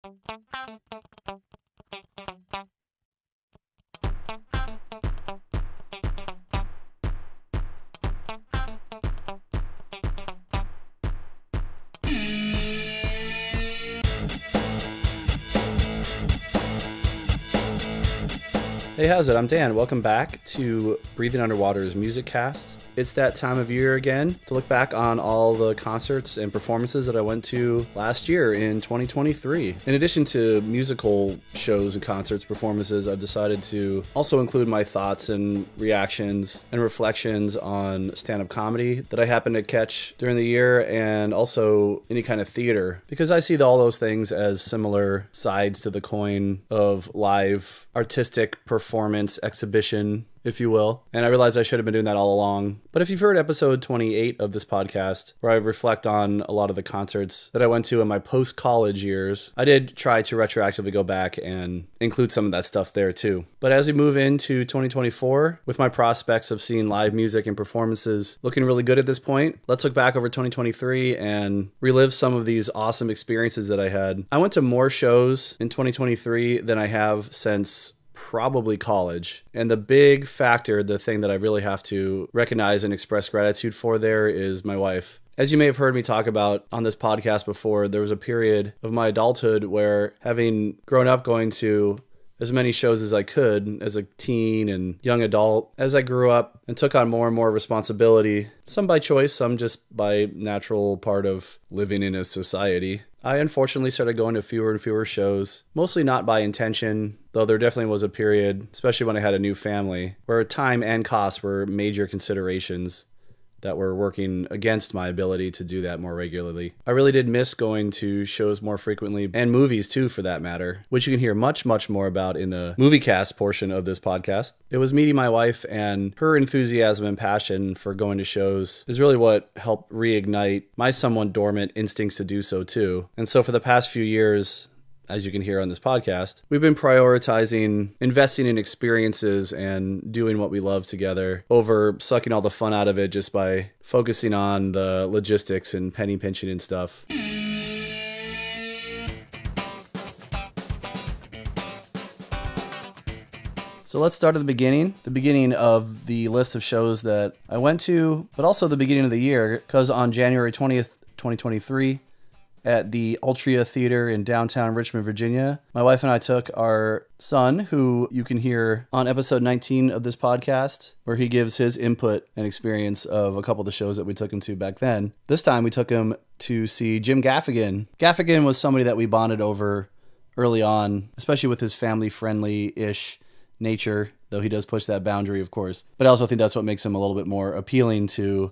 Hey, how's it? I'm Dan. Welcome back to Breathing Underwater's Musicast. It's that time of year again to look back on all the concerts and performances that I went to last year in 2023. In addition to musical shows and concerts, performances, I've decided to also include my thoughts and reactions and reflections on stand-up comedy that I happened to catch during the year, and also any kind of theater, because I see all those things as similar sides to the coin of live artistic performance exhibition, if you will. And I realize I should have been doing that all along. But if you've heard episode 28 of this podcast, where I reflect on a lot of the concerts that I went to in my post-college years, I did try to retroactively go back and include some of that stuff there too. But as we move into 2024, with my prospects of seeing live music and performances looking really good at this point, let's look back over 2023 and relive some of these awesome experiences that I had. I went to more shows in 2023 than I have since probably college. And the big factor, the thing that I really have to recognize and express gratitude for there, is my wife. As you may have heard me talk about on this podcast before, there was a period of my adulthood where, having grown up going to as many shows as I could as a teen and young adult, as I grew up and took on more and more responsibility, some by choice, some just by natural part of living in a society, I unfortunately started going to fewer and fewer shows, mostly not by intention, though there definitely was a period, especially when I had a new family, where time and cost were major considerations that were working against my ability to do that more regularly. I really did miss going to shows more frequently, and movies too, for that matter, which you can hear much, much more about in the Movicast portion of this podcast. It was meeting my wife, and her enthusiasm and passion for going to shows is really what helped reignite my somewhat dormant instincts to do so too. And so for the past few years, as you can hear on this podcast, we've been prioritizing investing in experiences and doing what we love together over sucking all the fun out of it just by focusing on the logistics and penny pinching and stuff. So let's start at the beginning of the list of shows that I went to, but also the beginning of the year, because on January 20th, 2023, at the Altria Theater in downtown Richmond, Virginia, my wife and I took our son, who you can hear on episode 19 of this podcast, where he gives his input and experience of a couple of the shows that we took him to back then. This time we took him to see Jim Gaffigan. Gaffigan was somebody that we bonded over early on, especially with his family-friendly-ish nature, though he does push that boundary, of course. But I also think that's what makes him a little bit more appealing to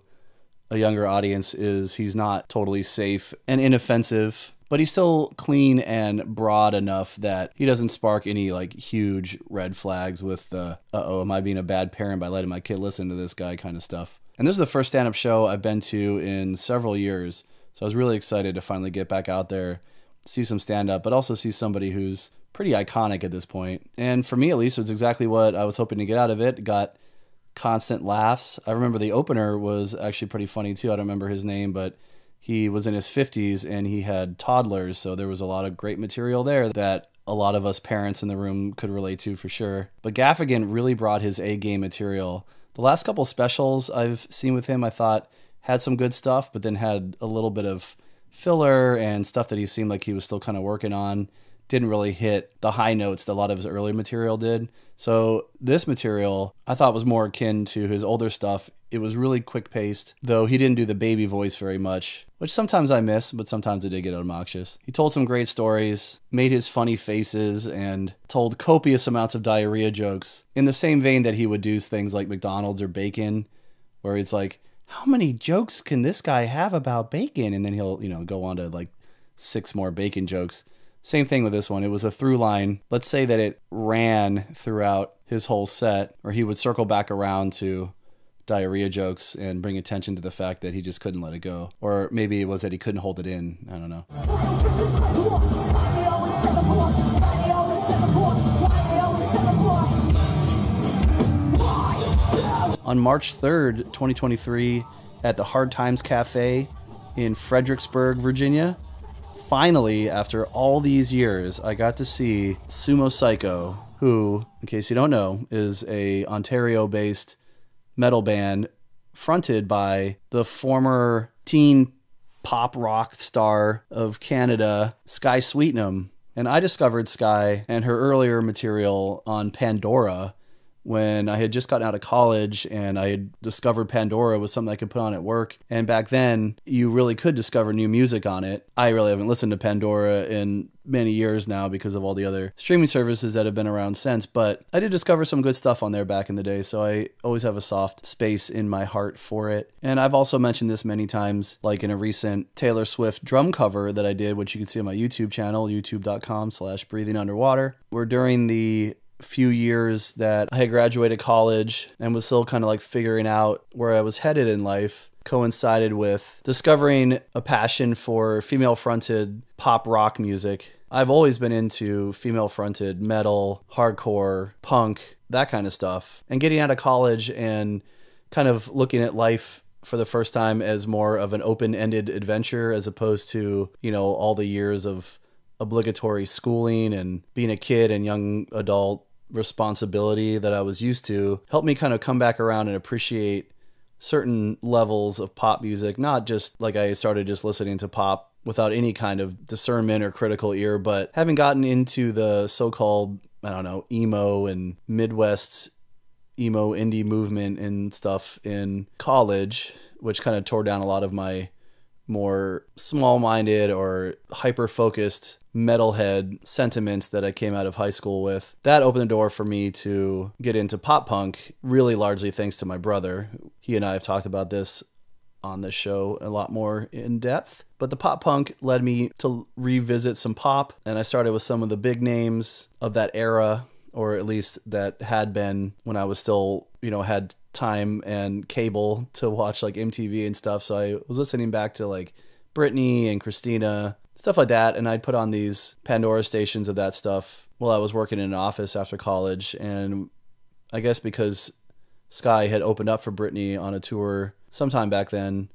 a younger audience, is he's not totally safe and inoffensive, but he's still clean and broad enough that he doesn't spark any like huge red flags with the uh-oh, am I being a bad parent by letting my kid listen to this guy kind of stuff. And this is the first stand-up show I've been to in several years, so I was really excited to finally get back out there, see some stand-up, but also see somebody who's pretty iconic at this point. And for me, at least, it was exactly what I was hoping to get out of it. Got constant laughs. I remember the opener was actually pretty funny too. I don't remember his name, but he was in his 50s and he had toddlers, so there was a lot of great material there that a lot of us parents in the room could relate to for sure. But Gaffigan really brought his A-game material. The last couple specials I've seen with him, I thought, had some good stuff, but then had a little bit of filler and stuff that he seemed like he was still kind of working on. Didn't really hit the high notes that a lot of his earlier material did. So this material I thought was more akin to his older stuff. It was really quick-paced, though he didn't do the baby voice very much, which sometimes I miss, but sometimes it did get obnoxious. He told some great stories, made his funny faces, and told copious amounts of diarrhea jokes in the same vein that he would do things like McDonald's or bacon, where it's like, how many jokes can this guy have about bacon? And then he'll, go on to like 6 more bacon jokes. Same thing with this one. It was a through line. Let's say that it ran throughout his whole set, or he would circle back around to diarrhea jokes and bring attention to the fact that he just couldn't let it go. Or maybe it was that he couldn't hold it in. I don't know. On March 3rd, 2023, at the Hard Times Cafe in Fredericksburg, Virginia, finally, after all these years, I got to see Sumo Cyco, who, in case you don't know, is a Ontario-based metal band fronted by the former teen pop rock star of Canada, Sky Sweetnam. And I discovered Sky and her earlier material on Pandora when I had just gotten out of college, and I had discovered Pandora was something I could put on at work. And back then, you really could discover new music on it. I really haven't listened to Pandora in many years now because of all the other streaming services that have been around since, but I did discover some good stuff on there back in the day, so I always have a soft space in my heart for it. And I've also mentioned this many times, like in a recent Taylor Swift drum cover that I did, which you can see on my YouTube channel, youtube.com/breathingunderwater, where during the few years that I had graduated college and was still kind of like figuring out where I was headed in life, coincided with discovering a passion for female-fronted pop rock music. I've always been into female-fronted metal, hardcore, punk, that kind of stuff. And getting out of college and kind of looking at life for the first time as more of an open-ended adventure as opposed to, you know, all the years of obligatory schooling and being a kid and young adult responsibility that I was used to, helped me kind of come back around and appreciate certain levels of pop music, not just like I started just listening to pop without any kind of discernment or critical ear, but having gotten into the so-called, I don't know, emo and Midwest emo indie movement and stuff in college, which kind of tore down a lot of my more small-minded or hyper-focused metalhead sentiments that I came out of high school with. That opened the door for me to get into pop punk, really largely thanks to my brother. He and I have talked about this on this show a lot more in depth. But the pop punk led me to revisit some pop, and I started with some of the big names of that era, or at least that had been when I was still, you know, had time and cable to watch like MTV and stuff. So I was listening back to like Britney and Christina, stuff like that. And I'd put on these Pandora stations of that stuff while I was working in an office after college. And I guess because Sky had opened up for Britney on a tour sometime back then,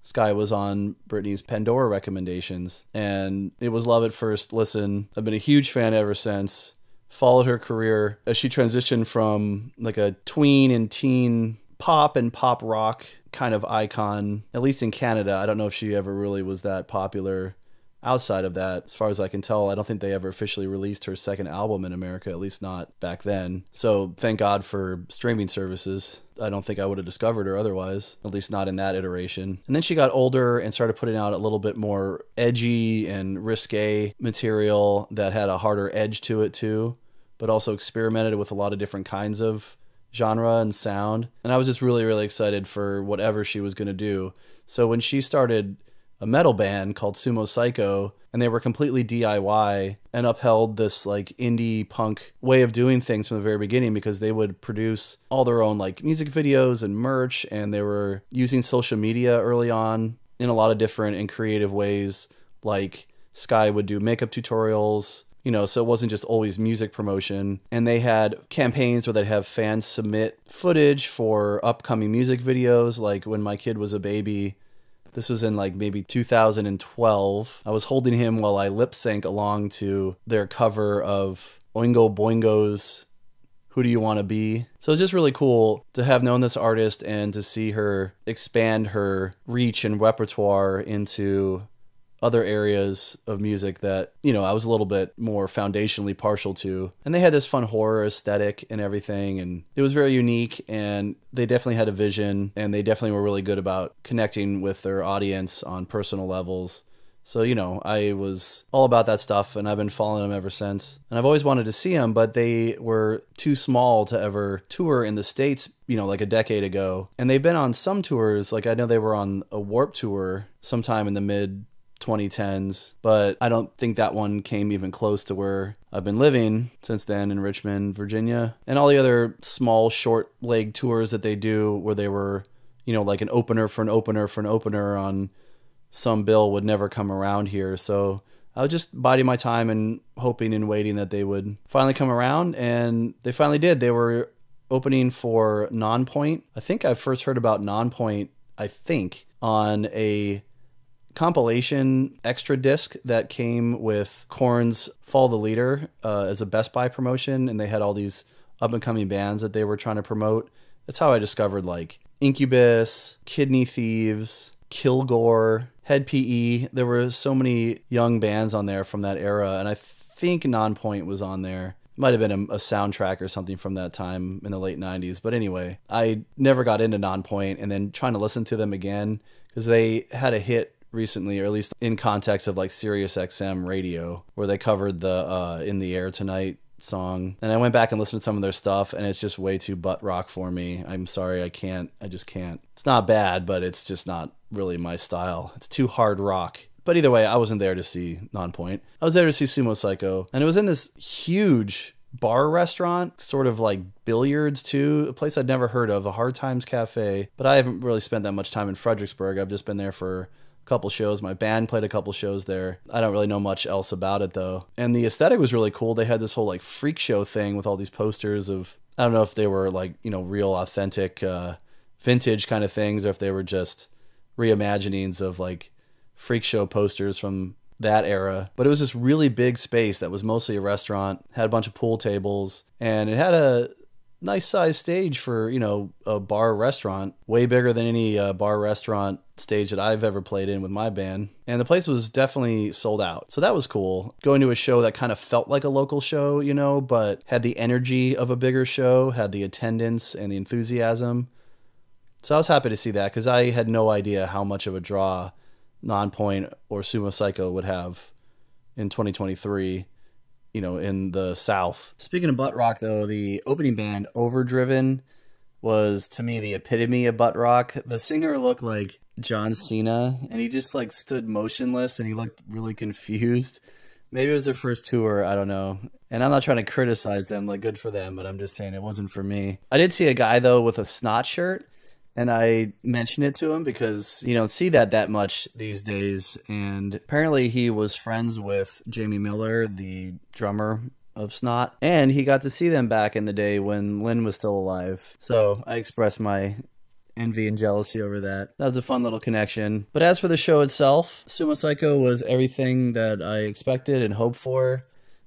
Sky was on Britney's Pandora recommendations. And it was love at first listen. I've been a huge fan ever since. Followed her career as she transitioned from like a tween and teen pop and pop rock kind of icon, at least in Canada. I don't know if she ever really was that popular outside of that. As far as I can tell, I don't think they ever officially released her second album in America, at least not back then. So thank God for streaming services. I don't think I would have discovered her otherwise, at least not in that iteration. And then she got older and started putting out a little bit more edgy and risque material that had a harder edge to it too, but also experimented with a lot of different kinds of genre and sound. And I was just really, really excited for whatever she was going to do. So when she started a metal band called Sumo Cyco, and they were completely DIY and upheld this like indie punk way of doing things from the very beginning, because they would produce all their own like music videos and merch, and they were using social media early on in a lot of different and creative ways. Like Sky would do makeup tutorials, you know, so it wasn't just always music promotion. And they had campaigns where they'd have fans submit footage for upcoming music videos. Like when my kid was a baby, this was in like maybe 2012. I was holding him while I lip sync along to their cover of Oingo Boingo's Who Do You Want to Be? So it's just really cool to have known this artist and to see her expand her reach and repertoire into other areas of music that, you know, I was a little bit more foundationally partial to. And they had this fun horror aesthetic and everything, and it was very unique, and they definitely had a vision, and they definitely were really good about connecting with their audience on personal levels. So, you know, I was all about that stuff, and I've been following them ever since. And I've always wanted to see them, but they were too small to ever tour in the States, you know, like a decade ago. And they've been on some tours, like I know they were on a Warped Tour sometime in the mid 2010s, but I don't think that one came even close to where I've been living since then in Richmond, Virginia. And all the other small short leg tours that they do where they were, you know, like an opener for an opener for an opener on some bill would never come around here. So I was just biding my time and hoping and waiting that they would finally come around, and they finally did. They were opening for Nonpoint. I think I first heard about Nonpoint, on a compilation extra disc that came with Korn's Follow the Leader as a Best Buy promotion, and they had all these up-and-coming bands that they were trying to promote. That's how I discovered like Incubus, Kidney Thieves, Kilgore, Head PE. There were so many young bands on there from that era, and I think Nonpoint was on there. Might have been a soundtrack or something from that time in the late 90s. But anyway, I never got into Nonpoint, and then trying to listen to them again, because they had a hit recently, or at least in context of like Sirius XM radio, where they covered the In the Air Tonight song. And I went back and listened to some of their stuff, and it's just way too butt rock for me. I'm sorry, I just can't. It's not bad, but it's just not really my style. It's too hard rock. But either way, I wasn't there to see Nonpoint. I was there to see Sumo Cyco, and it was in this huge bar restaurant, sort of like billiards too, a place I'd never heard of, a Hard Times Cafe. But I haven't really spent that much time in Fredericksburg. I've just been there for a couple shows. My band played a couple shows there. I don't really know much else about it though. And the aesthetic was really cool. They had this whole like freak show thing with all these posters of, I don't know if they were like, you know, real authentic vintage kind of things, or if they were just reimaginings of like freak show posters from that era. But it was this really big space that was mostly a restaurant, had a bunch of pool tables, and it had a nice sized stage for, you know, a bar restaurant, way bigger than any bar restaurant stage that I've ever played in with my band. And the place was definitely sold out. So that was cool. Going to a show that kind of felt like a local show, you know, but had the energy of a bigger show, had the attendance and the enthusiasm. So I was happy to see that, because I had no idea how much of a draw Nonpoint or Sumo Cyco would have in 2023, you know, in the South. Speaking of butt rock though, the opening band Overdriven was to me the epitome of butt rock. The singer looked like John Cena, and he just like stood motionless, and he looked really confused. Maybe it was their first tour, I don't know. And I'm not trying to criticize them, like good for them, but I'm just saying it wasn't for me. I did see a guy though with a snot shirt, and I mentioned it to him because you don't see that much these days. And apparently he was friends with Jamie Miller, the drummer of Snot. And he got to see them back in the day when Lynn was still alive. So I expressed my envy and jealousy over that. That was a fun little connection. But as for the show itself, Sumo Cyco was everything that I expected and hoped for.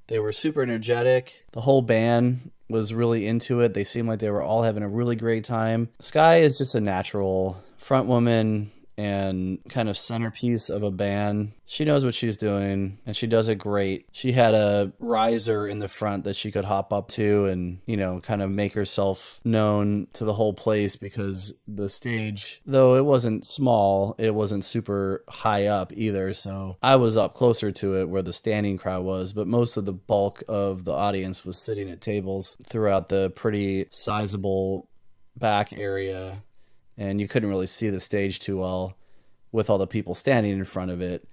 They were super energetic. The whole band was really into it. They seemed like they were all having a really great time. Sky is just a natural front woman and kind of centerpiece of a band. She knows what she's doing, and she does it great. She had a riser in the front that she could hop up to and, you know, kind of make herself known to the whole place, because the stage, though it wasn't small, it wasn't super high up either. So I was up closer to it where the standing crowd was, but most of the bulk of the audience was sitting at tables throughout the pretty sizable back area. And you couldn't really see the stage too well with all the people standing in front of it.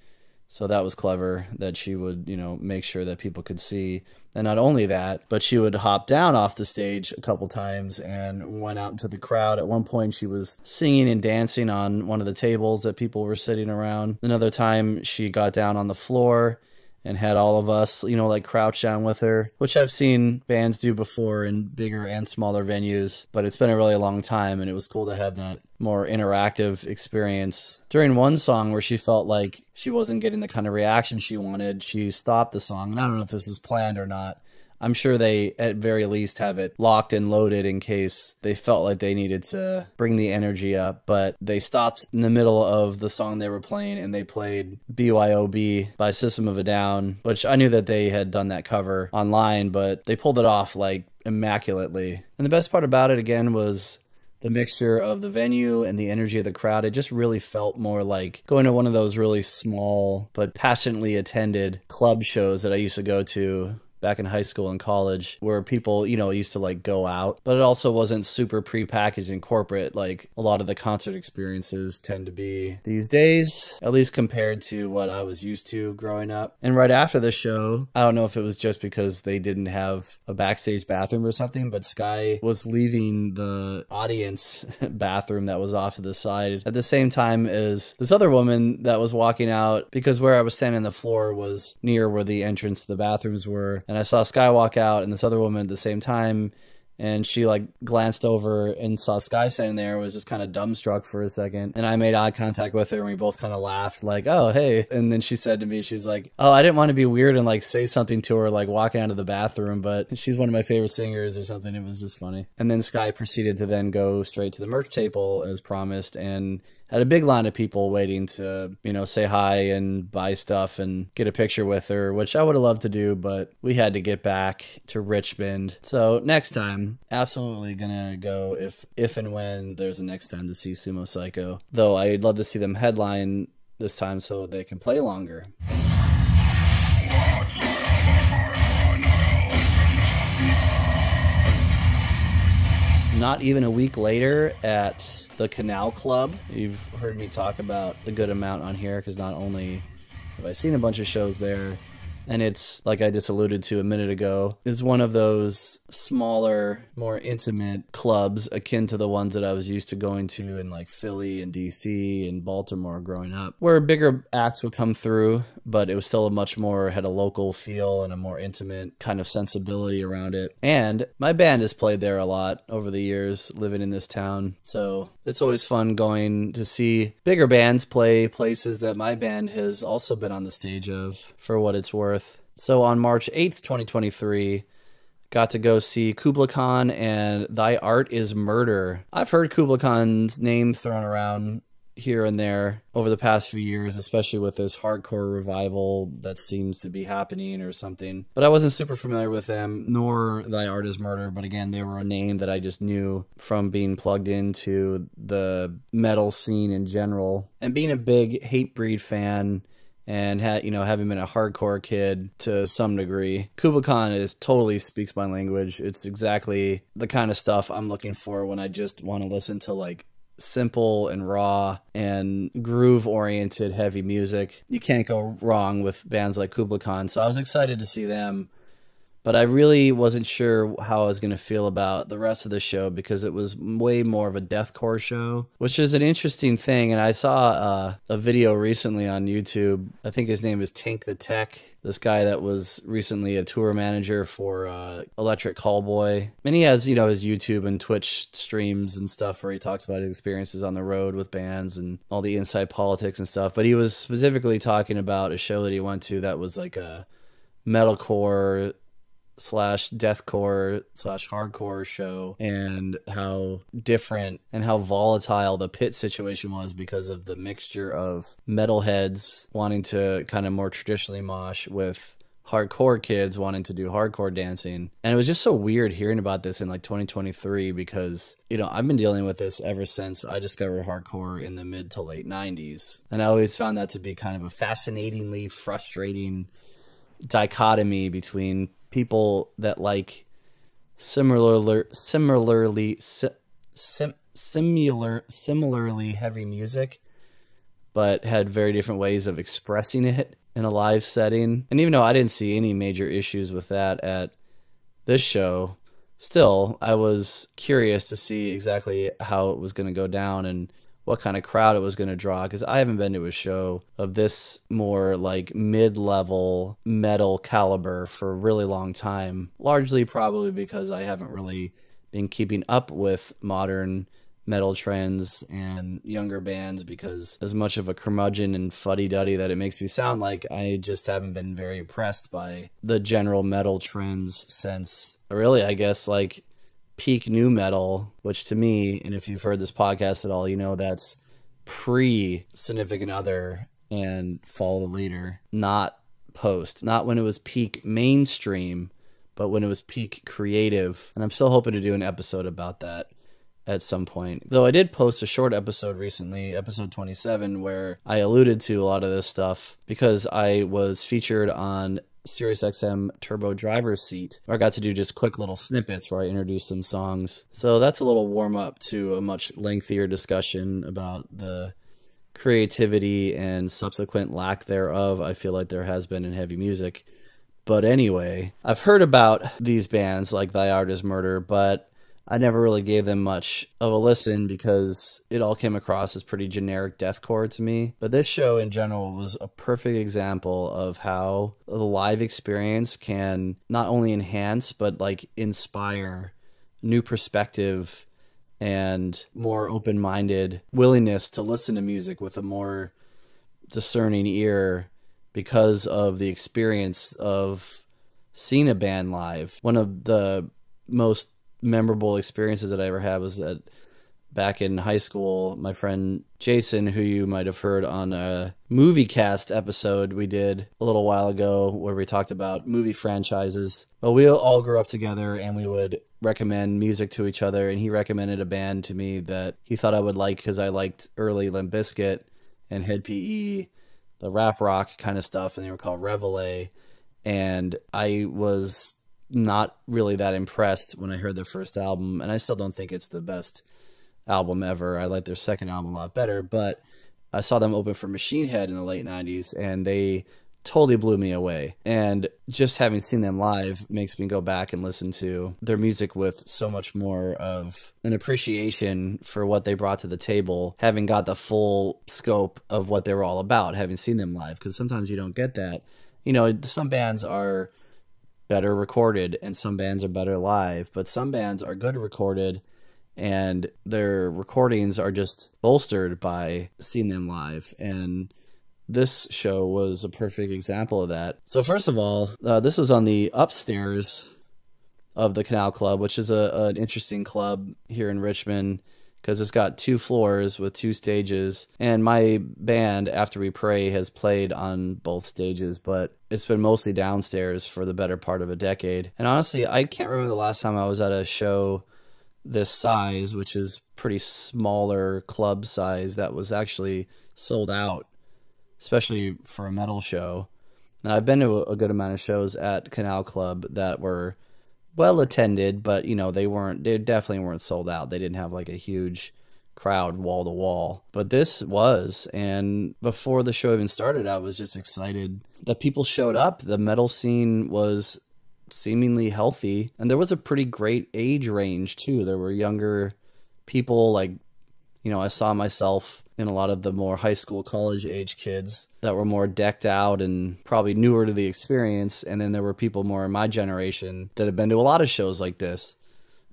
So that was clever that she would, you know, make sure that people could see. And not only that, but she would hop down off the stage a couple times and went out into the crowd. At one point, she was singing and dancing on one of the tables that people were sitting around. Another time, she got down on the floor and had all of us, you know, like crouch down with her, which I've seen bands do before in bigger and smaller venues, but it's been a really long time, and it was cool to have that more interactive experience. During one song where she felt like she wasn't getting the kind of reaction she wanted, she stopped the song, and I don't know if this was planned or not. I'm sure they, at very least, have it locked and loaded in case they felt like they needed to bring the energy up. But they stopped in the middle of the song they were playing, and they played BYOB by System of a Down, which I knew that they had done that cover online, but they pulled it off, like, immaculately. And the best part about it, again, was the mixture of the venue and the energy of the crowd. It just really felt more like going to one of those really small but passionately attended club shows that I used to go to back in high school and college, where people, you know, used to like go out, but it also wasn't super prepackaged and corporate like a lot of the concert experiences tend to be these days, at least compared to what I was used to growing up. And right after the show, I don't know if it was just because they didn't have a backstage bathroom or something, but Sky was leaving the audience bathroom that was off to the side at the same time as this other woman that was walking out, because where I was standing on the floor was near where the entrance to the bathrooms were. And I saw Sky walk out and this other woman at the same time, and she like glanced over and saw Sky standing there, was just kind of dumbstruck for a second. And I made eye contact with her and we both kind of laughed like, oh, hey. And then she said to me, she's like, oh, I didn't want to be weird and like say something to her, like walking out of the bathroom, but she's one of my favorite singers or something. It was just funny. And then Sky proceeded to then go straight to the merch table as promised and had a big line of people waiting to, you know, say hi and buy stuff and get a picture with her, which I would have loved to do, but we had to get back to Richmond. So next time, absolutely gonna go if and when there's a next time to see Sumo Cyco. Though I'd love to see them headline this time so they can play longer. Not even a week later at the Canal Club. You've heard me talk about a good amount on here because not only have I seen a bunch of shows there, and it's, like I just alluded to a minute ago, is one of those smaller, more intimate clubs akin to the ones that I was used to going to in like Philly and DC and Baltimore growing up, where bigger acts would come through, but it was still had a local feel and a more intimate kind of sensibility around it. And my band has played there a lot over the years living in this town, so it's always fun going to see bigger bands play places that my band has also been on the stage of, for what it's worth. So on March 8th, 2023, got to go see Kublai and Thy Art is Murder. I've heard Kublai's name thrown around here and there over the past few years, especially with this hardcore revival that seems to be happening or something. But I wasn't super familiar with them, nor Thy Art is Murder. But again, they were a name that I just knew from being plugged into the metal scene in general. And being a big Hatebreed fan, and having been a hardcore kid to some degree, Kublai totally speaks my language. It's exactly the kind of stuff I'm looking for when I just want to listen to like simple and raw and groove-oriented heavy music. You can't go wrong with bands like Kublai, so I was excited to see them. But I really wasn't sure how I was going to feel about the rest of the show because it was way more of a deathcore show, which is an interesting thing. And I saw a video recently on YouTube. I think his name is Tank the Tech. This guy that was recently a tour manager for Electric Callboy. And he has, his YouTube and Twitch streams and stuff where he talks about his experiences on the road with bands and all the inside politics and stuff. But he was specifically talking about a show that he went to that was like a metalcore / deathcore / hardcore show, and how different and how volatile the pit situation was because of the mixture of metalheads wanting to kind of more traditionally mosh with hardcore kids wanting to do hardcore dancing. And it was just so weird hearing about this in like 2023 because, I've been dealing with this ever since I discovered hardcore in the mid to late 90s. And I always found that to be kind of a fascinatingly frustrating dichotomy between people that like similarly heavy music, but had very different ways of expressing it in a live setting. And even though I didn't see any major issues with that at this show, still I was curious to see exactly how it was going to go down and what kind of crowd it was going to draw, because I haven't been to a show of this more like mid-level metal caliber for a really long time, largely probably because I haven't really been keeping up with modern metal trends and younger bands, because as much of a curmudgeon and fuddy-duddy that it makes me sound like, I just haven't been very impressed by the general metal trends since, really, I guess, like peak new metal, which to me, and if you've heard this podcast at all, that's pre-Significant Other and Follow the Leader, not post. Not when it was peak mainstream, but when it was peak creative. And I'm still hoping to do an episode about that at some point. Though I did post a short episode recently, episode 27, where I alluded to a lot of this stuff because I was featured on SiriusXM Turbo Driver's Seat, where I got to do just quick little snippets where I introduced some songs. So that's a little warm up to a much lengthier discussion about the creativity and subsequent lack thereof I feel like there has been in heavy music. But anyway, I've heard about these bands like Thy Art is Murder, but I never really gave them much of a listen because it all came across as pretty generic deathcore to me. But this show in general was a perfect example of how the live experience can not only enhance, but like inspire new perspective and more open-minded willingness to listen to music with a more discerning ear because of the experience of seeing a band live. One of the most memorable experiences that I ever had was that back in high school, my friend Jason, who you might have heard on a Movicast episode we did a little while ago where we talked about movie franchises. Well, we all grew up together and we would recommend music to each other, and he recommended a band to me that he thought I would like because I liked early Limp Bizkit and Head PE, the rap rock kind of stuff, and they were called Reveille. And I was not really that impressed when I heard their first album, and I still don't think it's the best album ever. I like their second album a lot better, but I saw them open for Machine Head in the late 90s, and they totally blew me away. And just having seen them live makes me go back and listen to their music with so much more of an appreciation for what they brought to the table, having got the full scope of what they were all about, having seen them live, because sometimes you don't get that. You know, some bands are better recorded and some bands are better live, but some bands are good recorded and their recordings are just bolstered by seeing them live. And this show was a perfect example of that. So first of all, this was on the upstairs of the Canal Club, which is an interesting club here in Richmond because it's got 2 floors with 2 stages. And my band, After We Pray, has played on both stages, but it's been mostly downstairs for the better part of a decade. And honestly, I can't remember the last time I was at a show this size, which is pretty smaller club size, that was actually sold out, especially for a metal show. Now, I've been to a good amount of shows at Canal Club that were well attended, but you know, they definitely weren't sold out. They didn't have like a huge crowd wall to wall, but this was. And before the show even started, I was just excited that people showed up. The metal scene was seemingly healthy, and there was a pretty great age range too. There were younger people, like, you know, I saw myself in a lot of the more high school, college age kids that were more decked out and probably newer to the experience. And then there were people more in my generation that had been to a lot of shows like this.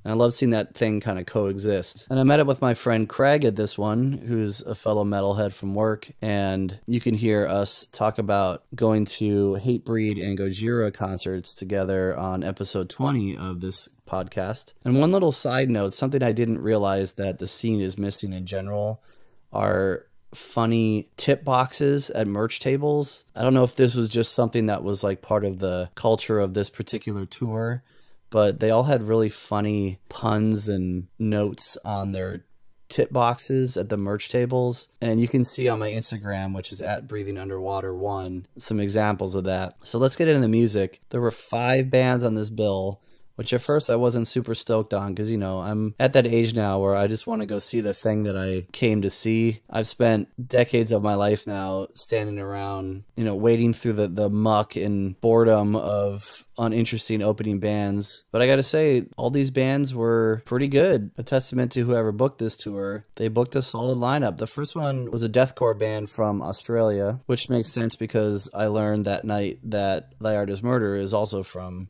And I love seeing that thing kind of coexist. And I met up with my friend Craig at this one, who's a fellow metalhead from work. And you can hear us talk about going to Hatebreed and Gojira concerts together on episode 20 of this podcast. And one little side note, something I didn't realize that the scene is missing in general are funny tip boxes at merch tables. I don't know if this was just something that was like part of the culture of this particular tour, but they all had really funny puns and notes on their tip boxes at the merch tables. And you can see on my Instagram, which is at breathingunderwater1, some examples of that. So let's get into the music. There were 5 bands on this bill, which at first I wasn't super stoked on because, you know, I'm at that age now where I just want to go see the thing that I came to see. I've spent decades of my life now standing around, you know, wading through the muck and boredom of uninteresting opening bands. But I gotta say, all these bands were pretty good. A testament to whoever booked this tour. They booked a solid lineup. The first one was a deathcore band from Australia, which makes sense because I learned that night that Thy Art Is Murder is also from.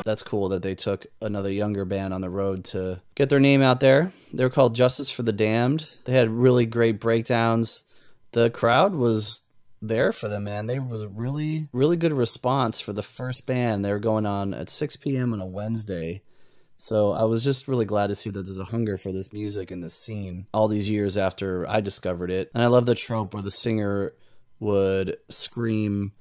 That's cool that they took another younger band on the road to get their name out there. They were called Justice for the Damned. They had really great breakdowns. The crowd was there for them, man. There was a really good response for the first band. They were going on at 6 p.m. on a Wednesday. So I was just really glad to see that there's a hunger for this music and this scene all these years after I discovered it. And I love the trope where the singer would scream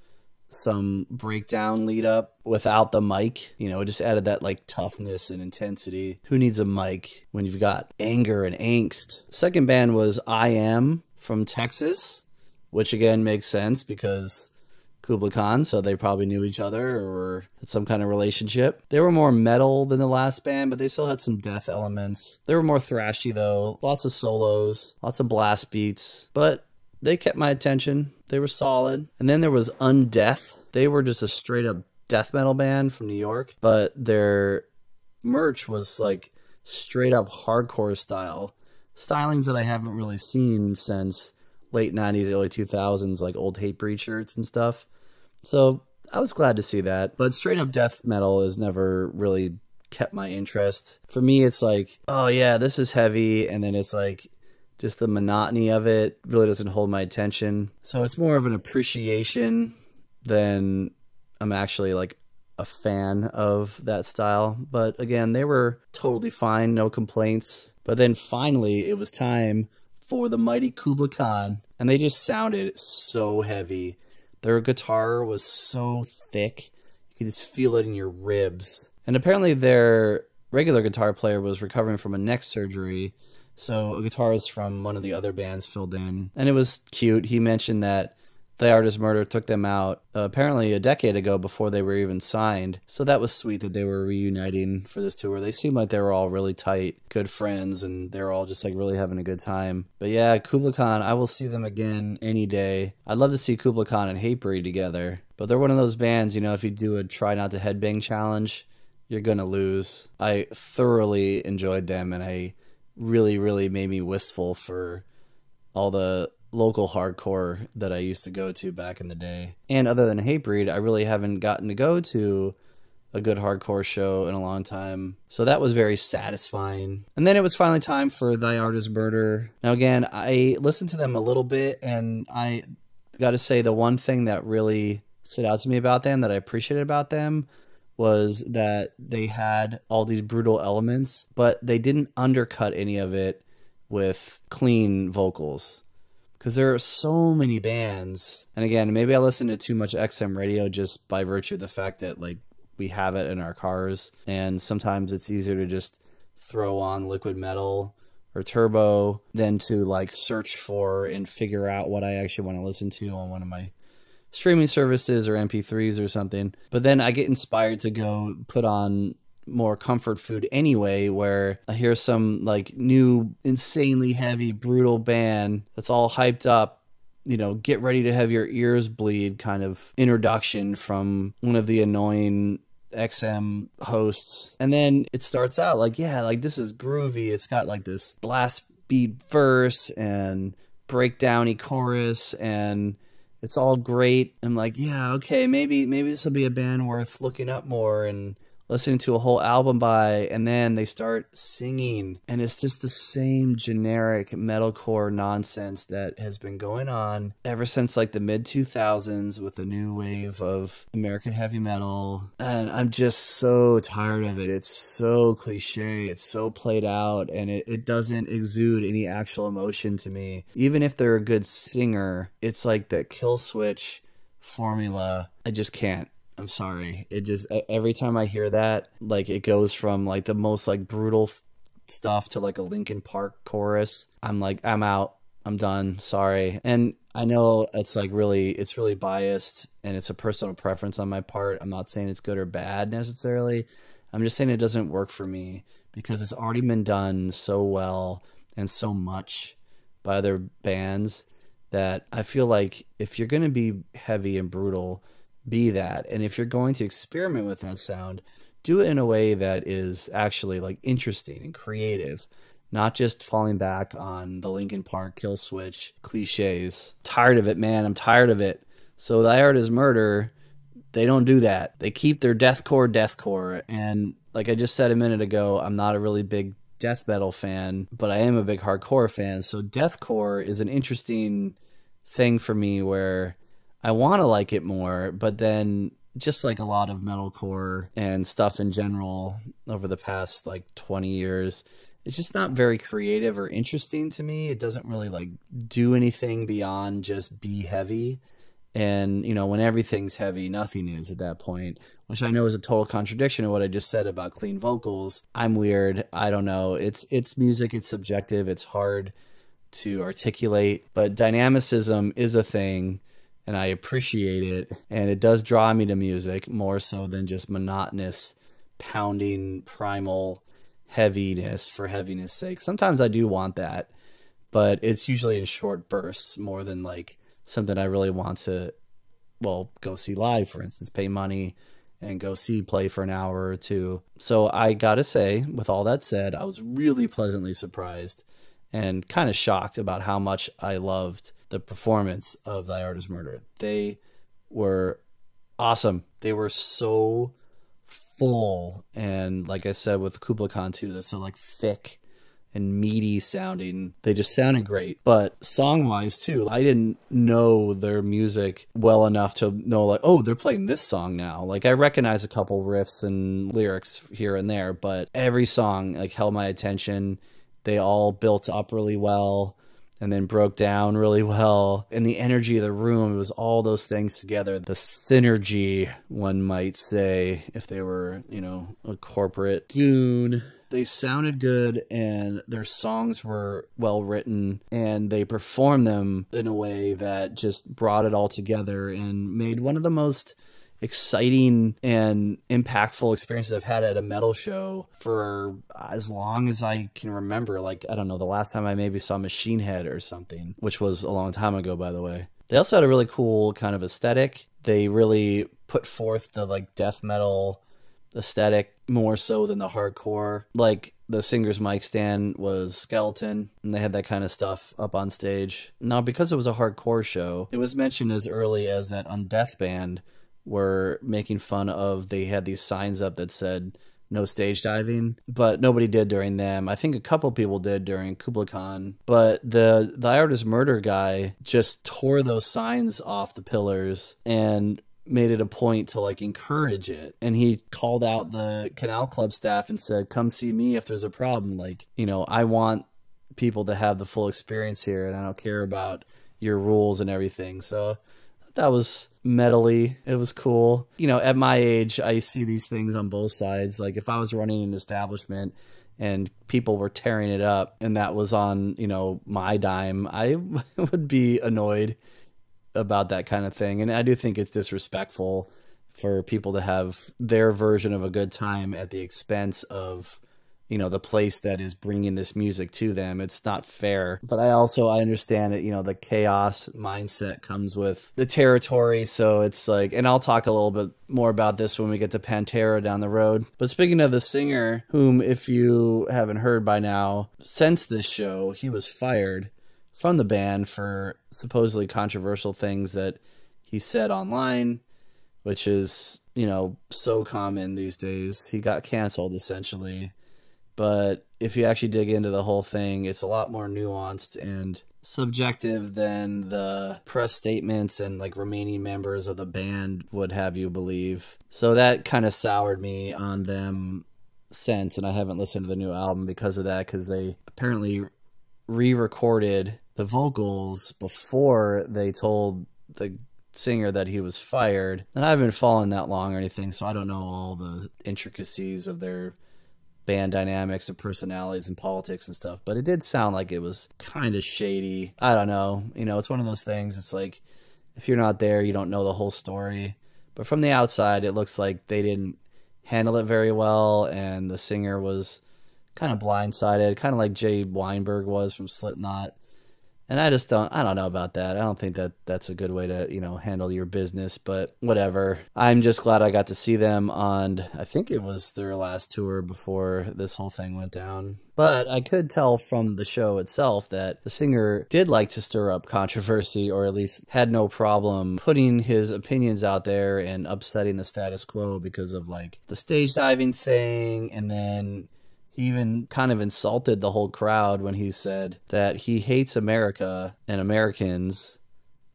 some breakdown lead up without the mic. You know, it just added that like toughness and intensity. Who needs a mic when you've got anger and angst? Second band was I Am from Texas, which again makes sense because Kublai Khan, so they probably knew each other or had some kind of relationship. They were more metal than the last band, but they still had some death elements. They were more thrashy though, lots of solos, lots of blast beats, but they kept my attention. They were solid. And then there was Undeath. They were just a straight up death metal band from New York, but their merch was like straight up hardcore style. Stylings that I haven't really seen since late 90s, early 2000s, like old Hatebreed shirts and stuff. So I was glad to see that. But straight up death metal has never really kept my interest. For me, it's like, oh yeah, this is heavy, and then it's like just the monotony of it really doesn't hold my attention. So it's more of an appreciation than I'm actually like a fan of that style. But again, they were totally fine, no complaints. But then finally, it was time for the mighty Kublai Khan, and they just sounded so heavy. Their guitar was so thick, you could just feel it in your ribs. And apparently their regular guitar player was recovering from a neck surgery, so a guitarist from one of the other bands filled in. And it was cute. He mentioned that The Artist Murder took them out apparently a decade ago before they were even signed. So that was sweet that they were reuniting for this tour. They seemed like they were all really tight, good friends, and they were all just like really having a good time. But yeah, Kublai Khan, I will see them again any day. I'd love to see Kublai Khan and Hatebreed together. But they're one of those bands, you know, if you do a try not to headbang challenge, you're gonna lose. I thoroughly enjoyed them, and I really made me wistful for all the local hardcore that I used to go to back in the day. And other than Hatebreed, I really haven't gotten to go to a good hardcore show in a long time. So that was very satisfying. And then it was finally time for Thy Art Is Murder. Now again, I listened to them a little bit, and I gotta say the one thing that really stood out to me about them, that I appreciated about them, was that they had all these brutal elements, but they didn't undercut any of it with clean vocals. Because there are so many bands, and again, maybe I listen to too much XM radio just by virtue of the fact that like we have it in our cars, and sometimes it's easier to just throw on liquid metal or turbo than to like search for and figure out what I actually want to listen to on one of my streaming services or MP3s or something. But then I get inspired to go put on more comfort food anyway, where I hear some like new insanely heavy brutal band that's all hyped up, you know, get ready to have your ears bleed kind of introduction from one of the annoying XM hosts. And then it starts out like, yeah, like this is groovy. It's got like this blast beat verse and breakdowny chorus, and it's all great. I'm like, yeah, okay, maybe this will be a band worth looking up more and listening to a whole album by. And then they start singing, and it's just the same generic metalcore nonsense that has been going on ever since like the mid 2000s with the new wave of American heavy metal. And I'm just so tired of it. It's so cliche, it's so played out, and it doesn't exude any actual emotion to me. Even if they're a good singer, it's like that kill switch formula. I just can't. I'm sorry. It just, every time I hear that, like it goes from like the most like brutal stuff to like a Linkin Park chorus. I'm like, I'm out. I'm done. Sorry. And I know it's like it's really biased, and it's a personal preference on my part. I'm not saying it's good or bad necessarily. I'm just saying it doesn't work for me because it's already been done so well and so much by other bands that I feel like if you're going to be heavy and brutal, be that. And if you're going to experiment with that sound, do it in a way that is actually like interesting and creative, not just falling back on the Linkin Park kill switch cliches. Tired of it, man. I'm tired of it. So Thy Art Is Murder, they don't do that. They keep their deathcore. And like I just said a minute ago, I'm not a really big death metal fan, but I am a big hardcore fan. So deathcore is an interesting thing for me where I want to like it more, but then just like a lot of metalcore and stuff in general over the past like 20 years, it's just not very creative or interesting to me. It doesn't really like do anything beyond just be heavy. And, you know, when everything's heavy, nothing is at that point, which I know is a total contradiction of what I just said about clean vocals. I'm weird. I don't know. It's music. It's subjective. It's hard to articulate, but dynamicism is a thing. And I appreciate it, and it does draw me to music more so than just monotonous, pounding, primal heaviness for heaviness sake. Sometimes I do want that, but it's usually in short bursts more than like something I really want to, well, go see live, for instance, pay money and go see play for an hour or two. So I gotta say, with all that said, I was really pleasantly surprised and kind of shocked about how much I loved the performance of Thy Art Is Murder. They were awesome. They were so full, and like I said with Kublai Khan too, that's so like thick and meaty sounding. They just sounded great. But song wise too, I didn't know their music well enough to know like, oh, they're playing this song now. Like I recognize a couple riffs and lyrics here and there, but every song like held my attention. They all built up really well and then broke down really well. And the energy of the room, it was all those things together. The synergy, one might say, if they were, you know, a corporate goon. They sounded good, and their songs were well written, and they performed them in a way that just brought it all together and made one of the most exciting and impactful experiences I've had at a metal show for as long as I can remember. Like, I don't know, the last time I maybe saw Machine Head or something, which was a long time ago, by the way. They also had a really cool kind of aesthetic. They really put forth the like death metal aesthetic more so than the hardcore. Like the singer's mic stand was skeleton, and they had that kind of stuff up on stage. Now, because it was a hardcore show, it was mentioned as early as that Undeath Band were making fun of, they had these signs up that said no stage diving, but nobody did during them. I think a couple people did during Kublai Khan, but the Artist Murder guy just tore those signs off the pillars and made it a point to like encourage it. And he called out the Canal Club staff and said, come see me if there's a problem. Like, you know, I want people to have the full experience here, and I don't care about your rules and everything. So that was metally. It was cool. You know, at my age, I see these things on both sides. Like if I was running an establishment and people were tearing it up and that was on, you know, my dime, I would be annoyed about that kind of thing. And I do think it's disrespectful for people to have their version of a good time at the expense of, you know, the place that is bringing this music to them. It's not fair. But I understand that, you know, the chaos mindset comes with the territory. So it's like, and I'll talk a little bit more about this when we get to Pantera down the road. But speaking of the singer, whom, if you haven't heard by now, since this show, he was fired from the band for supposedly controversial things that he said online, which is, you know, so common these days. He got canceled essentially. But if you actually dig into the whole thing, it's a lot more nuanced and subjective than the press statements and like remaining members of the band would have you believe. So that kind of soured me on them since, and I haven't listened to the new album because of that, because they apparently re-recorded the vocals before they told the singer that he was fired. And I haven't been following that long or anything, so I don't know all the intricacies of their band dynamics and personalities and politics and stuff, but it did sound like it was kind of shady. I don't know. You know, it's one of those things. It's like, if you're not there, you don't know the whole story. But from the outside, it looks like they didn't handle it very well, and the singer was kind of blindsided, kind of like Jay Weinberg was from Slipknot. And I don't know about that. I don't think that that's a good way to, you know, handle your business, but whatever. I'm just glad I got to see them on, I think it was their last tour before this whole thing went down. But I could tell from the show itself that the singer did like to stir up controversy, or at least had no problem putting his opinions out there and upsetting the status quo because of like the stage diving thing. And then he even kind of insulted the whole crowd when he said that he hates America and Americans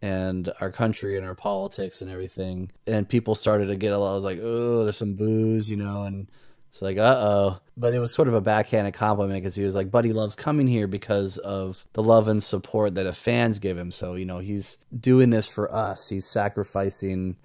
and our country and our politics and everything. And people started to get a lot, I was like, oh, there's some booze, you know, and it's like, uh-oh. But it was sort of a backhanded compliment, because he was like, but he loves coming here because of the love and support that the fans give him. So, you know, he's doing this for us. He's sacrificing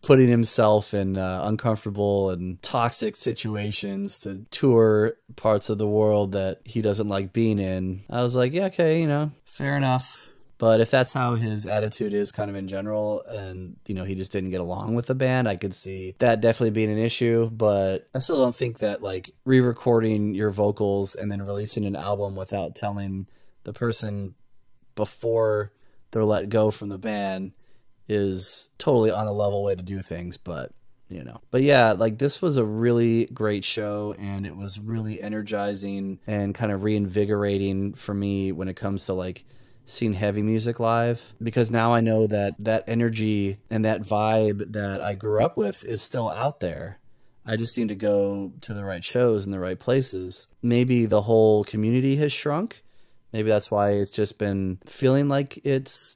putting himself in uncomfortable and toxic situations to tour parts of the world that he doesn't like being in. I was like, yeah, okay, you know, fair enough. But if that's how his attitude is kind of in general, and, you know, he just didn't get along with the band, I could see that definitely being an issue. But I still don't think that, like, re-recording your vocals and then releasing an album without telling the person before they're let go from the band is totally on a level way to do things. But, you know, but yeah, like, this was a really great show, and it was really energizing and kind of reinvigorating for me when it comes to like seeing heavy music live, because now I know that that energy and that vibe that I grew up with is still out there. I just need to go to the right shows in the right places. Maybe the whole community has shrunk. Maybe that's why it's just been feeling like it's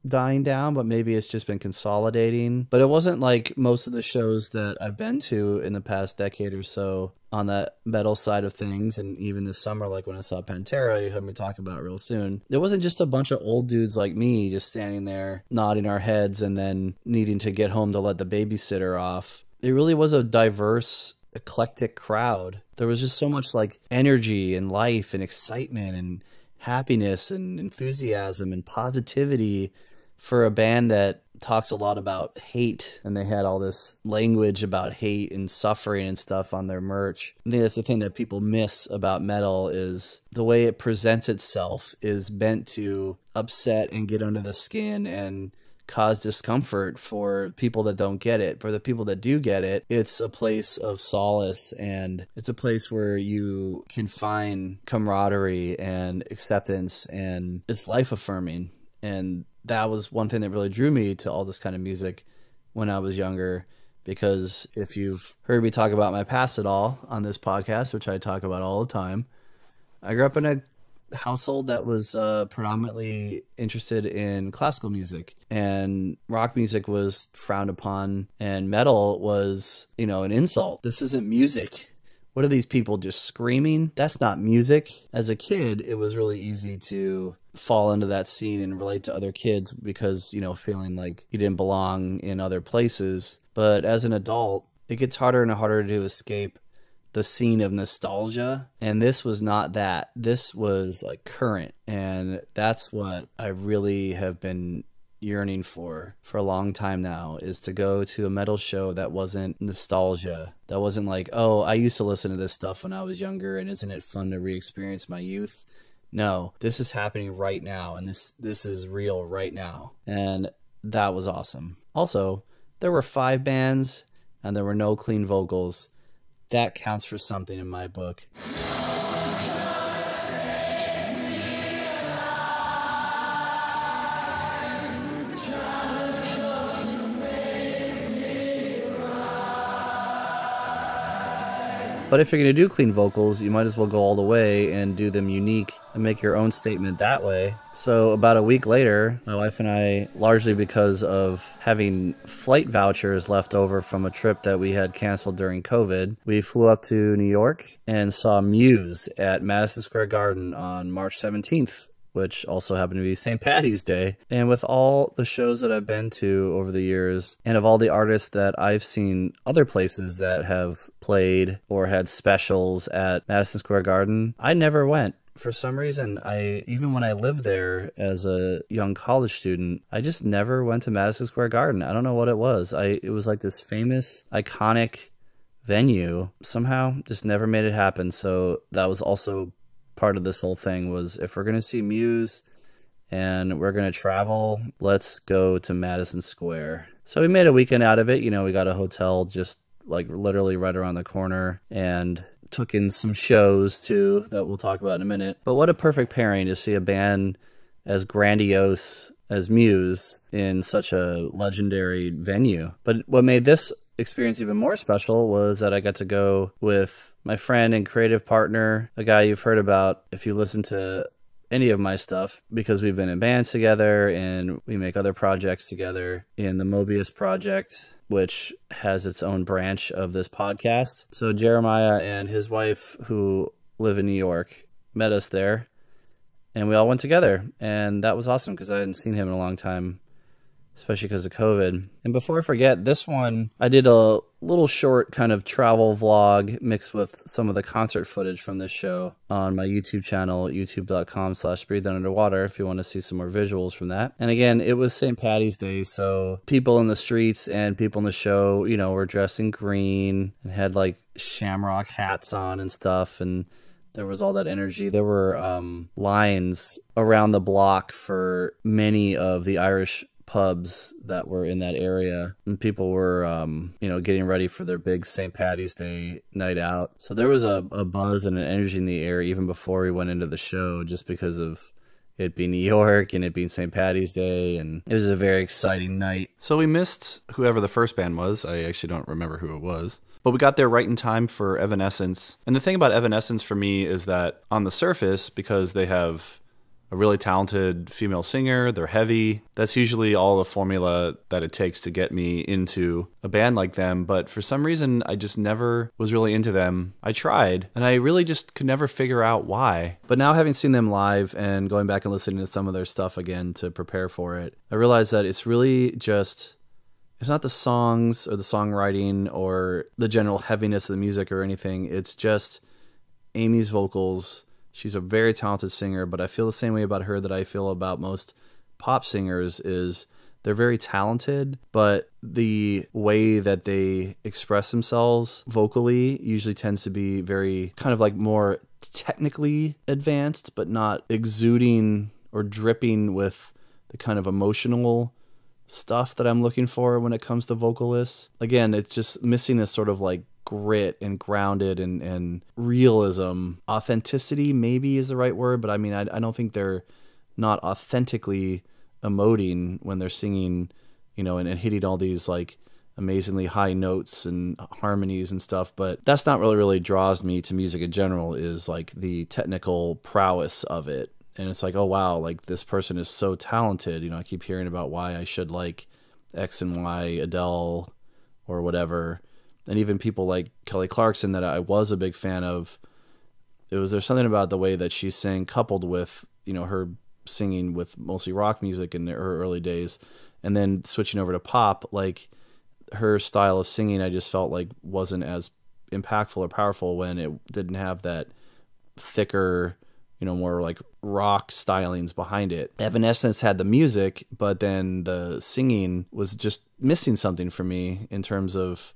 dying down, but maybe it's just been consolidating. But it wasn't like most of the shows that I've been to in the past decade or so on that metal side of things. And even this summer, like when I saw Pantera, you heard me talk about real soon, it wasn't just a bunch of old dudes like me just standing there nodding our heads and then needing to get home to let the babysitter off. It really was a diverse, eclectic crowd. There was just so much like energy and life and excitement and happiness and enthusiasm and positivity for a band that talks a lot about hate, and they had all this language about hate and suffering and stuff on their merch. I think that's the thing that people miss about metal, is the way it presents itself is meant to upset and get under the skin and cause discomfort for people that don't get it. For the people that do get it, it's a place of solace, and it's a place where you can find camaraderie and acceptance, and it's life affirming. And that was one thing that really drew me to all this kind of music when I was younger, because if you've heard me talk about my past at all on this podcast, which I talk about all the time, I grew up in a household that was predominantly interested in classical music, and rock music was frowned upon, and metal was, you know, an insult. This isn't music. What are these people just screaming? That's not music. As a kid, it was really easy to fall into that scene and relate to other kids because, you know, feeling like you didn't belong in other places. But as an adult, it gets harder and harder to escape the scene of nostalgia. And this was not that. This was like current. And that's what I really have been yearning for a long time now, is to go to a metal show that wasn't nostalgia, that wasn't like, oh, I used to listen to this stuff when I was younger and isn't it fun to re-experience my youth. No, this is happening right now, and this is real right now, and that was awesome. Also, there were 5 bands and there were no clean vocals. That counts for something in my book. But if you're going to do clean vocals, you might as well go all the way and do them unique and make your own statement that way. So about a week later, my wife and I, largely because of having flight vouchers left over from a trip that we had canceled during COVID, we flew up to New York and saw Muse at Madison Square Garden on March 17th. Which also happened to be St. Paddy's Day. And with all the shows that I've been to over the years, and of all the artists that I've seen other places that have played or had specials at Madison Square Garden, I never went. For some reason, even when I lived there as a young college student, I just never went to Madison Square Garden. I don't know what it was. It was like this famous, iconic venue. Somehow, just never made it happen. So that was also part of this whole thing, was if we're going to see Muse and we're going to travel, let's go to Madison Square. So we made a weekend out of it. You know, we got a hotel just like literally right around the corner and took in some shows too that we'll talk about in a minute. But what a perfect pairing to see a band as grandiose as Muse in such a legendary venue. But what made this experience even more special was that I got to go with my friend and creative partner, a guy you've heard about if you listen to any of my stuff, because we've been in bands together and we make other projects together in the Mobius Project, which has its own branch of this podcast. So Jeremiah and his wife, who live in New York, met us there and we all went together, and that was awesome because I hadn't seen him in a long time, especially because of COVID. And before I forget, this one, I did a little short kind of travel vlog mixed with some of the concert footage from this show on my YouTube channel, youtube.com/breatheunderwater, if you want to see some more visuals from that. And again, it was St. Paddy's Day, so people in the streets and people in the show, you know, were dressed in green and had like shamrock hats on and stuff, and there was all that energy. There were lines around the block for many of the Irish pubs that were in that area, and people were you know, getting ready for their big St. Paddy's Day night out. So there was a buzz and an energy in the air even before we went into the show, just because of it being New York and it being St. Patty's Day, and it was a very exciting night. So we missed whoever the first band was. I actually don't remember who it was. But we got there right in time for Evanescence. And the thing about Evanescence for me is that on the surface, because they have a really talented female singer, they're heavy, that's usually all the formula that it takes to get me into a band like them. But for some reason, I just never was really into them. I tried, and I really just could never figure out why. But now, having seen them live and going back and listening to some of their stuff again to prepare for it, I realized that it's really just... it's not the songs or the songwriting or the general heaviness of the music or anything. It's just Amy's vocals. She's a very talented singer, but I feel the same way about her that I feel about most pop singers is they're very talented, but the way that they express themselves vocally usually tends to be very kind of like more technically advanced, but not exuding or dripping with the kind of emotional stuff that I'm looking for when it comes to vocalists. Again, it's just missing this sort of like grit and grounded and realism. Authenticity maybe is the right word, but I mean, I don't think they're not authentically emoting when they're singing, you know, and hitting all these like amazingly high notes and harmonies and stuff. But that's not really draws me to music in general, is like the technical prowess of it. And it's like, oh, wow, like this person is so talented. You know, I keep hearing about why I should like X and Y, Adele or whatever. And even people like Kelly Clarkson that I was a big fan of. There's something about the way that she sang coupled with, you know, her singing with mostly rock music in her early days. And then switching over to pop, like her style of singing, I just felt like wasn't as impactful or powerful when it didn't have that thicker, you know, more like rock stylings behind it. Evanescence had the music, but then the singing was just missing something for me in terms of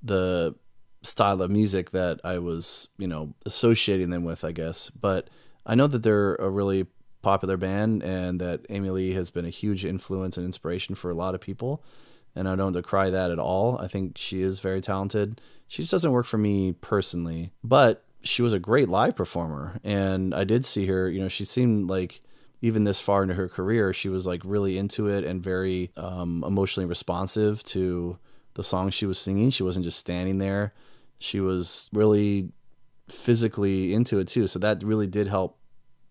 the style of music that I was, you know, associating them with, I guess. But I know that they're a really popular band and that Amy Lee has been a huge influence and inspiration for a lot of people. And I don't decry that at all. I think she is very talented. She just doesn't work for me personally, but she was a great live performer. And I did see her, you know, she seemed like even this far into her career, she was like really into it and very emotionally responsive to the songs she was singing. She wasn't just standing there. She was really physically into it too. So that really did help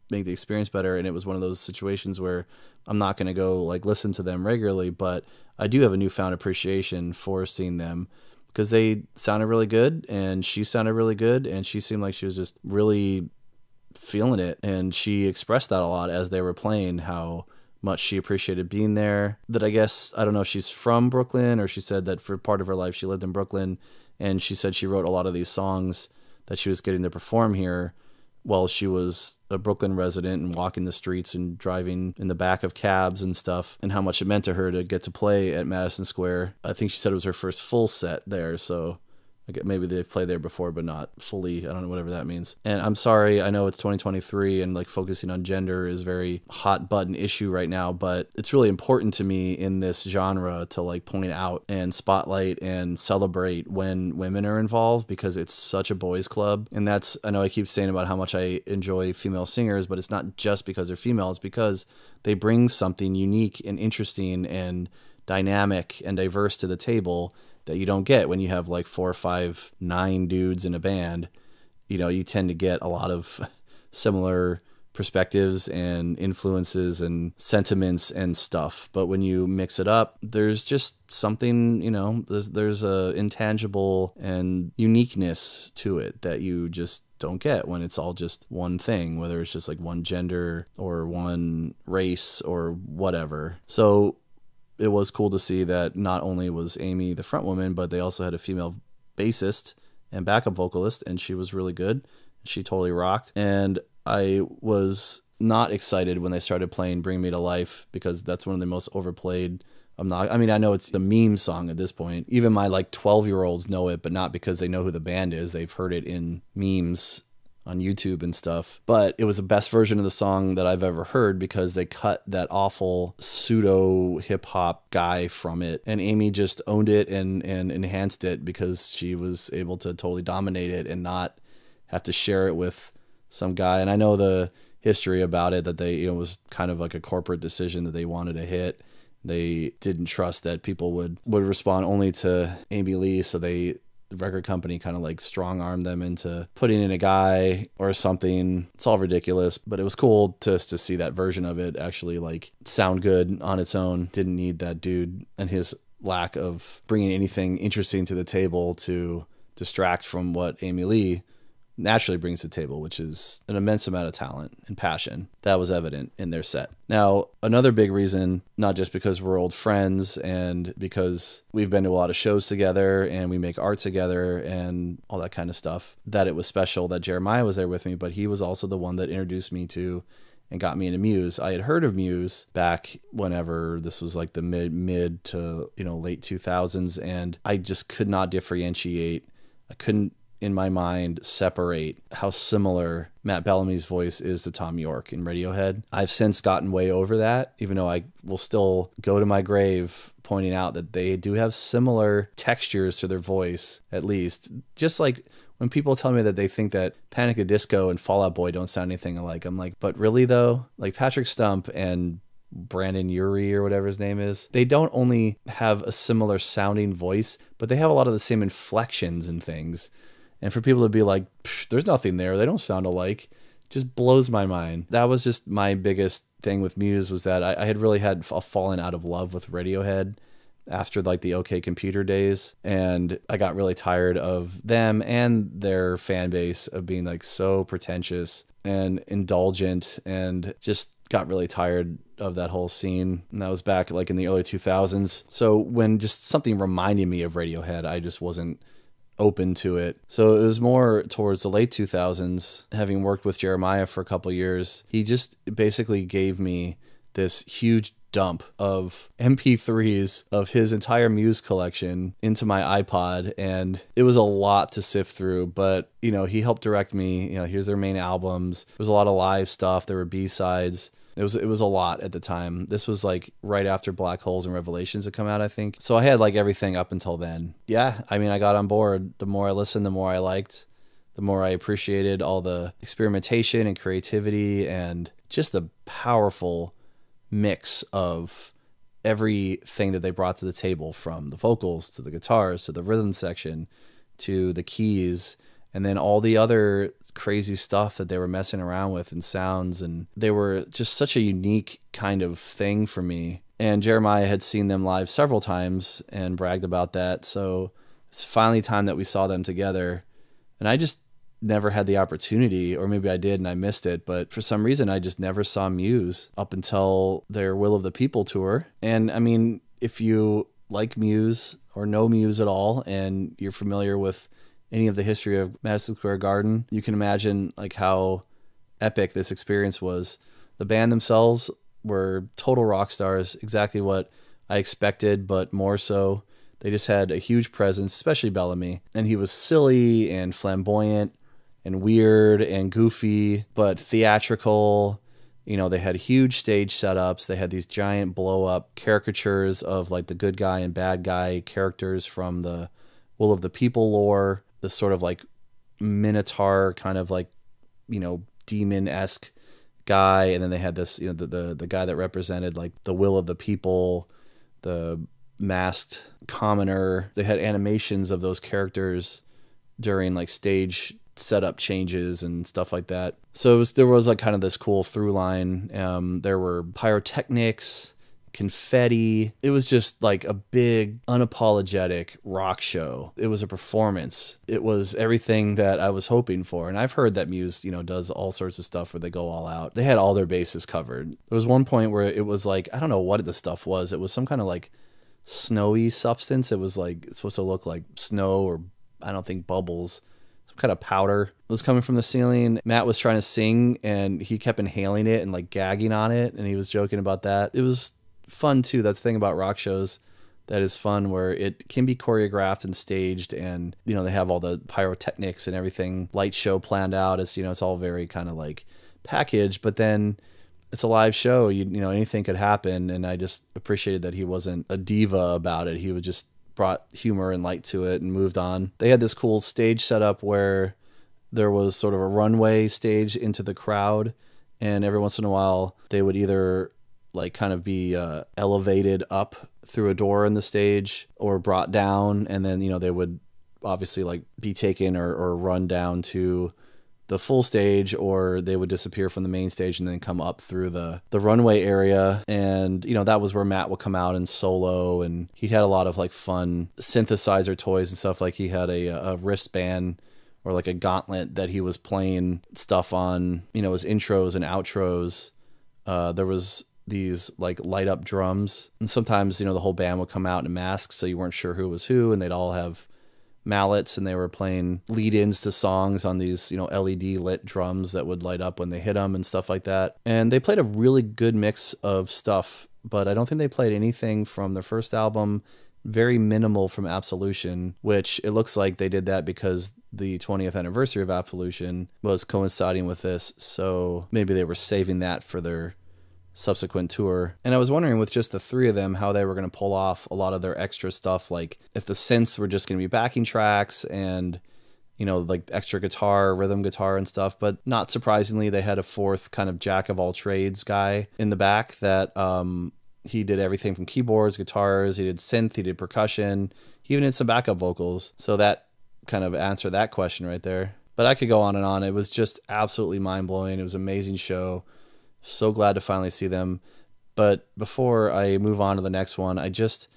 make the experience better. And it was one of those situations where I'm not going to go like listen to them regularly, but I do have a newfound appreciation for seeing them because they sounded really good and she sounded really good. And she seemed like she was just really feeling it. And she expressed that a lot as they were playing, how much she appreciated being there. That I guess, I don't know if she's from Brooklyn or she said that for part of her life she lived in Brooklyn, and she said she wrote a lot of these songs that she was getting to perform here while she was a Brooklyn resident and walking the streets and driving in the back of cabs and stuff, and how much it meant to her to get to play at Madison Square. I think she said it was her first full set there, so maybe they've played there before, but not fully. I don't know, whatever that means. And I'm sorry, I know it's 2023 and like focusing on gender is very hot button issue right now, but it's really important to me in this genre to like point out and spotlight and celebrate when women are involved, because it's such a boys club. And that's, I know I keep saying about how much I enjoy female singers, but it's not just because they're female, it's because they bring something unique and interesting and dynamic and diverse to the table that you don't get when you have like 4 or 5, 9 dudes in a band. You know, you tend to get a lot of similar perspectives and influences and sentiments and stuff. But when you mix it up, there's just something, you know, there's a intangible and uniqueness to it that you just don't get when it's all just one thing, whether it's just like one gender or one race or whatever. So it was cool to see that not only was Amy the front woman, but they also had a female bassist and backup vocalist, and she was really good. She totally rocked. And I was not excited when they started playing Bring Me to Life, because that's one of the most overplayed. I mean, I know it's the meme song at this point. Even my like 12-year-olds know it, but not because they know who the band is. They've heard it in memes on YouTube and stuff. But it was the best version of the song that I've ever heard, because they cut that awful pseudo hip hop guy from it, and Amy just owned it and enhanced it, because she was able to totally dominate it and not have to share it with some guy. And I know the history about it, that they, you know, was kind of like a corporate decision that they wanted to hit. They didn't trust that people would respond only to Amy Lee, so the record company kind of like strong-armed them into putting in a guy or something. It's all ridiculous, but it was cool to see that version of it actually like sound good on its own. Didn't need that dude and his lack of bringing anything interesting to the table to distract from what Amy Lee naturally brings to the table, which is an immense amount of talent and passion. That was evident in their set. Now, another big reason, not just because we're old friends and because we've been to a lot of shows together and we make art together and all that kind of stuff, that it was special that Jeremiah was there with me, but he was also the one that introduced me to and got me into Muse. I had heard of Muse back whenever this was like the mid to, you know, late 2000s, and I just could not differentiate. I couldn't, in my mind, separate how similar Matt Bellamy's voice is to Tom York in Radiohead. I've since gotten way over that, even though I will still go to my grave pointing out that they do have similar textures to their voice, at least. Just like when people tell me that they think that Panic! At the Disco and Fall Out Boy don't sound anything alike, I'm like, but really though? Like Patrick Stump and Brandon Urie or whatever his name is, they don't only have a similar sounding voice, but they have a lot of the same inflections and things. And for people to be like, there's nothing there, they don't sound alike, just blows my mind. That was just my biggest thing with Muse, was that I had really had a falling out of love with Radiohead after like the OK Computer days. And I got really tired of them and their fan base of being like so pretentious and indulgent, and just got really tired of that whole scene. And that was back like in the early 2000s. So when just something reminded me of Radiohead, I just wasn't open to it. So it was more towards the late 2000s, having worked with Jeremiah for a couple years. He just basically gave me this huge dump of MP3s of his entire Muse collection into my iPod, and it was a lot to sift through, but you know, he helped direct me. You know, here's their main albums. There was a lot of live stuff. There were B-sides. It was a lot at the time. This was like right after Black Holes and Revelations had come out, I think. So I had like everything up until then. Yeah, I mean, I got on board. The more I listened, the more I liked, the more I appreciated all the experimentation and creativity and just the powerful mix of everything that they brought to the table, from the vocals to the guitars to the rhythm section to the keys, and then all the other crazy stuff that they were messing around with and sounds. And they were just such a unique kind of thing for me. And Jeremiah had seen them live several times and bragged about that. So it's finally time that we saw them together. And I just never had the opportunity, or maybe I did and I missed it, but for some reason I just never saw Muse up until their Will of the People tour. And I mean, if you like Muse or know Muse at all, and you're familiar with any of the history of Madison Square Garden, you can imagine like how epic this experience was. The band themselves were total rock stars, exactly what I expected, but more so. They just had a huge presence, especially Bellamy, and he was silly and flamboyant and weird and goofy, but theatrical. You know, they had huge stage setups. They had these giant blow-up caricatures of like the good guy and bad guy characters from the Will of the People lore. This sort of like minotaur kind of like, you know, demon-esque guy. And then they had this, you know, the guy that represented like the will of the people, the masked commoner. They had animations of those characters during like stage setup changes and stuff like that. So there was like kind of this cool through line. There were pyrotechnics, confetti. It was just like a big, unapologetic rock show. It was a performance. It was everything that I was hoping for. And I've heard that Muse, you know, does all sorts of stuff where they go all out. They had all their bases covered. There was one point where it was like, I don't know what the stuff was. It was some kind of like snowy substance. It was like, it's supposed to look like snow, or I don't think bubbles. Some kind of powder was coming from the ceiling. Matt was trying to sing and he kept inhaling it and like gagging on it, and he was joking about that. It was fun too. That's the thing about rock shows that is fun, where it can be choreographed and staged, and you know, they have all the pyrotechnics and everything, light show planned out. It's, you know, it's all very kind of like packaged, but then it's a live show. You know, anything could happen. And I just appreciated that he wasn't a diva about it. He would just brought humor and light to it and moved on. They had this cool stage setup where there was sort of a runway stage into the crowd, And every once in a while, they would either like kind of be elevated up through a door in the stage or brought down. And then, you know, they would obviously like be taken or run down to the full stage, or they would disappear from the main stage and then come up through the runway area. And, you know, that was where Matt would come out and solo, and he had a lot of like fun synthesizer toys and stuff. Like he had a wristband or like a gauntlet that he was playing stuff on, you know, his intros and outros. There was these like light up drums, and sometimes, you know, the whole band would come out in masks, so you weren't sure who was who, and they'd all have mallets, and they were playing lead-ins to songs on these, you know, LED lit drums that would light up when they hit them and stuff like that. And they played a really good mix of stuff, but I don't think they played anything from their first album, very minimal from Absolution, which it looks like they did that because the 20th anniversary of Absolution was coinciding with this, so maybe they were saving that for their subsequent tour. And I was wondering, with just the three of them, how they were going to pull off a lot of their extra stuff, like if the synths were just going to be backing tracks and, you know, like extra guitar, rhythm guitar and stuff. But not surprisingly, they had a fourth kind of jack of all trades guy in the back that he did everything from keyboards, guitars, he did synth, he did percussion, he even did some backup vocals. So that kind of answered that question right there. But I could go on and on. It was just absolutely mind-blowing. It was an amazing show. So glad to finally see them. But before I move on to the next one, I just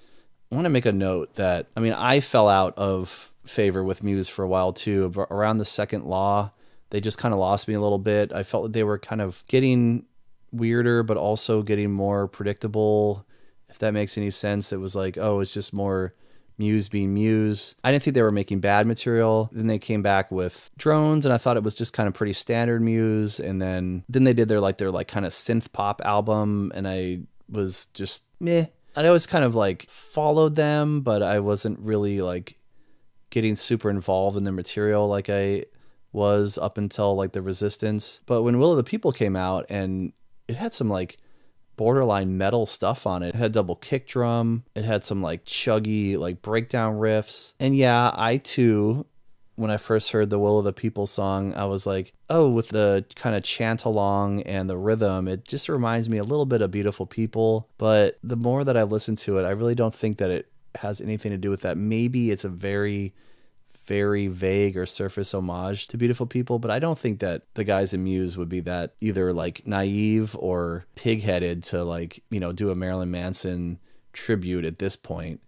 want to make a note that, I mean, I fell out of favor with Muse for a while too. But around the second Law, they just kind of lost me a little bit. I felt that they were kind of getting weirder, but also getting more predictable, if that makes any sense. It was like, oh, it's just more Muse being Muse. I didn't think they were making bad material. Then they came back with Drones, and I thought it was just kind of pretty standard Muse. And then they did their kind of synth pop album, and I was just meh. I always kind of like followed them, but I wasn't really like getting super involved in their material like I was up until like the Resistance. But when Will of the People came out, and it had some like borderline metal stuff on it. It had double kick drum. It had some like chuggy like breakdown riffs. And yeah, I too, when I first heard the Will of the People song, I was like, oh, with the kind of chant along and the rhythm, it just reminds me a little bit of Beautiful People. But the more that I listen to it, I really don't think that it has anything to do with that. Maybe it's a very vague or surface homage to Beautiful People, but I don't think that the guys in Muse would be that either like naive or pig-headed to like, you know, do a Marilyn Manson tribute at this point.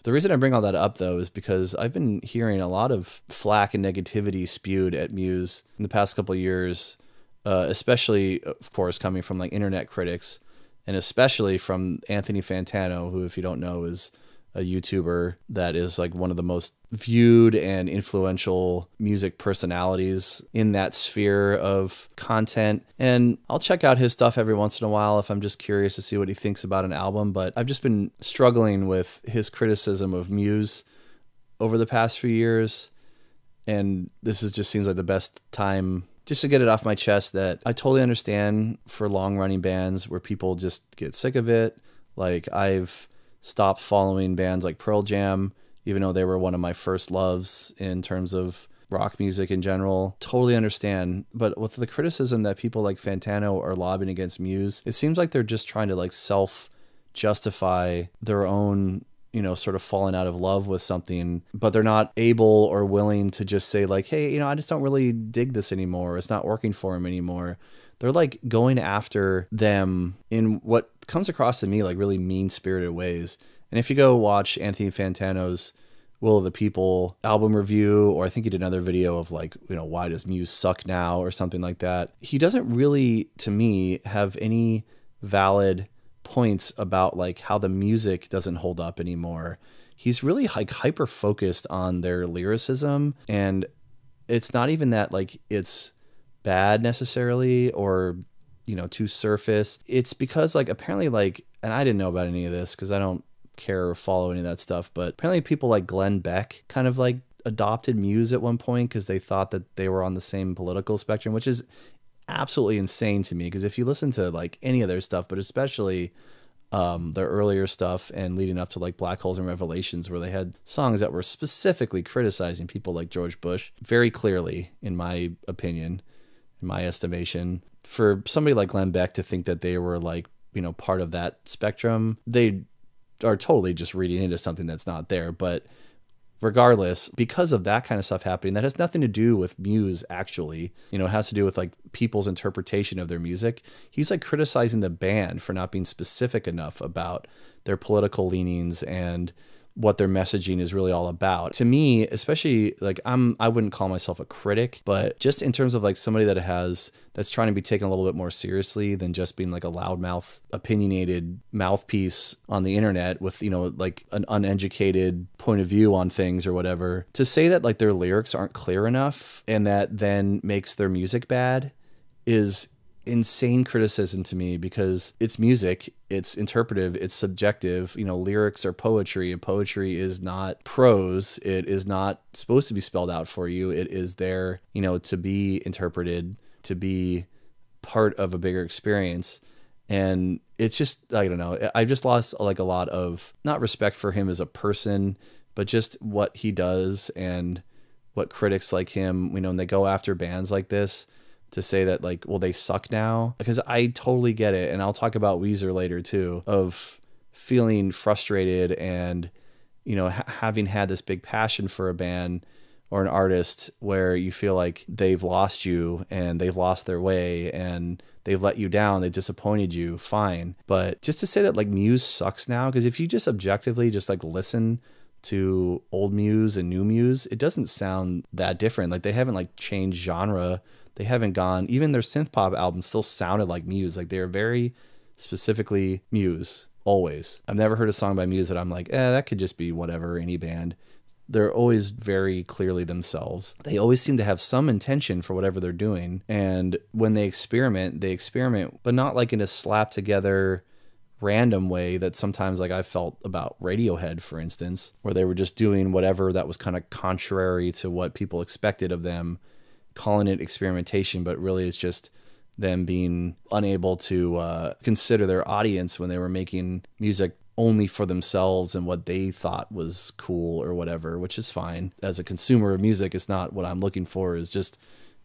The reason I bring all that up though is because I've been hearing a lot of flack and negativity spewed at Muse in the past couple of years, especially of course coming from like internet critics, and especially from Anthony Fantano, who, if you don't know, is a YouTuber that is like one of the most viewed and influential music personalities in that sphere of content. And I'll check out his stuff every once in a while if I'm just curious to see what he thinks about an album. But I've just been struggling with his criticism of Muse over the past few years. And this just seems like the best time just to get it off my chest that I totally understand for long running bands where people just get sick of it. Like I've stopped following bands like Pearl Jam, even though they were one of my first loves in terms of rock music in general. Totally understand. But with the criticism that people like Fantano are lobbying against Muse, it seems like they're just trying to like self-justify their own, you know, sort of falling out of love with something, but they're not able or willing to just say like, hey, you know, I just don't really dig this anymore. It's not working for him anymore. They're like going after them in what comes across to me like really mean-spirited ways. And if you go watch Anthony Fantano's Will of the People album review, or I think he did another video of like, you know, why does Muse suck now or something like that, he doesn't really, to me, have any valid points about like how the music doesn't hold up anymore. He's really like hyper focused on their lyricism, and it's not even that like it's bad necessarily or, you know, too surface. It's because like apparently like, and I didn't know about any of this because I don't care or follow any of that stuff, but apparently people like Glenn Beck kind of like adopted Muse at one point because they thought that they were on the same political spectrum, which is absolutely insane to me. Because if you listen to like any of their stuff, but especially their earlier stuff and leading up to like Black Holes and Revelations, where they had songs that were specifically criticizing people like George Bush, very clearly, in my opinion, in my estimation, for somebody like Glenn Beck to think that they were like, you know, part of that spectrum, they are totally just reading into something that's not there. But regardless, because of that kind of stuff happening, that has nothing to do with Muse, actually. You know, it has to do with like people's interpretation of their music. He's like criticizing the band for not being specific enough about their political leanings and what their messaging is really all about. To me, especially, like, I wouldn't call myself a critic, but just in terms of like somebody that's trying to be taken a little bit more seriously than just being like a loudmouth, opinionated mouthpiece on the internet with, you know, like an uneducated point of view on things or whatever, to say that like their lyrics aren't clear enough and that then makes their music bad is insane criticism to me, because it's music, it's interpretive, it's subjective. You know, lyrics are poetry, and poetry is not prose. It is not supposed to be spelled out for you. It is there, you know, to be interpreted, to be part of a bigger experience. And it's just, I don't know, I just lost like a lot of, not respect for him as a person, but just what he does and what critics like him, you know, when they go after bands like this, to say that like, well, they suck now, because I totally get it. And I'll talk about Weezer later too, of feeling frustrated and, you know, having had this big passion for a band or an artist where you feel like they've lost you and they've lost their way and they've let you down, they disappointed you, fine. But just to say that like Muse sucks now, because if you just objectively just like listen to old Muse and new Muse, it doesn't sound that different. Like they haven't like changed genre. They haven't gone, even their synth pop album still sounded like Muse. Like they're very specifically Muse, always. I've never heard a song by Muse that I'm like, that could just be whatever, any band. They're always very clearly themselves. They always seem to have some intention for whatever they're doing. And when they experiment, but not like in a slap together random way that sometimes like I felt about Radiohead, for instance, where they were just doing whatever that was kind of contrary to what people expected of them, calling it experimentation, but really it's just them being unable to consider their audience when they were making music only for themselves and what they thought was cool or whatever, which is fine. As a consumer of music, it's not what I'm looking for, is just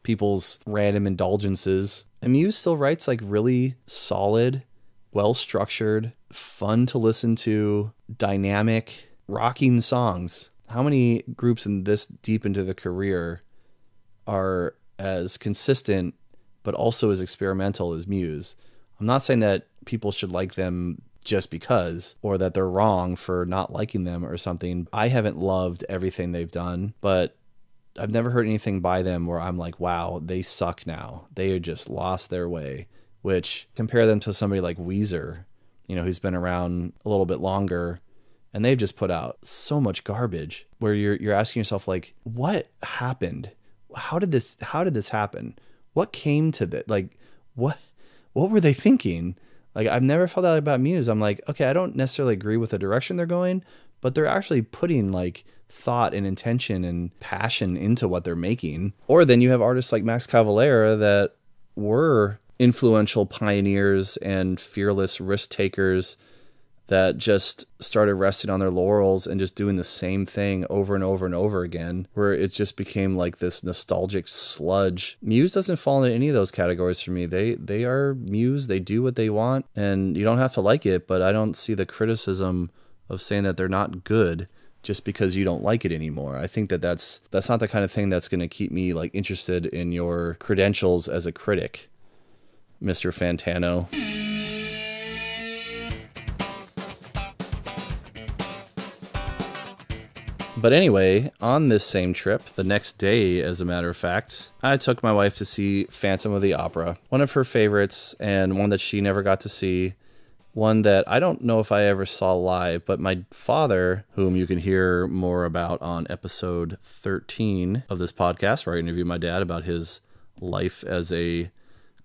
people's random indulgences. And Muse still writes like really solid, well-structured, fun to listen to, dynamic, rocking songs. How many groups in this deep into the career are as consistent but also as experimental as Muse? I'm not saying that people should like them just because, or that they're wrong for not liking them or something. I haven't loved everything they've done, but I've never heard anything by them where I'm like, wow, they suck now. They just lost their way. Which, compare them to somebody like Weezer, you know, who's been around a little bit longer, and they've just put out so much garbage where you're asking yourself like, what happened? How did this happen? What came to that? Like, what were they thinking? Like, I've never felt that about Muse. I'm like, okay, I don't necessarily agree with the direction they're going, but they're actually putting like thought and intention and passion into what they're making. Or then you have artists like Max Cavalera that were influential pioneers and fearless risk takers that just started resting on their laurels and just doing the same thing over and over and over again, where it just became like this nostalgic sludge. Muse doesn't fall into any of those categories for me. They are Muse. They do what they want, and you don't have to like it, but I don't see the criticism of saying that they're not good just because you don't like it anymore. I think that that's not the kind of thing that's going to keep me like interested in your credentials as a critic, Mr. Fantano. But anyway, on this same trip, the next day, as a matter of fact, I took my wife to see Phantom of the Opera, one of her favorites and one that she never got to see, one that I don't know if I ever saw live, but my father, whom you can hear more about on episode 13 of this podcast, where I interview my dad about his life as a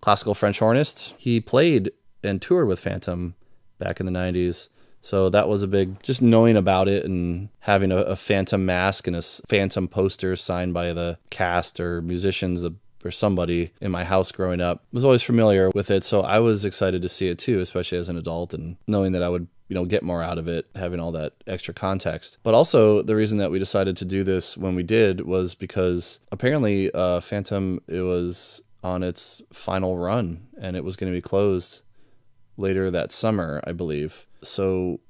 classical French hornist, he played and toured with Phantom back in the 90s. So that was a big, just knowing about it and having a Phantom mask and a Phantom poster signed by the cast or musicians or somebody in my house growing up, was always familiar with it. So I was excited to see it too, especially as an adult, and knowing that I would, get more out of it, having all that extra context. But also the reason that we decided to do this when we did was because apparently Phantom, it was on its final run, and it was going to be closed later that summer, I believe. So,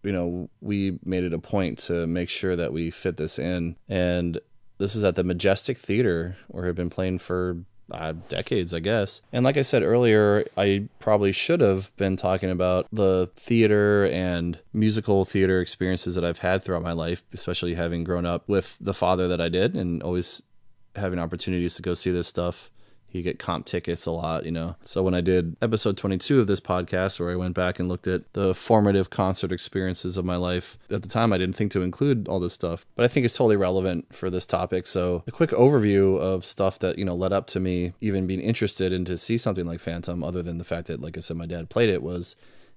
we made it a point to make sure that we fit this in. And this is at the Majestic Theater, where it had been playing for decades, I guess. And like I said earlier, I probably should have been talking about the theater and musical theater experiences that I've had throughout my life, especially having grown up with the father that I did and always having opportunities to go see this stuff. You get comp tickets a lot, So when I did episode 22 of this podcast, where I went back and looked at the formative concert experiences of my life, at the time I didn't think to include all this stuff, but I think it's totally relevant for this topic. So a quick overview of stuff that, led up to me even being interested in to see something like Phantom, other than the fact that, like I said, my dad played it, was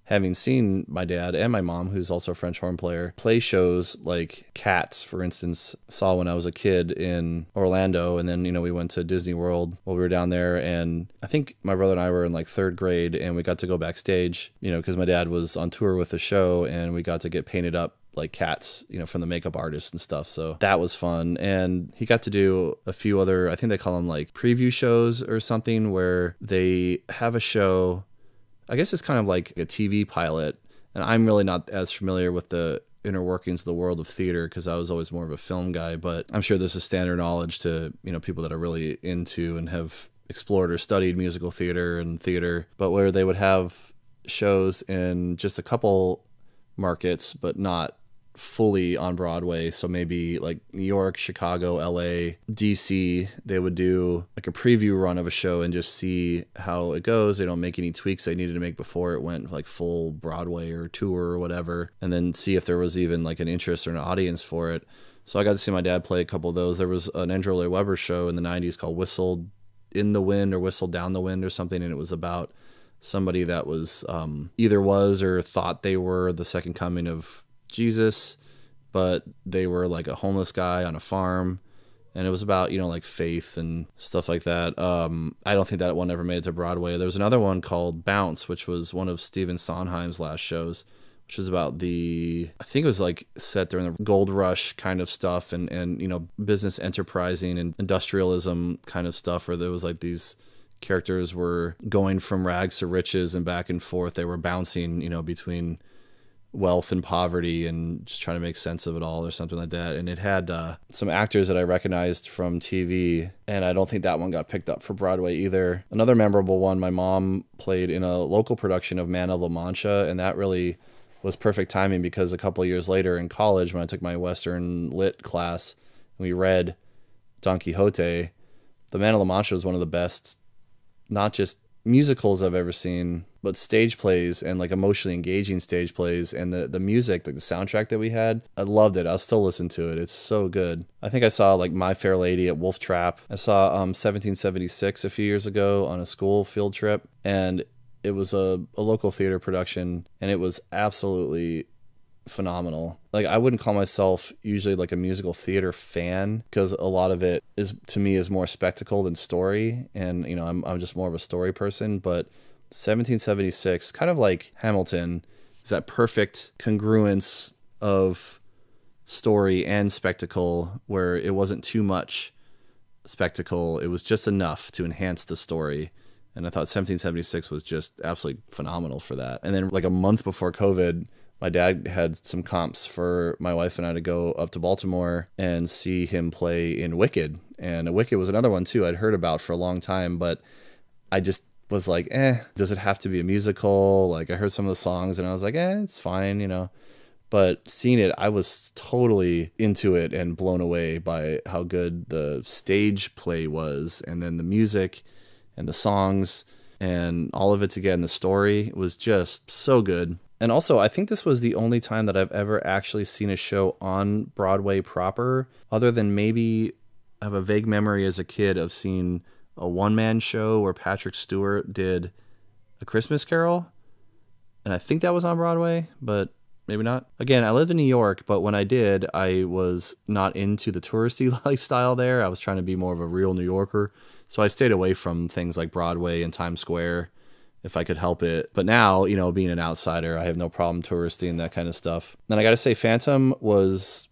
having seen my dad and my mom, who's also a French horn player, play shows like Cats, for instance, saw when I was a kid in Orlando. And then, we went to Disney World while we were down there. And I think my brother and I were in like 3rd grade, and we got to go backstage, because my dad was on tour with the show, and we got to get painted up like Cats, from the makeup artists and stuff. So that was fun. And he got to do a few other, I think they call them like preview shows or something, where they have a show. I guess it's kind of like a TV pilot, and I'm really not as familiar with the inner workings of the world of theater because I was always more of a film guy, but I'm sure this is standard knowledge to, people that are really into and have explored or studied musical theater and theater, but where they would have shows in just a couple markets, but not fully on Broadway. So maybe like New York, Chicago, LA, DC, they would do like a preview run of a show and just see how it goes. They don't make any tweaks they needed to make before it went like full Broadway or tour or whatever, and then see if there was even like an interest or an audience for it. So I got to see my dad play a couple of those. There was an Andrew Lloyd Webber show in the 90s called Whistled in the Wind or Whistled Down the Wind or something, and it was about somebody that was either was or thought they were the second coming of Jesus, but they were like a homeless guy on a farm, and it was about, like faith and stuff like that. I don't think that one ever made it to Broadway. There was another one called Bounce, which was one of Stephen Sondheim's last shows, which was about I think it was like set during the gold rush kind of stuff and business enterprising and industrialism kind of stuff, where there was like these characters were going from rags to riches and back and forth. They were bouncing, between wealth and poverty and just trying to make sense of it all or something like that. And it had some actors that I recognized from TV, and I don't think that one got picked up for Broadway either. Another memorable one, my mom played in a local production of Man of La Mancha, and that really was perfect timing because a couple of years later in college, when I took my Western Lit class and we read Don Quixote, the Man of La Mancha was one of the best, not just musicals I've ever seen, but stage plays and like emotionally engaging stage plays. And the music, like the soundtrack that we had, I loved it. I'll still listen to it. It's so good. I think I saw like My Fair Lady at Wolf Trap. I saw 1776 a few years ago on a school field trip, and it was a local theater production, and it was absolutely phenomenal. Like, I wouldn't call myself usually like a musical theater fan because a lot of it is, to me, is more spectacle than story, and I'm just more of a story person. But 1776, kind of like Hamilton, is that perfect congruence of story and spectacle, where it wasn't too much spectacle, it was just enough to enhance the story. And I thought 1776 was just absolutely phenomenal for that. And then like a month before COVID, my dad had some comps for my wife and I to go up to Baltimore and see him play in Wicked. And Wicked was another one too I'd heard about for a long time, but I just was like, does it have to be a musical? Like, I heard some of the songs and I was like, it's fine, But seeing it, I was totally into it and blown away by how good the stage play was, and then the music and the songs and all of it together, and the story was just so good. And also, I think this was the only time that I've ever actually seen a show on Broadway proper, other than maybe I have a vague memory as a kid of seeing a one-man show where Patrick Stewart did A Christmas Carol. And I think that was on Broadway, but maybe not. Again, I lived in New York, but when I did, I was not into the touristy lifestyle there. I was trying to be more of a real New Yorker. So I stayed away from things like Broadway and Times Square if I could help it. But now, being an outsider, I have no problem touristing and that kind of stuff. Then I got to say, Phantom was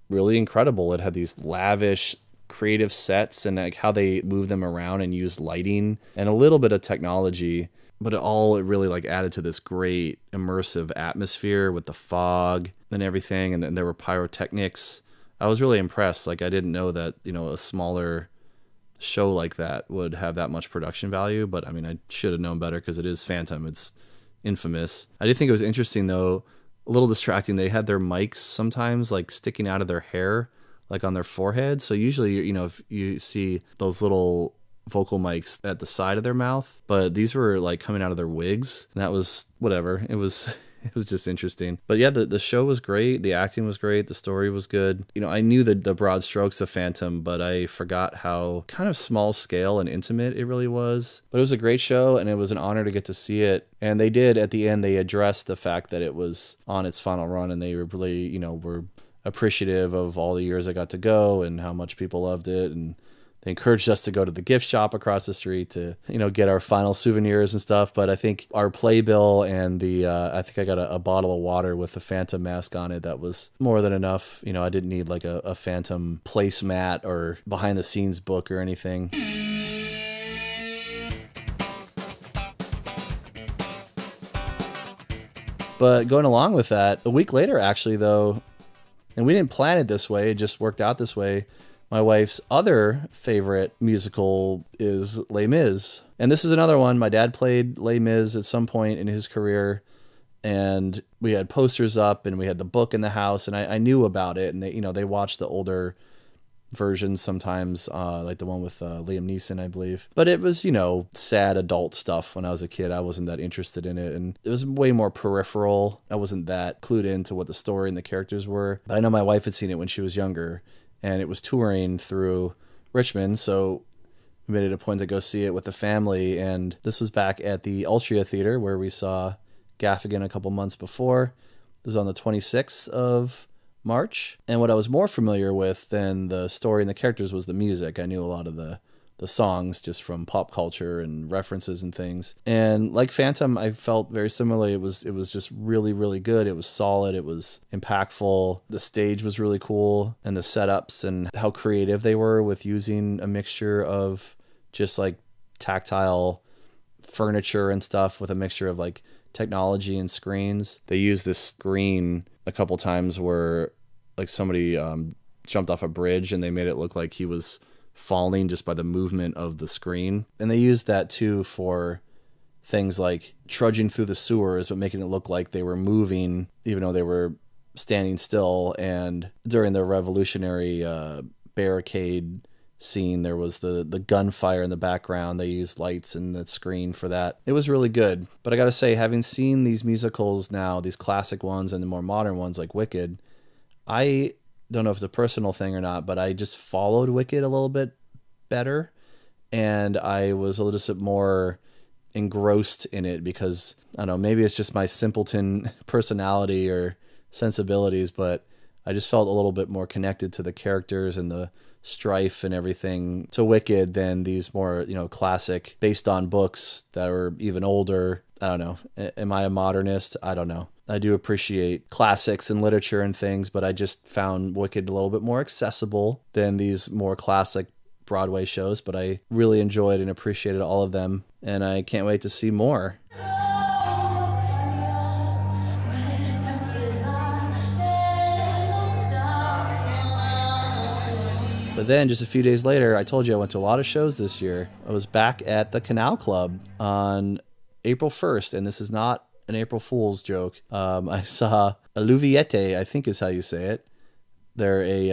really incredible. It had these lavish, creative sets and like how they move them around and use lighting and a little bit of technology, but it really like added to this great immersive atmosphere with the fog and everything. And then there were pyrotechnics. I was really impressed. Like I didn't know that, you know, a smaller show like that would have that much production value, but I mean, I should have known better because it is Phantom. It's infamous. I did think it was interesting though, a little distracting. They had their mics sometimes like sticking out of their hair, like on their forehead. So usually, you know, if you see those little vocal mics at the side of their mouth, but these were like coming out of their wigs, and that was whatever. It was just interesting. But yeah, the show was great. The acting was great. The story was good. You know, I knew the broad strokes of Phantom, but I forgot how kind of small scale and intimate it really was. But it was a great show, and it was an honor to get to see it. And they did, at the end, they addressed the fact that it was on its final run, and they were really, you know, were appreciative of all the years I got to go and how much people loved it. And they encouraged us to go to the gift shop across the street to, you know, get our final souvenirs and stuff. But I think our playbill and I think I got a bottle of water with the Phantom mask on it. That was more than enough. You know, I didn't need like a Phantom placemat or behind the scenes book or anything. But going along with that, a week later, actually, though, and we didn't plan it this way, it just worked out this way. My wife's other favorite musical is Les Mis. And this is another one. My dad played Les Mis at some point in his career, and we had posters up and we had the book in the house, and I knew about it. And they, you know, they watched the older versions sometimes, like the one with Liam Neeson, I believe. But it was, you know, sad adult stuff when I was a kid. I wasn't that interested in it, and it was way more peripheral. I wasn't that clued into what the story and the characters were. But I know my wife had seen it when she was younger, and it was touring through Richmond, so we made it a point to go see it with the family. And this was back at the Altria Theater where we saw Gaffigan a couple months before. It was on the 26th of March. And what I was more familiar with than the story and the characters was the music. I knew a lot of the songs just from pop culture and references and things. And like Phantom, I felt very similarly. It was just really, really good. It was solid. It was impactful. The stage was really cool, and the setups and how creative they were with using a mixture of just like tactile furniture and stuff with a mixture of like technology and screens. They used this screen a couple times where like somebody jumped off a bridge and they made it look like he was falling just by the movement of the screen. And they used that too for things like trudging through the sewers, but making it look like they were moving even though they were standing still. And during the revolutionary barricade scene, there was the gunfire in the background. They used lights in the screen for that. It was really good. But I gotta say, having seen these musicals now, these classic ones and the more modern ones like Wicked, I don't know if it's a personal thing or not, but I just followed Wicked a little bit better, and I was a little bit more engrossed in it because, I don't know, maybe it's just my simpleton personality or sensibilities, but I just felt a little bit more connected to the characters and the strife and everything to Wicked than these more, you know, classic based on books that are even older. I don't know. Am I a modernist? I don't know. I do appreciate classics and literature and things, but I just found Wicked a little bit more accessible than these more classic Broadway shows. But I really enjoyed and appreciated all of them, and I can't wait to see more. But then just a few days later, I told you I went to a lot of shows this year. I was back at the Canal Club on April 1st, and this is not an April Fool's joke. I saw Eluviete, I think is how you say it. They're a,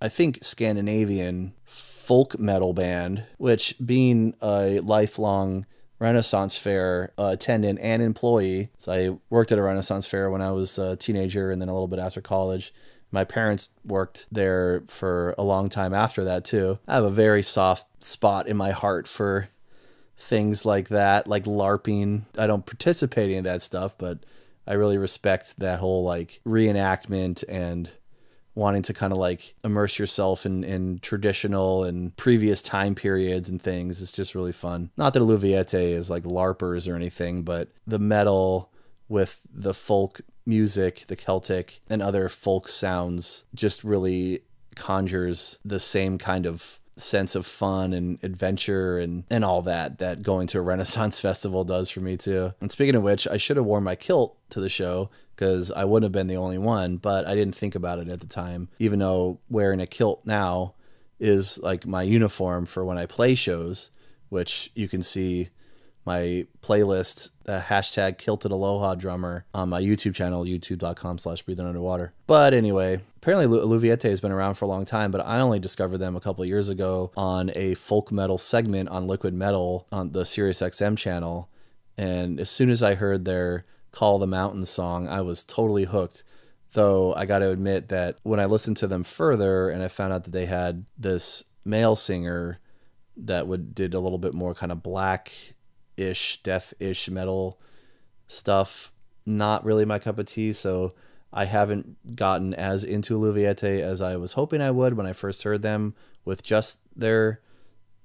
I think, Scandinavian folk metal band, which, being a lifelong Renaissance Fair attendant and employee, so I worked at a Renaissance Fair when I was a teenager and then a little bit after college. My parents worked there for a long time after that, too. I have a very soft spot in my heart for things like that, like LARPing. I don't participate in that stuff, but I really respect that whole like reenactment and wanting to kind of like immerse yourself in traditional and previous time periods and things. It's just really fun. Not that Eluviete is like LARPers or anything, but the metal with the folk music, the Celtic and other folk sounds just really conjures the same kind of sense of fun and adventure and all that going to a Renaissance festival does for me too. And speaking of which, I should have worn my kilt to the show because I wouldn't have been the only one, but I didn't think about it at the time, even though wearing a kilt now is like my uniform for when I play shows, which you can see my playlist, hashtag Kilted Aloha Drummer, on my YouTube channel, youtube.com/breathingunderwater. But anyway, apparently Eluviete has been around for a long time, but I only discovered them a couple of years ago on a folk metal segment on Liquid Metal on the Sirius XM channel. And as soon as I heard their Call the Mountain song, I was totally hooked. Though I got to admit that when I listened to them further and I found out that they had this male singer that did a little bit more kind of black-ish, death-ish metal stuff, not really my cup of tea. So I haven't gotten as into Eluviete as I was hoping I would when I first heard them with just their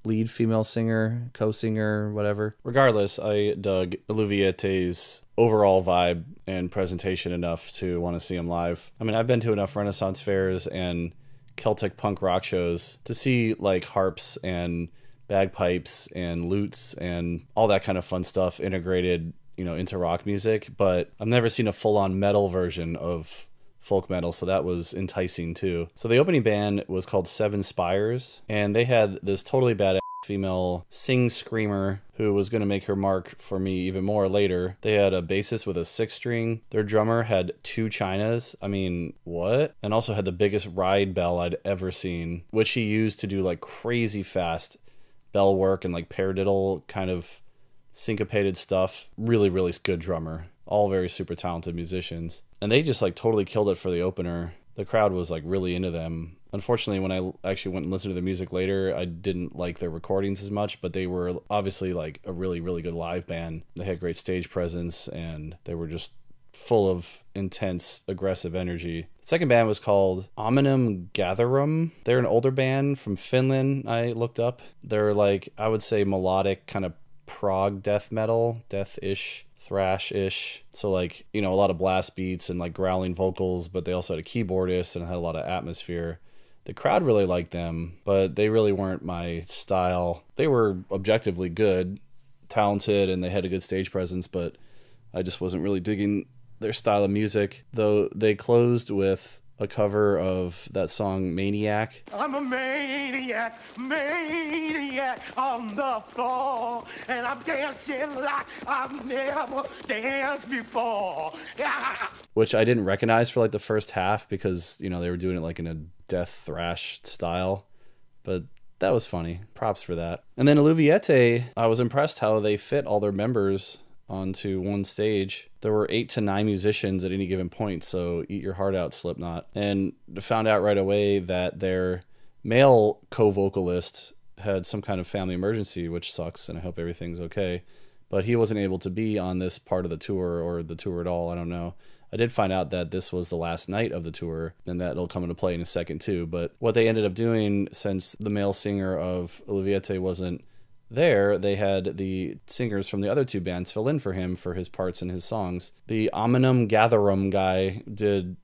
lead female singer, co-singer, whatever. Regardless, I dug Eluviete's overall vibe and presentation enough to want to see them live. I mean, I've been to enough Renaissance fairs and Celtic punk rock shows to see like harps and bagpipes and lutes and all that kind of fun stuff integrated, into rock music, but I've never seen a full-on metal version of folk metal, so that was enticing too. So the opening band was called Seven Spires, and they had this totally badass female sing-screamer who was going to make her mark for me even more later. They had a bassist with a 6-string. Their drummer had 2 chinas. I mean, what? And also had the biggest ride bell I'd ever seen, which he used to do like crazy fast bell work and like paradiddle kind of syncopated stuff. Really, really good drummer. All very super talented musicians. And they just like totally killed it for the opener. The crowd was like really into them. Unfortunately, when I actually went and listened to the music later, I didn't like their recordings as much, but they were obviously like a really, really good live band. They had great stage presence and they were just full of intense, aggressive energy. The second band was called Omnium Gatherum. They're an older band from Finland, I looked up. They're like, I would say melodic kind of prog death metal, death-ish, thrash-ish. So like, a lot of blast beats and like growling vocals, but they also had a keyboardist and had a lot of atmosphere. The crowd really liked them, but they really weren't my style. They were objectively good, talented, and they had a good stage presence, but I just wasn't really digging their style of music. Though they closed with a cover of that song Maniac. I'm a maniac, maniac on the floor, and I'm dancing like I've never danced before. Which I didn't recognize for like the first half because, they were doing it like in a death thrash style, but that was funny. Props for that. And then Eluviete, I was impressed how they fit all their members onto one stage. There were 8 to 9 musicians at any given point, so eat your heart out, Slipknot. And found out right away that their male co-vocalist had some kind of family emergency, which sucks, and I hope everything's okay. But he wasn't able to be on this part of the tour, or the tour at all, I don't know. I did find out that this was the last night of the tour, and that'll come into play in a second too. But what they ended up doing, since the male singer of Eluviete wasn't there, they had the singers from the other 2 bands fill in for him for his parts in his songs. The Omnium Gatherum guy did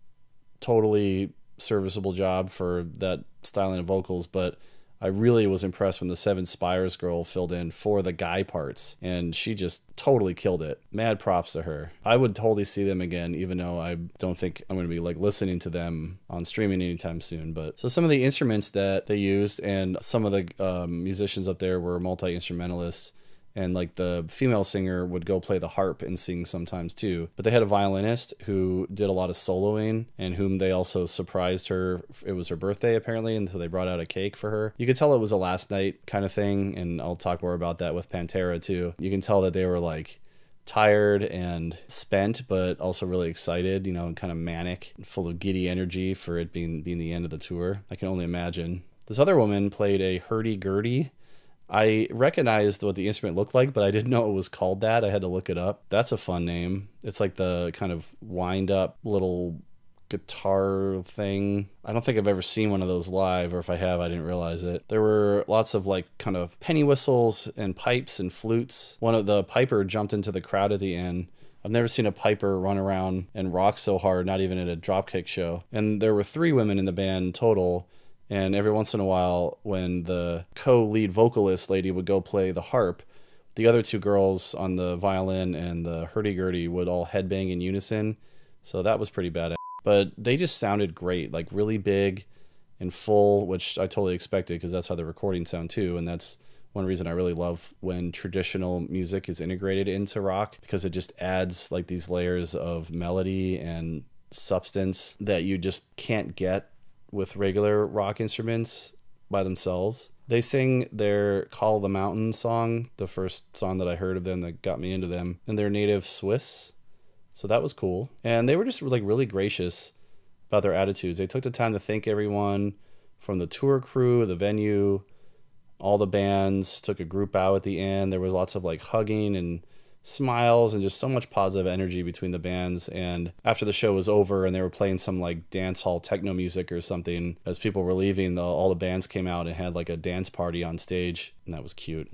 totally serviceable job for that styling of vocals, but I really was impressed when the Seven Spires girl filled in for the guy parts, and she just totally killed it. Mad props to her. I would totally see them again, even though I don't think I'm going to be like listening to them on streaming anytime soon. But so some of the instruments that they used, and some of the musicians up there were multi-instrumentalists, and like the female singer would go play the harp and sing sometimes too. But they had a violinist who did a lot of soloing, and whom they also surprised her. It was her birthday apparently, and so they brought out a cake for her. You could tell it was a last night kind of thing, and I'll talk more about that with Pantera too. You can tell that they were like tired and spent, but also really excited, and kind of manic, full of giddy energy for it being the end of the tour. I can only imagine. This other woman played a hurdy-gurdy. I recognized what the instrument looked like, but I didn't know it was called that. I had to look it up. That's a fun name. It's like the kind of wind-up little guitar thing. I don't think I've ever seen one of those live, or if I have, I didn't realize it. There were lots of like kind of penny whistles and pipes and flutes. One of the piper jumped into the crowd at the end. I've never seen a piper run around and rock so hard, not even at a dropkick show. And there were 3 women in the band total, And every once in a while, when the co-lead vocalist lady would go play the harp, the other two girls on the violin and the hurdy-gurdy would all headbang in unison. So that was pretty badass. But they just sounded great, like really big and full, which I totally expected because that's how the recordings sound too. And that's one reason I really love when traditional music is integrated into rock, because it just adds like these layers of melody and substance that you just can't get with regular rock instruments by themselves. They sing their Call of the Mountain song, the first song that I heard of them that got me into them, in their native Swiss. So that was cool. And they were just like really gracious about their attitudes. They took the time to thank everyone from the tour crew, the venue, all the bands, took a group out at the end. There was lots of like hugging and smiles and just so much positive energy between the bands. And after the show was over and they were playing some like dance hall techno music or something, as people were leaving, all the bands came out and had like a dance party on stage, and that was cute.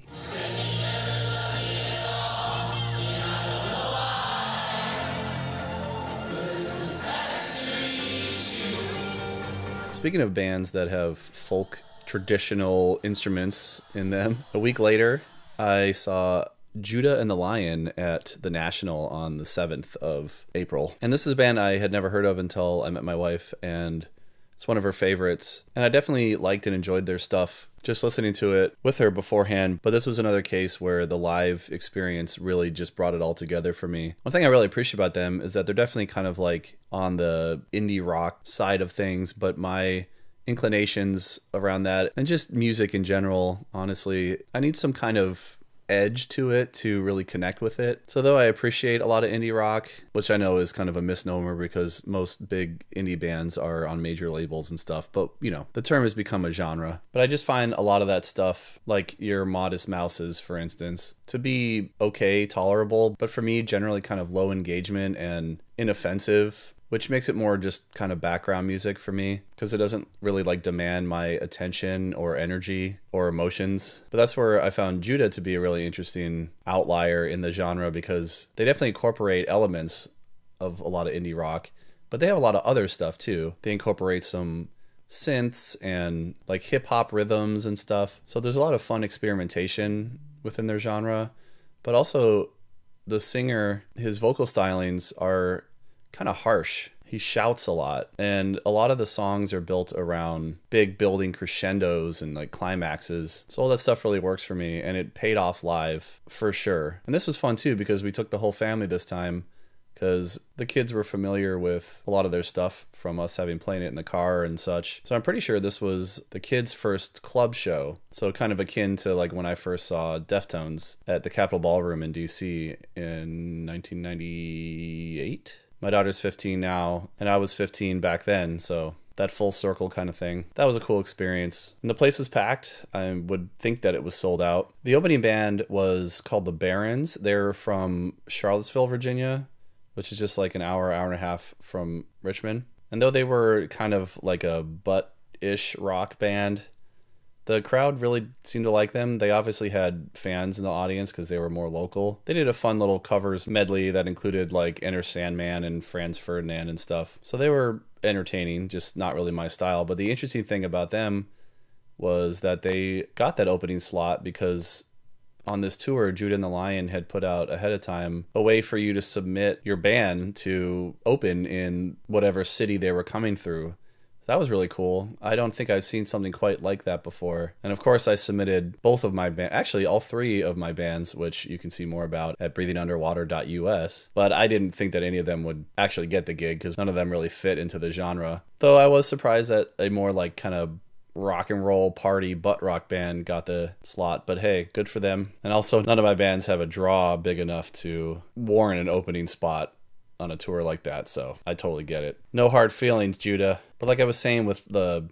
Speaking of bands that have folk traditional instruments in them, a week later I saw Judah and the Lion at the National on the 7th of April. And this is a band I had never heard of until I met my wife, and it's one of her favorites. And I definitely liked and enjoyed their stuff just listening to it with her beforehand. But this was another case where the live experience really just brought it all together for me. One thing I really appreciate about them is that they're definitely kind of like on the indie rock side of things, but my inclinations around that and just music in general, honestly, I need some kind of edge to it to really connect with it. So though I appreciate a lot of indie rock, which I know is kind of a misnomer because most big indie bands are on major labels and stuff, but you know, the term has become a genre. But I just find a lot of that stuff, like your Modest Mouses, for instance, to be okay, tolerable, but for me, generally kind of low engagement and inoffensive, which makes it more just kind of background music for me because it doesn't really like demand my attention or energy or emotions. But that's where I found Judah to be a really interesting outlier in the genre, because they definitely incorporate elements of a lot of indie rock, but they have a lot of other stuff too. They incorporate some synths and like hip hop rhythms and stuff. So there's a lot of fun experimentation within their genre, but also the singer, his vocal stylings are kind of harsh. He shouts a lot, and a lot of the songs are built around big building crescendos and like climaxes. So all that stuff really works for me, and it paid off live for sure. And this was fun too because we took the whole family this time, because the kids were familiar with a lot of their stuff from us having played it in the car and such. So I'm pretty sure this was the kids' first club show. So kind of akin to like when I first saw Deftones at the Capitol Ballroom in DC in 1998. My daughter's 15 now, and I was 15 back then, so that full circle kind of thing. That was a cool experience. And the place was packed. I would think that it was sold out. The opening band was called the Barons. They're from Charlottesville, Virginia, which is just like an hour, hour and a half from Richmond. And though they were kind of like a butt-ish rock band, the crowd really seemed to like them. They obviously had fans in the audience because they were more local. They did a fun little covers medley that included like Enter Sandman and Franz Ferdinand and stuff. So they were entertaining, just not really my style. But the interesting thing about them was that they got that opening slot because on this tour, Judah and the Lion had put out ahead of time a way for you to submit your band to open in whatever city they were coming through. That was really cool. I don't think I'd seen something quite like that before. And of course I submitted both of my bands, actually all three of my bands, which you can see more about at breathingunderwater.us. But I didn't think that any of them would actually get the gig because none of them really fit into the genre. Though I was surprised that a more like kind of rock and roll party butt rock band got the slot, but hey, good for them. And also none of my bands have a draw big enough to warrant an opening spot on a tour like that, so I totally get it. No hard feelings, Judah. But like I was saying with the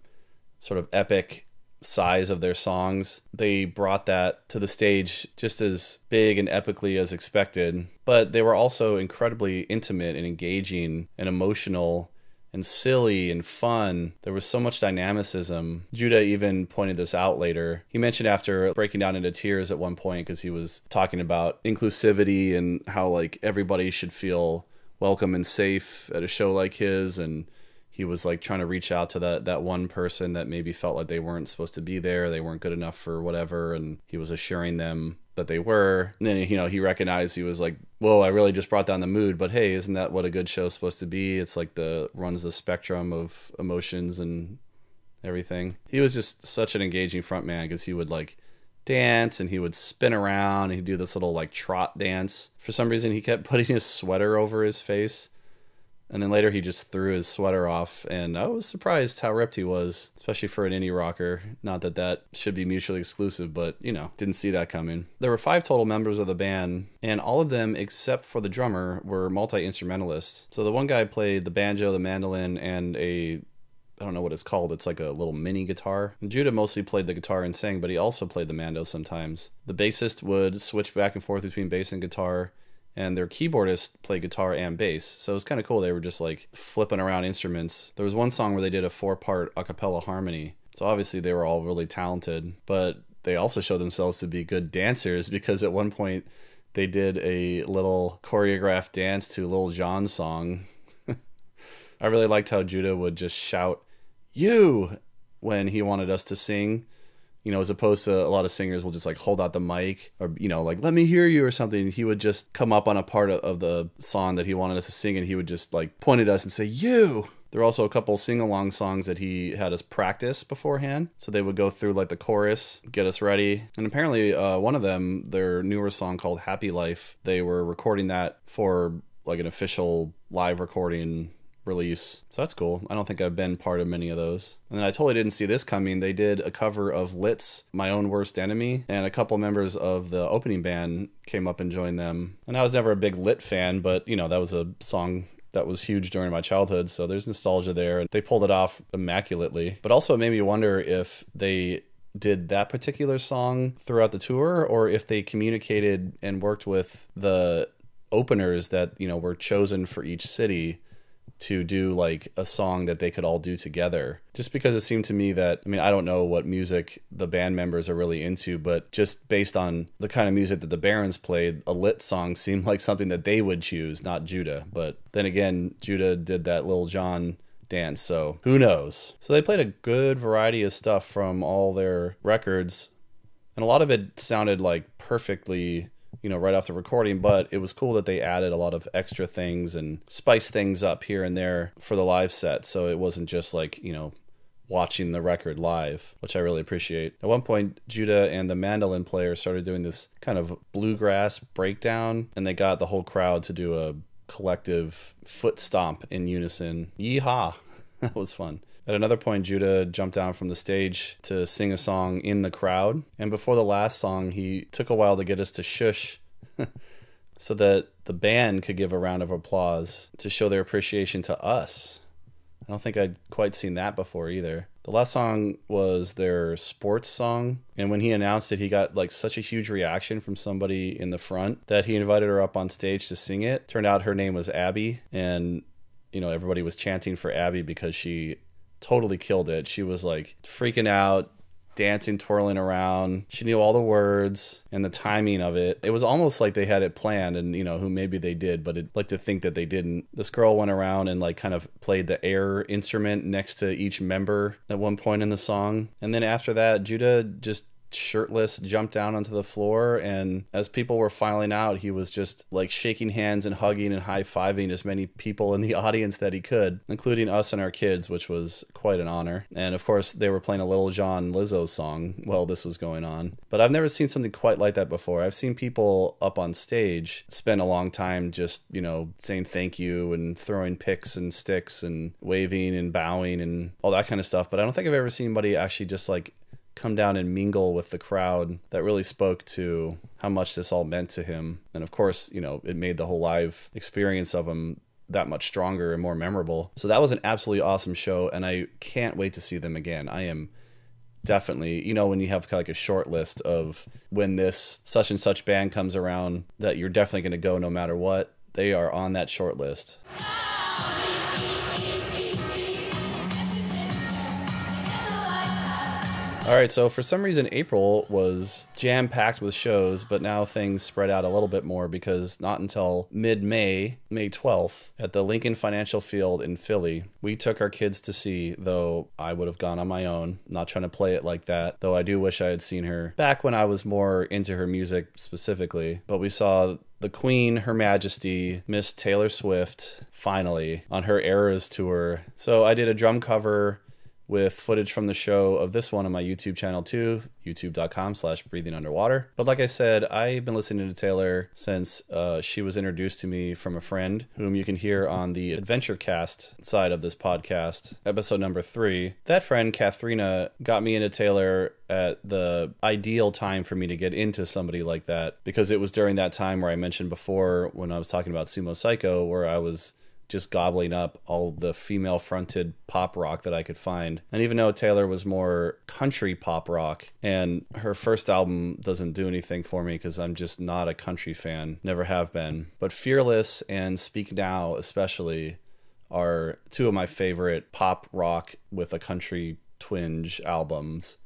sort of epic size of their songs, they brought that to the stage just as big and epically as expected, but they were also incredibly intimate and engaging and emotional and silly and fun. There was so much dynamicism. Judah even pointed this out later. He mentioned after breaking down into tears at one point because he was talking about inclusivity and how like everybody should feel welcome and safe at a show like his, and he was like trying to reach out to that one person that maybe felt like they weren't supposed to be there, they weren't good enough for whatever, and he was assuring them that they were. And then, you know, he recognized, he was like, whoa, I really just brought down the mood, but hey, isn't that what a good show's supposed to be? It's like runs the spectrum of emotions and everything. He was just such an engaging front man, because he would like dance and he would spin around and he'd do this little like trot dance. For some reason he kept putting his sweater over his face, and then later he just threw his sweater off, and I was surprised how ripped he was, especially for an indie rocker. Not that that should be mutually exclusive, but you know, didn't see that coming. There were 5 total members of the band, and all of them except for the drummer were multi-instrumentalists. So the one guy played the banjo, the mandolin, and I don't know what it's called. It's like a little mini guitar. And Judah mostly played the guitar and sang, but he also played the mando sometimes. The bassist would switch back and forth between bass and guitar, and their keyboardist played guitar and bass. So it was kind of cool. They were just like flipping around instruments. There was one song where they did a 4-part a cappella harmony. So obviously they were all really talented, but they also showed themselves to be good dancers, because at one point they did a little choreographed dance to Lil Jon's song. I really liked how Judah would just shout, "You!" when he wanted us to sing, you know, as opposed to a lot of singers will just like hold out the mic, or, you know, like, "Let me hear you" or something. He would just come up on a part of the song that he wanted us to sing, and he would just like point at us and say, "You!" There were also a couple sing-along songs that he had us practice beforehand. So they would go through like the chorus, get us ready. And apparently one of them, their newer song called Happy Life, they were recording that for like an official live recording release. So that's cool. I don't think I've been part of many of those. And then I totally didn't see this coming. They did a cover of Lit's My Own Worst Enemy, and a couple members of the opening band came up and joined them. And I was never a big Lit fan, but you know, that was a song that was huge during my childhood, so there's nostalgia there, and they pulled it off immaculately. But also it made me wonder if they did that particular song throughout the tour, or if they communicated and worked with the openers that, you know, were chosen for each city to do like a song that they could all do together. Just because it seemed to me that, I mean, I don't know what music the band members are really into, but just based on the kind of music that the Barons played, a Lit song seemed like something that they would choose, not Judah. But then again, Judah did that Lil Jon dance, so who knows? So they played a good variety of stuff from all their records, and a lot of it sounded like perfectly, you know, right off the recording, but it was cool that they added a lot of extra things and spiced things up here and there for the live set. So it wasn't just like, you know, watching the record live, which I really appreciate. At one point, Judah and the mandolin player started doing this kind of bluegrass breakdown, and they got the whole crowd to do a collective foot stomp in unison. Yeehaw! That was fun. At another point, Judah jumped down from the stage to sing a song in the crowd. And before the last song, he took a while to get us to shush so that the band could give a round of applause to show their appreciation to us. I don't think I'd quite seen that before either. The last song was their sports song, and when he announced it, he got like such a huge reaction from somebody in the front that he invited her up on stage to sing it. Turned out her name was Abby, and you know, everybody was chanting for Abby because she totally killed it. She was like freaking out, dancing, twirling around. She knew all the words and the timing of it. It was almost like they had it planned, and you know, who maybe they did, but I'd like to think that they didn't. This girl went around and like kind of played the air instrument next to each member at one point in the song. And then after that, Judah just shirtless jumped down onto the floor, and as people were filing out, he was just like shaking hands and hugging and high-fiving as many people in the audience that he could, including us and our kids, which was quite an honor. And of course they were playing a Lil Jon Lizzo song while this was going on. But I've never seen something quite like that before. I've seen people up on stage spend a long time just, you know, saying thank you and throwing picks and sticks and waving and bowing and all that kind of stuff, but I don't think I've ever seen anybody actually just like come down and mingle with the crowd. That really spoke to how much this all meant to him. And of course, you know, it made the whole live experience of him that much stronger and more memorable. So that was an absolutely awesome show, and I can't wait to see them again. I am definitely, you know, when you have kind of like a short list of when this such and such band comes around that you're definitely going to go no matter what, they are on that short list. All right, so for some reason April was jam-packed with shows, but now things spread out a little bit more because not until mid-May, May 12th, at the Lincoln Financial Field in Philly, we took our kids to see, though I would have gone on my own, not trying to play it like that, though I do wish I had seen her back when I was more into her music specifically. But we saw the Queen, Her Majesty, Miss Taylor Swift, finally, on her Eras tour. So I did a drum cover with footage from the show of this one on my YouTube channel too, youtube.com/breathingunderwater. But like I said, I've been listening to Taylor since she was introduced to me from a friend whom you can hear on the Adventure Cast side of this podcast, episode number 3. That friend, Katharina, got me into Taylor at the ideal time for me to get into somebody like that, because it was during that time where I mentioned before when I was talking about Sumo Cyco, where I was just gobbling up all the female-fronted pop rock that I could find. And even though Taylor was more country pop rock, and her first album doesn't do anything for me because I'm just not a country fan, never have been. But Fearless and Speak Now especially are two of my favorite pop rock with a country twinge albums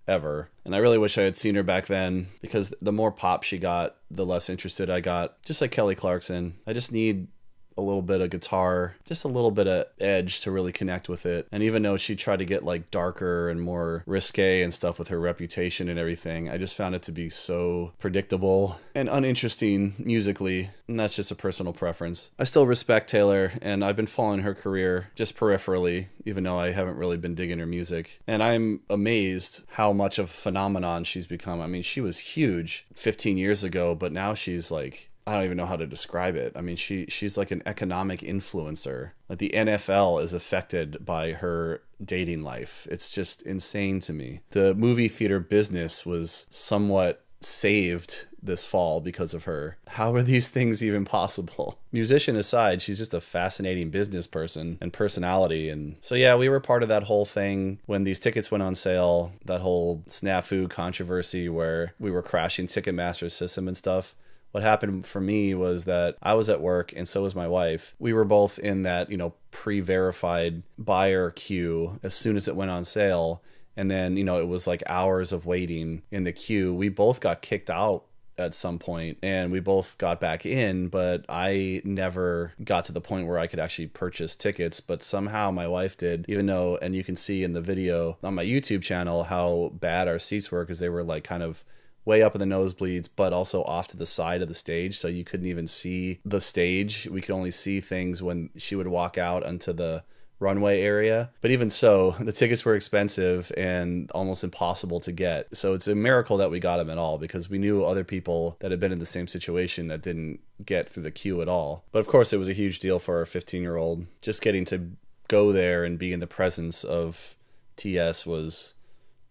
ever. And I really wish I had seen her back then, because the more pop she got, the less interested I got. Just like Kelly Clarkson, I just need a little bit of guitar, just a little bit of edge to really connect with it. And even though she tried to get like darker and more risque and stuff with her reputation and everything, I just found it to be so predictable and uninteresting musically. And that's just a personal preference. I still respect Taylor, and I've been following her career just peripherally, even though I haven't really been digging her music. And I'm amazed how much of a phenomenon she's become. I mean, she was huge 15 years ago, but now she's like, I don't even know how to describe it. I mean, she's like an economic influencer. Like the NFL is affected by her dating life. It's just insane to me. The movie theater business was somewhat saved this fall because of her. How are these things even possible? Musician aside, she's just a fascinating business person and personality. And so yeah, we were part of that whole thing when these tickets went on sale, that whole snafu controversy where we were crashing Ticketmaster's system and stuff. What happened for me was that I was at work, and so was my wife. We were both in that, pre-verified buyer queue as soon as it went on sale. And then, it was like hours of waiting in the queue. We both got kicked out at some point, and we both got back in, but I never got to the point where I could actually purchase tickets. But somehow my wife did, even though, and you can see in the video on my YouTube channel how bad our seats were, because they were like kind of way up in the nosebleeds, but also off to the side of the stage, so you couldn't even see the stage. We could only see things when she would walk out onto the runway area. But even so, the tickets were expensive and almost impossible to get. So it's a miracle that we got them at all, because we knew other people that had been in the same situation that didn't get through the queue at all. But of course, it was a huge deal for our 15-year-old. Just getting to go there and be in the presence of TS was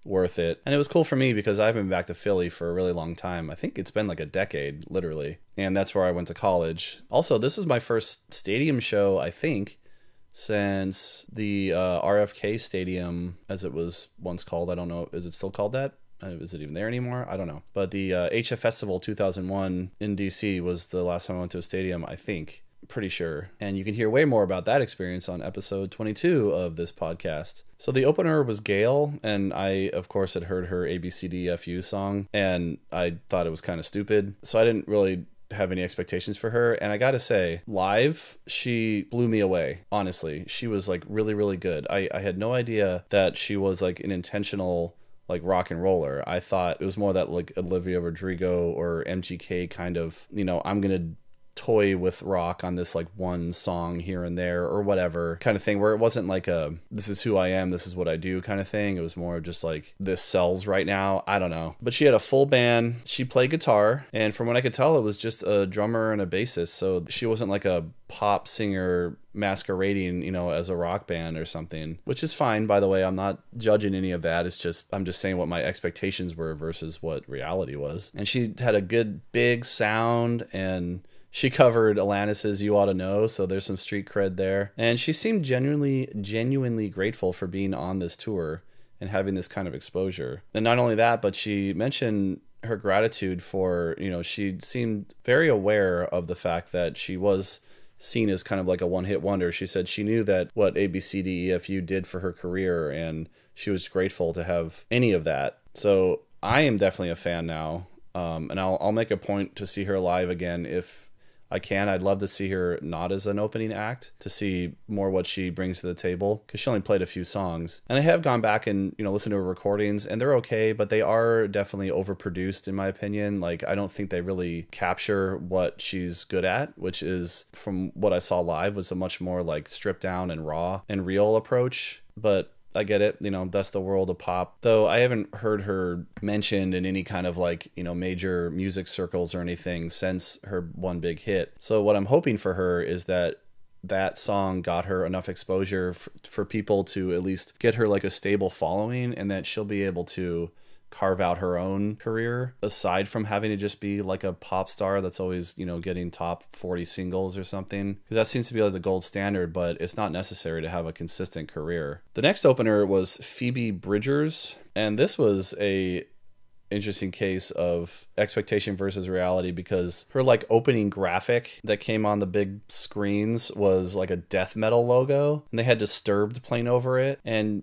worth it. And it was cool for me because I haven't been back to Philly for a really long time. I think it's been like a decade, literally. And that's where I went to college. Also, this was my first stadium show, I think, since the RFK Stadium, as it was once called. I don't know, is it still called that? Is it even there anymore? I don't know. But the HF Festival 2001 in DC was the last time I went to a stadium, I think. Pretty sure. And you can hear way more about that experience on episode 22 of this podcast. So the opener was Gail, and I, of course, had heard her ABCDFU song, and I thought it was kind of stupid. So I didn't really have any expectations for her. And I gotta say, live, she blew me away. Honestly, she was like really, really good. I had no idea that she was like an intentional like rock and roller. I thought it was more that like Olivia Rodrigo or MGK kind of, I'm gonna toy with rock on this like one song here and there or whatever kind of thing, where it wasn't like a this is who I am, this is what I do kind of thing. It was more just like this sells right now. I don't know. But she had a full band. She played guitar, and from what I could tell, it was just a drummer and a bassist. So she wasn't like a pop singer masquerading, as a rock band or something, which is fine, by the way. I'm not judging any of that. It's just, I'm just saying what my expectations were versus what reality was. And she had a good big sound, and she covered Alanis's You Ought to Know, so there's some street cred there. And she seemed genuinely grateful for being on this tour and having this kind of exposure. And not only that, but she mentioned her gratitude for, she seemed very aware of the fact that she was seen as kind of like a one-hit wonder. She said she knew that what ABCDEFU did for her career, and she was grateful to have any of that. So I am definitely a fan now, and I'll make a point to see her live again if I can. I'd love to see her not as an opening act, to see more what she brings to the table, because she only played a few songs. And I have gone back and, you know, listened to her recordings, and they're okay, but they are definitely overproduced in my opinion. Like, I don't think they really capture what she's good at, which is, from what I saw live, was a much more like stripped down and raw and real approach. But I get it, you know, that's the world of pop. Though I haven't heard her mentioned in any kind of like, you know, major music circles or anything since her one big hit. So what I'm hoping for her is that that song got her enough exposure for people to at least get her like a stable following, and that she'll be able to carve out her own career aside from having to just be like a pop star that's always, you know, getting top 40 singles or something, because that seems to be like the gold standard, but it's not necessary to have a consistent career. The next opener was Phoebe Bridgers, and this was a interesting case of expectation versus reality, because her like opening graphic that came on the big screens was like a death metal logo, and they had Disturbed playing over it, and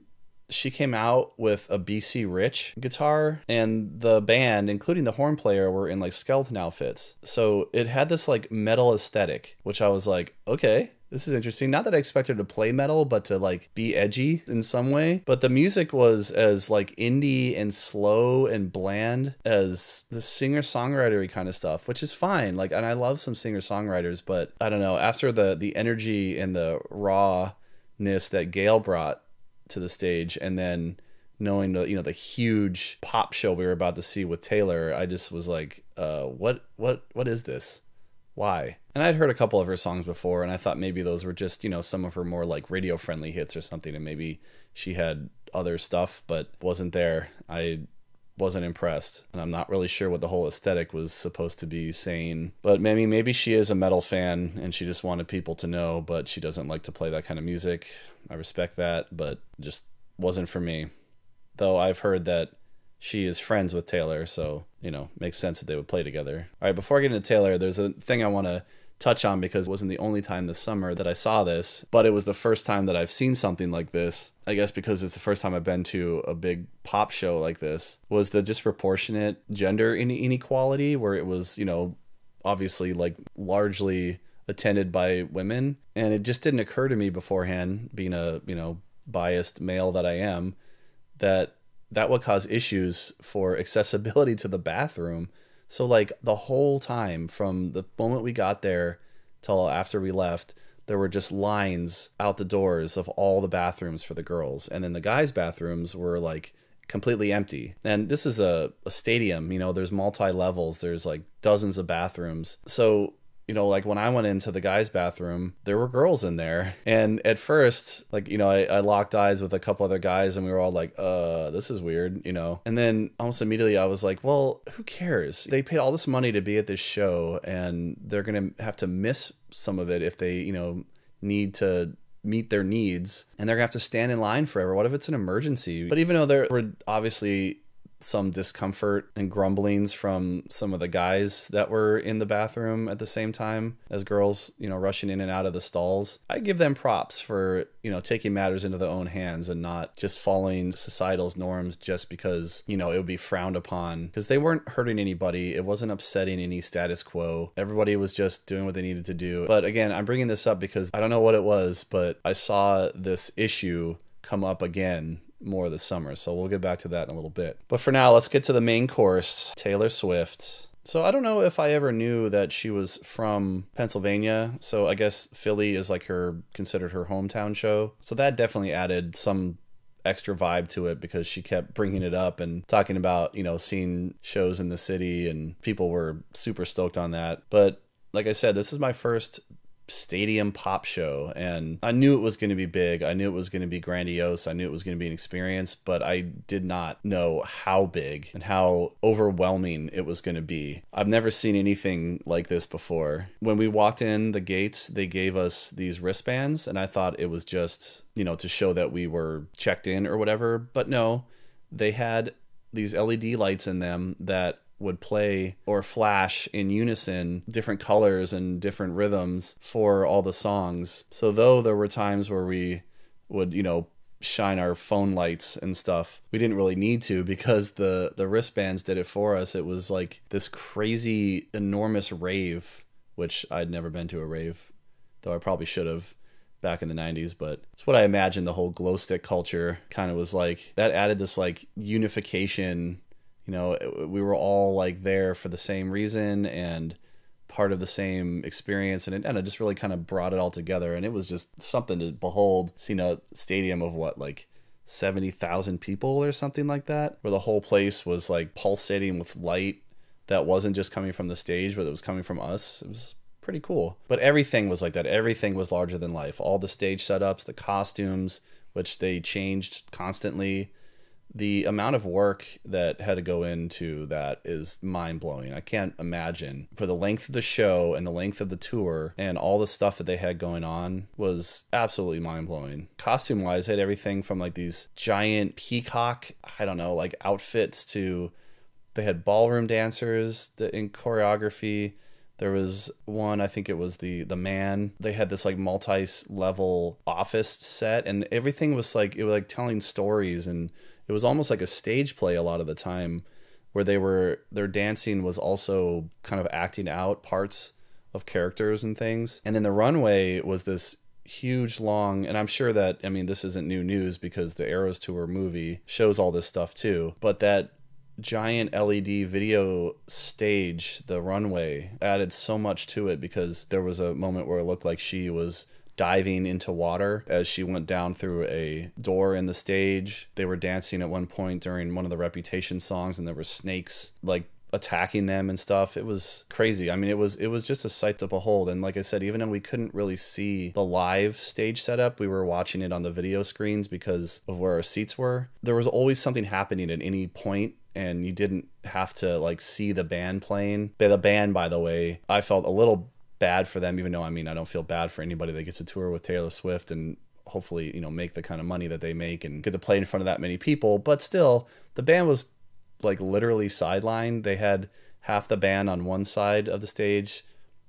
she came out with a BC Rich guitar, and the band, including the horn player, were in like skeleton outfits. So it had this like metal aesthetic, which I was like, okay, this is interesting. Not that I expected to play metal, but to like be edgy in some way. But the music was as like indie and slow and bland as the singer-songwriter kind of stuff, which is fine. Like, and I love some singer-songwriters, but I don't know, after the energy and the rawness that Gail brought to the stage, and then knowing the, you know, the huge pop show we were about to see with Taylor, I just was like, what is this? Why? And I'd heard a couple of her songs before, and I thought maybe those were just, you know, some of her more like radio friendly hits or something, and maybe she had other stuff, but wasn't there. I wasn't impressed, and I'm not really sure what the whole aesthetic was supposed to be saying. But maybe she is a metal fan and she just wanted people to know, but she doesn't like to play that kind of music. I respect that, but just wasn't for me. Though I've heard that she is friends with Taylor, so, you know, makes sense that they would play together. All right, before I get into Taylor, there's a thing I want to touch on, because it wasn't the only time this summer that I saw this, but it was the first time that I've seen something like this. I guess because it's the first time I've been to a big pop show like this, was the disproportionate gender inequality, where it was, you know, obviously like largely attended by women. And it just didn't occur to me beforehand, being a, you know, biased male that I am, that would cause issues for accessibility to the bathroom. So like the whole time from the moment we got there till after we left, there were just lines out the doors of all the bathrooms for the girls. And then the guys' bathrooms were like completely empty. And this is a stadium, you know, there's multi-levels, there's like dozens of bathrooms. So, you know, like when I went into the guys' bathroom, there were girls in there. And at first, like, you know, I locked eyes with a couple other guys, and we were all like, this is weird, you know. And then almost immediately I was like, well, who cares? They paid all this money to be at this show, and they're going to have to miss some of it if they, you know, need to meet their needs, and they're gonna have to stand in line forever. What if it's an emergency? But even though there were obviously some discomfort and grumblings from some of the guys that were in the bathroom at the same time as girls, you know, rushing in and out of the stalls, I give them props for, you know, taking matters into their own hands and not just following societal's norms just because, you know, it would be frowned upon, because they weren't hurting anybody. It wasn't upsetting any status quo. Everybody was just doing what they needed to do. But again, I'm bringing this up because I don't know what it was, but I saw this issue come up again more this summer, so we'll get back to that in a little bit. But for now, let's get to the main course, Taylor Swift. So I don't know if I ever knew that she was from Pennsylvania, so I guess Philly is like considered her hometown show, so that definitely added some extra vibe to it, because she kept bringing it up and talking about, you know, seeing shows in the city, and people were super stoked on that. But like I said, this is my first stadium pop show, and I knew it was going to be big. I knew it was going to be grandiose. I knew it was going to be an experience, but I did not know how big and how overwhelming it was going to be. I've never seen anything like this before. When we walked in the gates, they gave us these wristbands, and I thought it was just, you know, to show that we were checked in or whatever, but no, they had these LED lights in them that would play or flash in unison, different colors and different rhythms for all the songs. So though there were times where we would, you know, shine our phone lights and stuff, we didn't really need to because the wristbands did it for us. It was like this crazy, enormous rave, which I'd never been to a rave, though I probably should have back in the 90s, but it's what I imagine the whole glow stick culture kind of was like. That added this like unification, you know, we were all like there for the same reason and part of the same experience, and it just really kind of brought it all together, and it was just something to behold, seeing a stadium of what, like 70,000 people or something like that, where the whole place was like pulsating with light that wasn't just coming from the stage, but it was coming from us. It was pretty cool. But everything was like that. Everything was larger than life. All the stage setups, the costumes, which they changed constantly. The amount of work that had to go into that is mind-blowing. I can't imagine. For the length of the show and the length of the tour and all the stuff that they had going on was absolutely mind-blowing. Costume-wise, they had everything from like these giant peacock, I don't know, like outfits to they had ballroom dancers in choreography. There was one, I think it was the man. They had this like multi-level office set, and everything was like, it was like telling stories, and it was almost like a stage play a lot of the time, where their dancing was also kind of acting out parts of characters and things. And then the runway was this huge long, and I'm sure that, I mean, this isn't new news because the Eras Tour movie shows all this stuff too, but that giant LED video stage, the runway, added so much to it, because there was a moment where it looked like she was diving into water as she went down through a door in the stage. They were dancing at one point during one of the Reputation songs, and there were snakes like attacking them and stuff. It was crazy. I mean, it was just a sight to behold. And like I said, even though we couldn't really see the live stage setup, we were watching it on the video screens because of where our seats were. There was always something happening at any point, and you didn't have to like see the band playing. The band, by the way, I felt a little bad for them, even though, I mean, I don't feel bad for anybody that gets to tour with Taylor Swift and hopefully, you know, make the kind of money that they make and get to play in front of that many people. But still, the band was like literally sidelined. They had half the band on one side of the stage,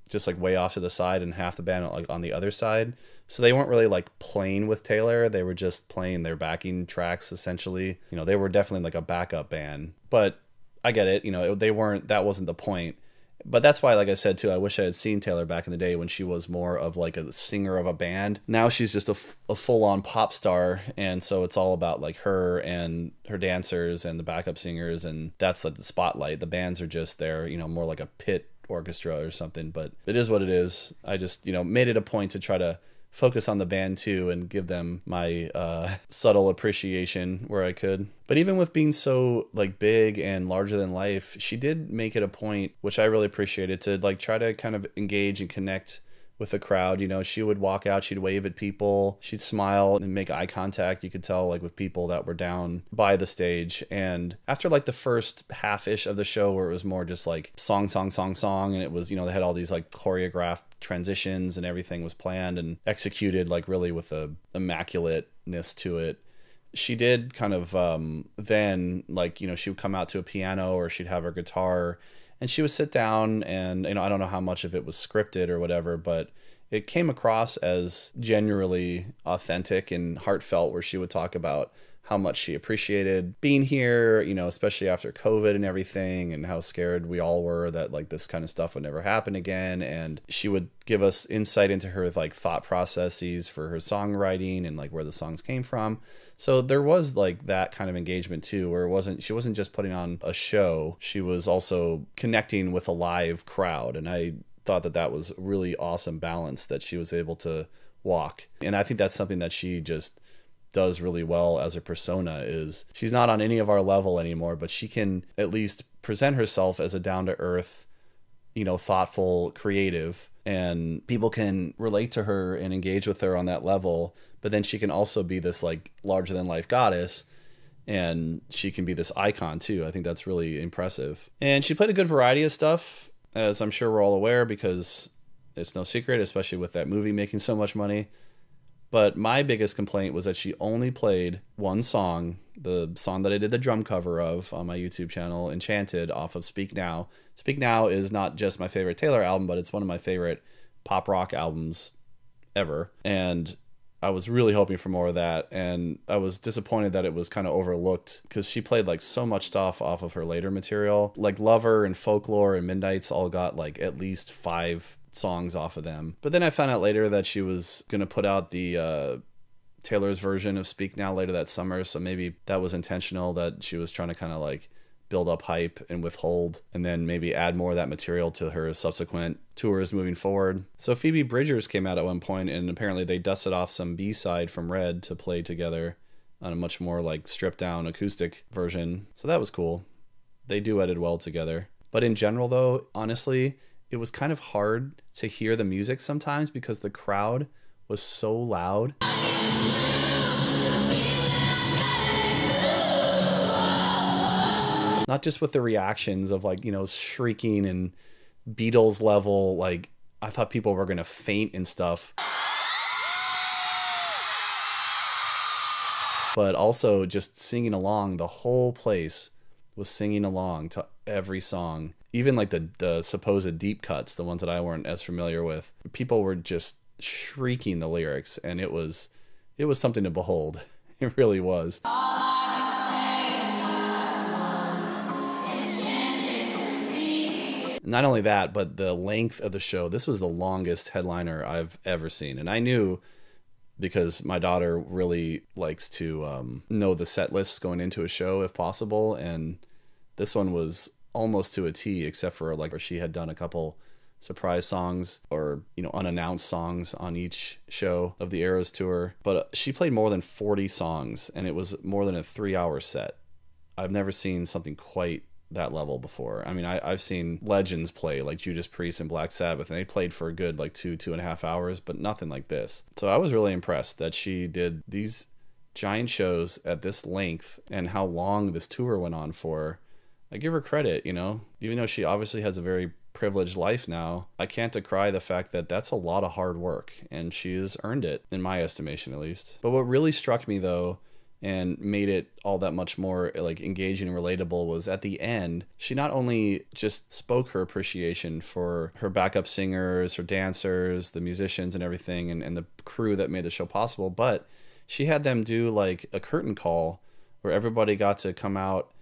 just like way off to the side, and half the band like on the other side. So they weren't really like playing with Taylor. They were just playing their backing tracks, essentially. You know, they were definitely like a backup band. But I get it. You know, that wasn't the point. But that's why, like I said, too, I wish I had seen Taylor back in the day when she was more of like a singer of a band. Now she's just a full-on pop star. And so it's all about like her and her dancers and the backup singers. And that's like the spotlight. The bands are just there, you know, more like a pit orchestra or something. But it is what it is. I just, you know, made it a point to try to focus on the band too and give them my subtle appreciation where I could. But even with being so like big and larger than life, she did make it a point, which I really appreciated, to like try to kind of engage and connect with the crowd. You know, she would walk out, she'd wave at people, she'd smile and make eye contact, you could tell, like with people that were down by the stage. And after like the first half-ish of the show, where it was more just like song, and it was, you know, they had all these like choreographed transitions and everything was planned and executed like really with a immaculateness to it. She did kind of then, like, you know, she would come out to a piano, or she'd have her guitar, and she would sit down, and, you know, I don't know how much of it was scripted or whatever, but it came across as genuinely authentic and heartfelt, where she would talk about how much she appreciated being here, you know, especially after COVID and everything, and how scared we all were that like this kind of stuff would never happen again. And she would give us insight into her like thought processes for her songwriting and like where the songs came from. So there was like that kind of engagement too, where she wasn't just putting on a show, she was also connecting with a live crowd. And I thought that was a really awesome balance that she was able to walk. And I think that's something that she just does really well as a persona. Is she's not on any of our level anymore, but she can at least present herself as a down-to-earth, you know, thoughtful, creative, and people can relate to her and engage with her on that level. But then she can also be this like larger than life goddess, and she can be this icon too. I think that's really impressive. And she played a good variety of stuff, as I'm sure we're all aware, because it's no secret, especially with that movie making so much money. But my biggest complaint was that she only played one song, the song that I did the drum cover of on my YouTube channel, Enchanted, off of Speak Now. Speak Now is not just my favorite Taylor album, but it's one of my favorite pop rock albums ever. And I was really hoping for more of that, and I was disappointed that it was kind of overlooked because she played like so much stuff off of her later material. Like Lover and Folklore and Midnights all got like at least 5 songs off of them. But then I found out later that she was going to put out the Taylor's version of Speak Now later that summer, so maybe that was intentional, that she was trying to kind of like build up hype and withhold, and then maybe add more of that material to her subsequent tours moving forward. So Phoebe Bridgers came out at one point, and apparently they dusted off some B-side from Red to play together on a much more like stripped down acoustic version. So that was cool. They duetted well together. But in general though, honestly, it was kind of hard to hear the music sometimes because the crowd was so loud. Not just with the reactions of like, you know, shrieking and Beatles level, like I thought people were going to faint and stuff. But also just singing along, the whole place was singing along to every song. Even like the supposed deep cuts, the ones that I weren't as familiar with, people were just shrieking the lyrics, and it was something to behold. It really was. Not only that, but the length of the show. This was the longest headliner I've ever seen. And I knew, because my daughter really likes to know the set lists going into a show if possible. And this one was almost to a T, except for like where she had done a couple surprise songs or, you know, unannounced songs on each show of the Eras tour. But she played more than 40 songs, and it was more than a 3-hour set. I've never seen something quite that level before. I mean, I've seen legends play like Judas Priest and Black Sabbath, and they played for a good like 2.5 hours, but nothing like this. So I was really impressed that she did these giant shows at this length and how long this tour went on for. I give her credit, you know, even though she obviously has a very privileged life now. I can't decry the fact that that's a lot of hard work, and she has earned it, in my estimation at least. But what really struck me though, and made it all that much more like engaging and relatable, was at the end, she not only just spoke her appreciation for her backup singers, her dancers, the musicians and everything, and the crew that made the show possible, but she had them do like a curtain call where everybody got to come out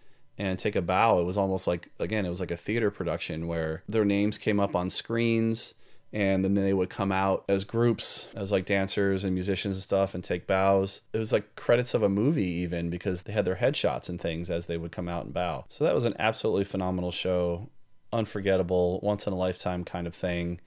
and take a bow. It was almost like, again, it was like a theater production where their names came up on screens, and then they would come out as groups, as like dancers and musicians and stuff, and take bows. It was like credits of a movie even, because they had their headshots and things as they would come out and bow. So that was an absolutely phenomenal show. Unforgettable, once in a lifetime kind of thing.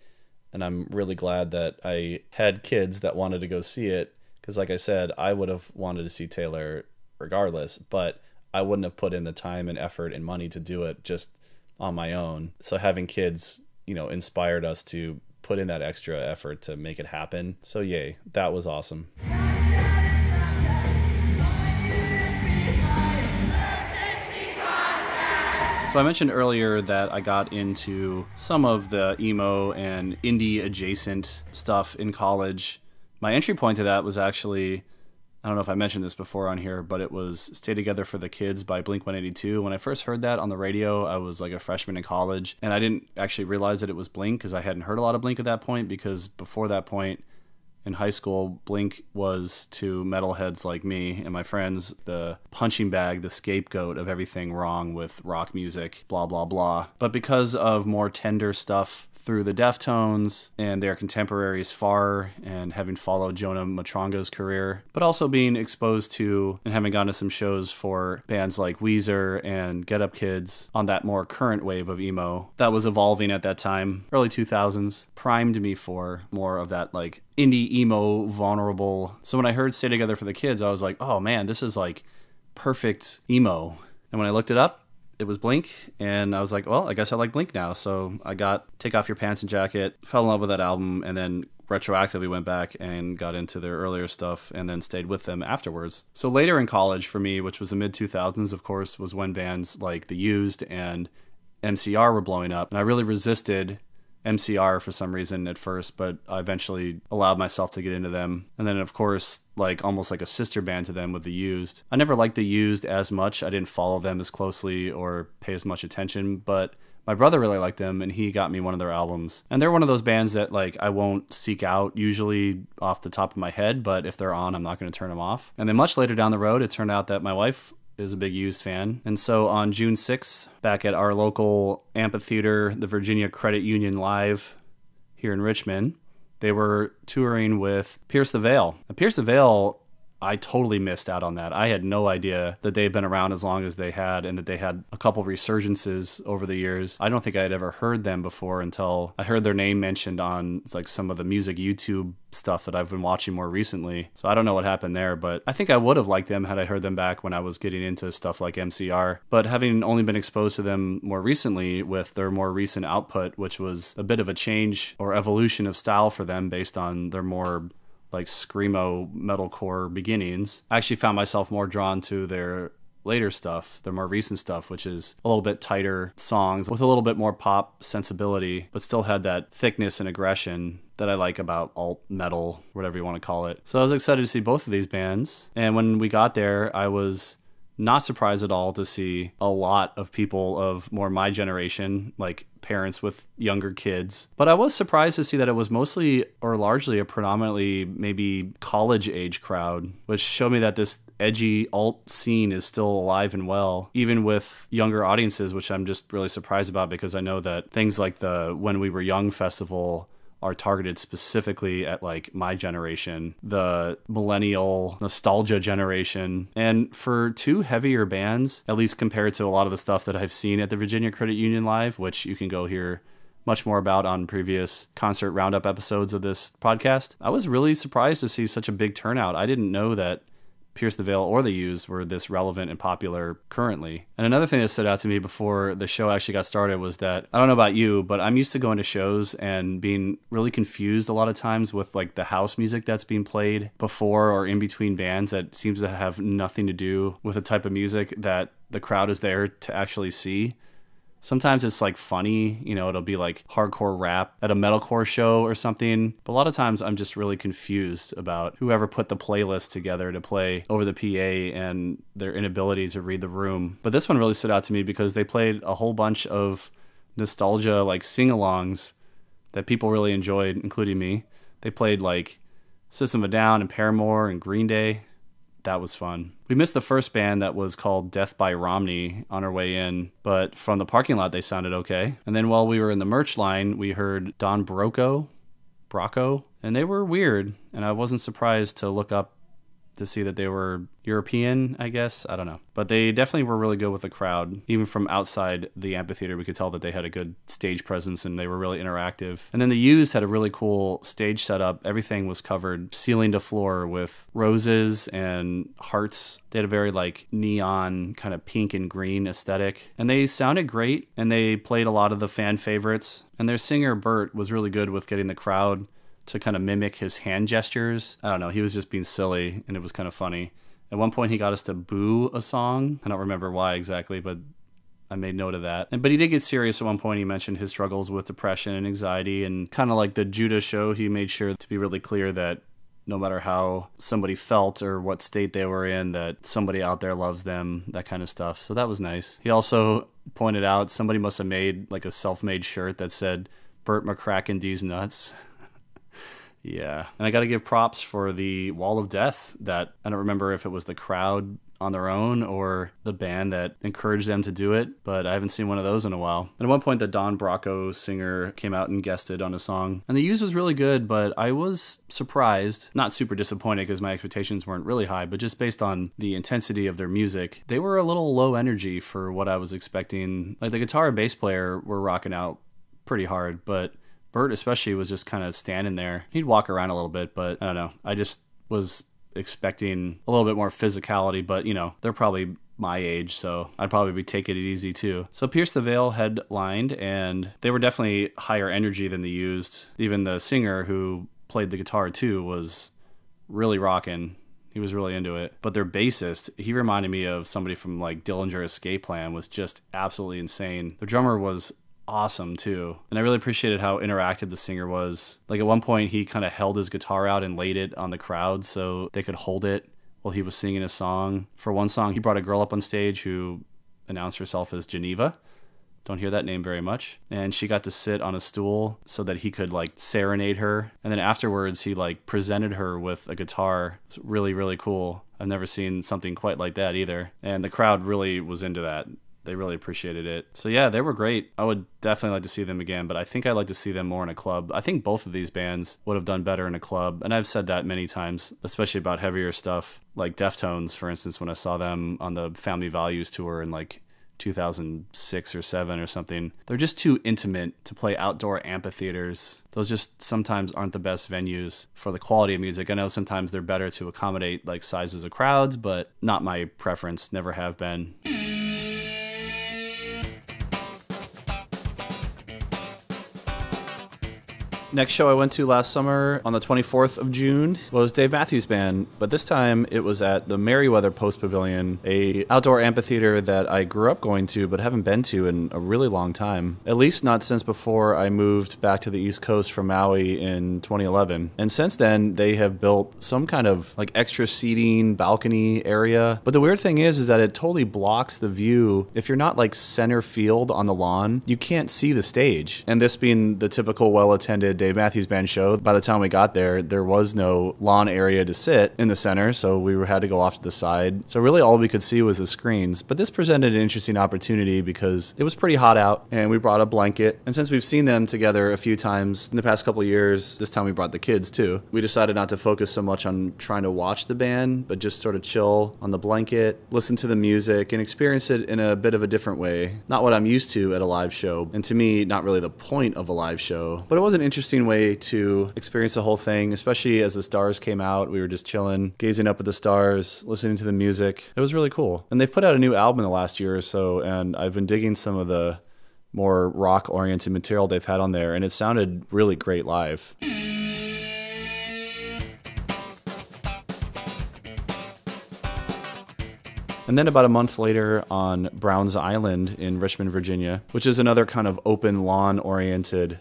And I'm really glad that I had kids that wanted to go see it, because like I said, I would have wanted to see Taylor regardless, but I wouldn't have put in the time and effort and money to do it just on my own. So having kids, you know, inspired us to put in that extra effort to make it happen. So yay, that was awesome. So I mentioned earlier that I got into some of the emo and indie adjacent stuff in college. My entry point to that was actually, I don't know if I mentioned this before on here, but it was Stay Together for the Kids by Blink-182. When I first heard that on the radio, I was like a freshman in college, and I didn't actually realize that it was Blink because I hadn't heard a lot of Blink at that point, because before that point in high school, Blink was to metalheads like me and my friends the punching bag, the scapegoat of everything wrong with rock music, blah, blah, blah. But because of more tender stuff through the Deftones and their contemporaries far, and having followed Jonah Matronga's career, but also being exposed to and having gone to some shows for bands like Weezer and Get Up Kids on that more current wave of emo that was evolving at that time, early 2000s, primed me for more of that like indie emo vulnerable. So when I heard Stay Together for the Kids, I was like, oh man, this is like perfect emo. And when I looked it up, it was Blink, and I was like, well, I guess I like Blink now. So I got Take Off Your Pants and Jacket, fell in love with that album, and then retroactively went back and got into their earlier stuff, and then stayed with them afterwards. So later in college for me, which was the mid-2000s, of course, was when bands like The Used and MCR were blowing up, and I really resisted MCR for some reason at first, but I eventually allowed myself to get into them. And then, of course, like almost like a sister band to them with the Used. I never liked the Used as much. I didn't follow them as closely or pay as much attention, but my brother really liked them, and he got me one of their albums. And they're one of those bands that like I won't seek out usually off the top of my head, but if they're on, I'm not going to turn them off. And then much later down the road, it turned out that my wife is a big Used fan. And so on June 6th, back at our local amphitheater, the Virginia Credit Union Live here in Richmond, they were touring with Pierce the Veil. Now, Pierce the Veil, I totally missed out on that. I had no idea that they'd been around as long as they had and that they had a couple resurgences over the years. I don't think I had ever heard them before until I heard their name mentioned on like some of the music YouTube stuff that I've been watching more recently. So I don't know what happened there, but I think I would have liked them had I heard them back when I was getting into stuff like MCR. But having only been exposed to them more recently with their more recent output, which was a bit of a change or evolution of style for them based on their more like screamo metalcore beginnings, I actually found myself more drawn to their later stuff, their more recent stuff, which is a little bit tighter songs with a little bit more pop sensibility, but still had that thickness and aggression that I like about alt metal, whatever you want to call it. So I was excited to see both of these bands. And when we got there, I was not surprised at all to see a lot of people of more my generation, like parents with younger kids. But I was surprised to see that it was mostly or largely a predominantly maybe college age crowd, which showed me that this edgy alt scene is still alive and well, even with younger audiences, which I'm just really surprised about because I know that things like the When We Were Young festival are targeted specifically at like my generation, the millennial nostalgia generation. And for two heavier bands, at least compared to a lot of the stuff that I've seen at the Virginia Credit Union Live, which you can go hear much more about on previous concert roundup episodes of this podcast, I was really surprised to see such a big turnout. I didn't know that Pierce the Veil or the Used were this relevant and popular currently. And another thing that stood out to me before the show actually got started was that, I don't know about you, but I'm used to going to shows and being really confused a lot of times with like the house music that's being played before or in between bands that seems to have nothing to do with the type of music that the crowd is there to actually see. Sometimes it's like funny, you know, it'll be like hardcore rap at a metalcore show or something. But a lot of times I'm just really confused about whoever put the playlist together to play over the PA and their inability to read the room. But this one really stood out to me because they played a whole bunch of nostalgia like sing-alongs that people really enjoyed, including me. They played like System of a Down and Paramore and Green Day. That was fun. We missed the first band that was called Death by Romney on our way in, but from the parking lot, they sounded okay. And then while we were in the merch line, we heard Don Brocco, and they were weird. And I wasn't surprised to look up to see that they were European, I guess. I don't know. But they definitely were really good with the crowd. Even from outside the amphitheater, we could tell that they had a good stage presence and they were really interactive. And then the Used had a really cool stage setup. Everything was covered ceiling to floor with roses and hearts. They had a very like neon kind of pink and green aesthetic. And they sounded great and they played a lot of the fan favorites. And their singer, Bert, was really good with getting the crowd to kind of mimic his hand gestures. I don't know, he was just being silly and it was kind of funny. At one point he got us to boo a song. I don't remember why exactly, but I made note of that. But he did get serious at one point. He mentioned his struggles with depression and anxiety, and kind of like the Judah show, he made sure to be really clear that no matter how somebody felt or what state they were in, that somebody out there loves them, that kind of stuff. So that was nice. He also pointed out somebody must have made like a self-made shirt that said, Bert McCracken D's nuts. Yeah. And I got to give props for the Wall of Death that I don't remember if it was the crowd on their own or the band that encouraged them to do it, but I haven't seen one of those in a while. And at one point, the Don Brocco singer came out and guested on a song. And the Used was really good, but I was surprised, not super disappointed because my expectations weren't really high, but just based on the intensity of their music, they were a little low energy for what I was expecting. Like the guitar and bass player were rocking out pretty hard, but Bert especially was just kind of standing there. He'd walk around a little bit, but I don't know. I just was expecting a little bit more physicality, but you know, they're probably my age, so I'd probably be taking it easy too. So Pierce the Veil headlined, and they were definitely higher energy than the Used. Even the singer who played the guitar too was really rocking. He was really into it. But their bassist, he reminded me of somebody from like Dillinger Escape Plan, was just absolutely insane. The drummer was awesome too. And I really appreciated how interactive the singer was. Like at one point he kind of held his guitar out and laid it on the crowd so they could hold it while he was singing a song. For one song, he brought a girl up on stage who announced herself as Geneva. Don't hear that name very much. And she got to sit on a stool so that he could like serenade her. And then afterwards he like presented her with a guitar. It's really, really cool. I've never seen something quite like that either. And the crowd really was into that. They really appreciated it. So yeah, they were great. I would definitely like to see them again, but I think I'd like to see them more in a club. I think both of these bands would have done better in a club. And I've said that many times, especially about heavier stuff like Deftones, for instance, when I saw them on the Family Values tour in like 2006 or 7 or something. They're just too intimate to play outdoor amphitheaters. Those just sometimes aren't the best venues for the quality of music. I know sometimes they're better to accommodate like sizes of crowds, but not my preference, never have been. Next show I went to last summer on the 24th of June was Dave Matthews Band, but this time it was at the Merriweather Post Pavilion, a outdoor amphitheater that I grew up going to but haven't been to in a really long time. At least not since before I moved back to the East Coast from Maui in 2011. And since then, they have built some kind of like extra seating balcony area. But the weird thing is that it totally blocks the view. If you're not like center field on the lawn, you can't see the stage. And this being the typical well-attended Dave Matthews Band show, by the time we got there, there was no lawn area to sit in the center, so we had to go off to the side. So really all we could see was the screens. But this presented an interesting opportunity because it was pretty hot out, and we brought a blanket. And since we've seen them together a few times in the past couple of years, this time we brought the kids too, we decided not to focus so much on trying to watch the band, but just sort of chill on the blanket, listen to the music, and experience it in a bit of a different way. Not what I'm used to at a live show, and to me, not really the point of a live show. But it was an interesting way to experience the whole thing, especially as the stars came out. We were just chilling, gazing up at the stars, listening to the music. It was really cool. And they've put out a new album in the last year or so, and I've been digging some of the more rock-oriented material they've had on there, and it sounded really great live. And then about a month later on Browns Island in Richmond, Virginia, which is another kind of open lawn-oriented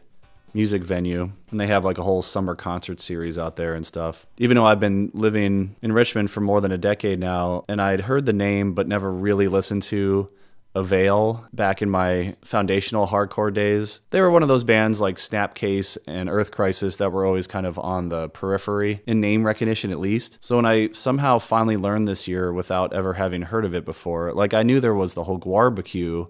music venue, and they have like a whole summer concert series out there and stuff. Even though I've been living in Richmond for more than a decade now, and I'd heard the name but never really listened to Avail back in my foundational hardcore days. They were one of those bands like Snapcase and Earth Crisis that were always kind of on the periphery, in name recognition at least. So when I somehow finally learned this year without ever having heard of it before, like I knew there was the whole Guarbecue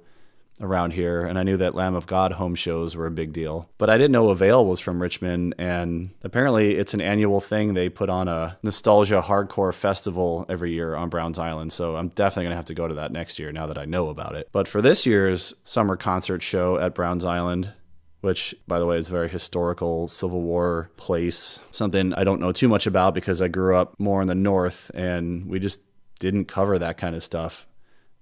around here, and I knew that Lamb of God home shows were a big deal. But I didn't know Avail was from Richmond, and apparently it's an annual thing. They put on a nostalgia hardcore festival every year on Browns Island, so I'm definitely going to have to go to that next year now that I know about it. But for this year's summer concert show at Browns Island, which, by the way, is a very historical Civil War place, something I don't know too much about because I grew up more in the north, and we just didn't cover that kind of stuff,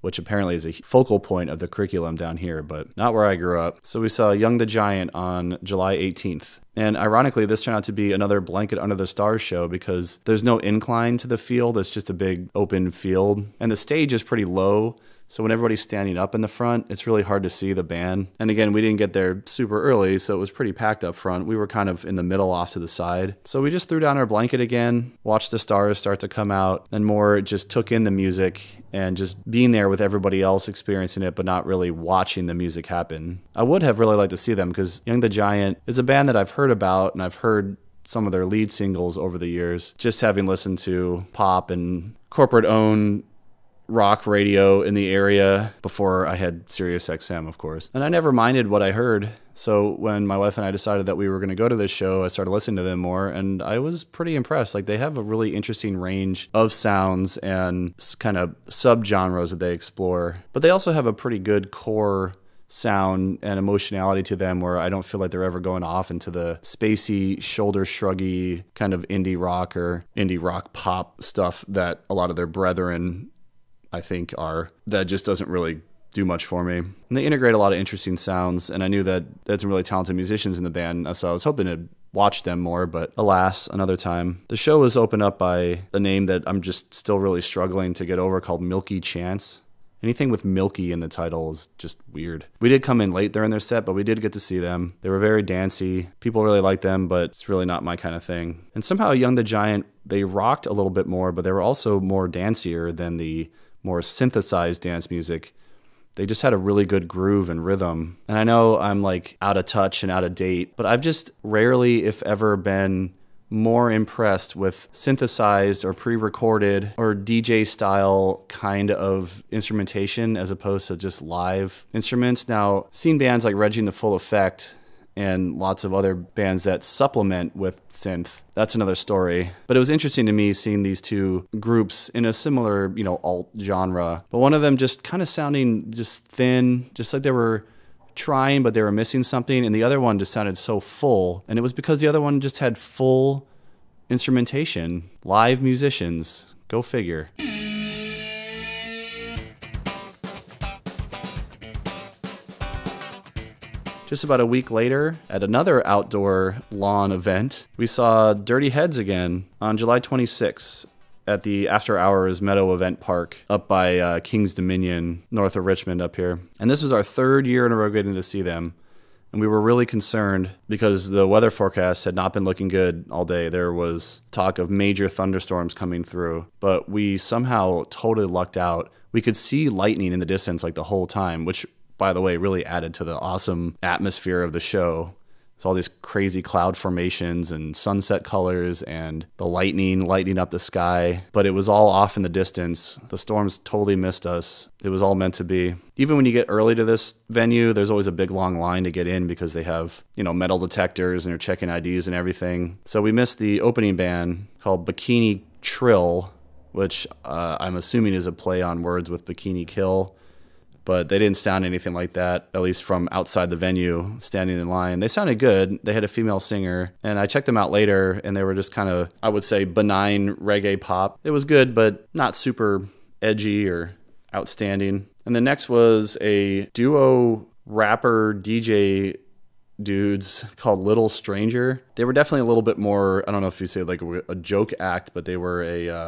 which apparently is a focal point of the curriculum down here, but not where I grew up. So we saw Young the Giant on July 18th. And ironically, this turned out to be another Blanket Under the Stars show because there's no incline to the field. It's just a big open field. And the stage is pretty low, so when everybody's standing up in the front, it's really hard to see the band. And again, we didn't get there super early, so it was pretty packed up front. We were kind of in the middle off to the side. So we just threw down our blanket again, watched the stars start to come out, and more just took in the music and just being there with everybody else experiencing it, but not really watching the music happen. I would have really liked to see them because Young the Giant is a band that I've heard about, and I've heard some of their lead singles over the years, just having listened to pop and corporate-owned rock radio in the area before I had Sirius XM, of course. And I never minded what I heard. So when my wife and I decided that we were going to go to this show, I started listening to them more, and I was pretty impressed. Like, they have a really interesting range of sounds and kind of subgenres that they explore. But they also have a pretty good core sound and emotionality to them where I don't feel like they're ever going off into the spacey, shoulder shruggy kind of indie rock or indie rock pop stuff that a lot of their brethren, I think, are. That just doesn't really do much for me. And they integrate a lot of interesting sounds, and I knew that they had some really talented musicians in the band, so I was hoping to watch them more, but alas, another time. The show was opened up by a name that I'm just still really struggling to get over called Milky Chance. Anything with Milky in the title is just weird. We did come in late during their set, but we did get to see them. They were very dancey. People really liked them, but it's really not my kind of thing. And somehow Young the Giant, they rocked a little bit more, but they were also more dancier than the more synthesized dance music. They just had a really good groove and rhythm. And I know I'm like out of touch and out of date, but I've just rarely, if ever, been more impressed with synthesized or pre-recorded or DJ style kind of instrumentation as opposed to just live instruments. Now, seeing bands like Reggie and the Full Effect and lots of other bands that supplement with synth, that's another story. But it was interesting to me seeing these two groups in a similar, alt genre, but one of them just kind of sounding just thin, just like they were trying, but they were missing something, and the other one just sounded so full, and it was because the other one just had full instrumentation. Live musicians. Go figure. Just about a week later, at another outdoor lawn event, we saw Dirty Heads again on July 26th. At the After Hours Meadow Event Park up by King's Dominion, north of Richmond up here. And this was our third year in a row getting to see them. And we were really concerned because the weather forecast had not been looking good all day. There was talk of major thunderstorms coming through, but we somehow totally lucked out. We could see lightning in the distance like the whole time, which, by the way, really added to the awesome atmosphere of the show. It's all these crazy cloud formations and sunset colors and the lightning lighting up the sky. But it was all off in the distance. The storms totally missed us. It was all meant to be. Even when you get early to this venue, there's always a big long line to get in because they have, metal detectors and they're checking IDs and everything. So we missed the opening band called Bikini Trill, which I'm assuming is a play on words with Bikini Kill. But they didn't sound anything like that, at least from outside the venue, standing in line. They sounded good. They had a female singer, and I checked them out later, and they were just kind of, I would say, benign reggae pop. It was good, but not super edgy or outstanding. And the next was a duo rapper DJ dudes called Little Stranger. They were definitely a little bit more, I don't know if you say like a joke act, but they were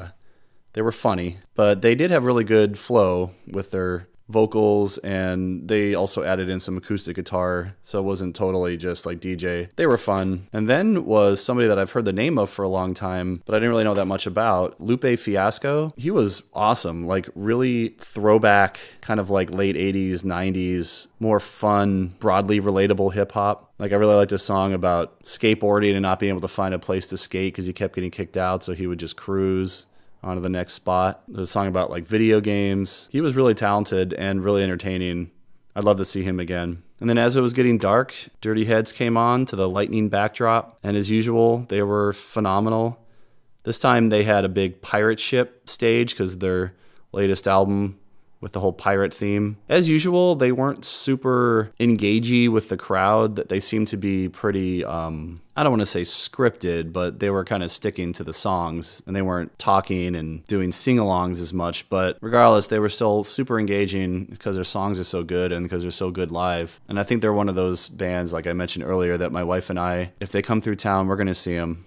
funny. But they did have really good flow with their vocals, and they also added in some acoustic guitar, so it wasn't totally just like DJ. They were fun. And then was somebody that I've heard the name of for a long time, but I didn't really know that much about, Lupe Fiasco. He was awesome, like really throwback, kind of like late 80s, 90s, more fun, broadly relatable hip-hop. Like I really liked a song about skateboarding and not being able to find a place to skate because he kept getting kicked out, so he would just cruise on to the next spot. There's a song about like video games. He was really talented and really entertaining. I'd love to see him again. And then as it was getting dark, Dirty Heads came on to the lightning backdrop. And as usual, they were phenomenal. This time they had a big pirate ship stage because their latest album with the whole pirate theme. As usual, they weren't super engagey with the crowd. That they seemed to be pretty, I don't want to say scripted, but they were kind of sticking to the songs and they weren't talking and doing sing-alongs as much. But regardless, they were still super engaging because their songs are so good and because they're so good live. And I think they're one of those bands, like I mentioned earlier, that my wife and I, if they come through town, we're going to see them.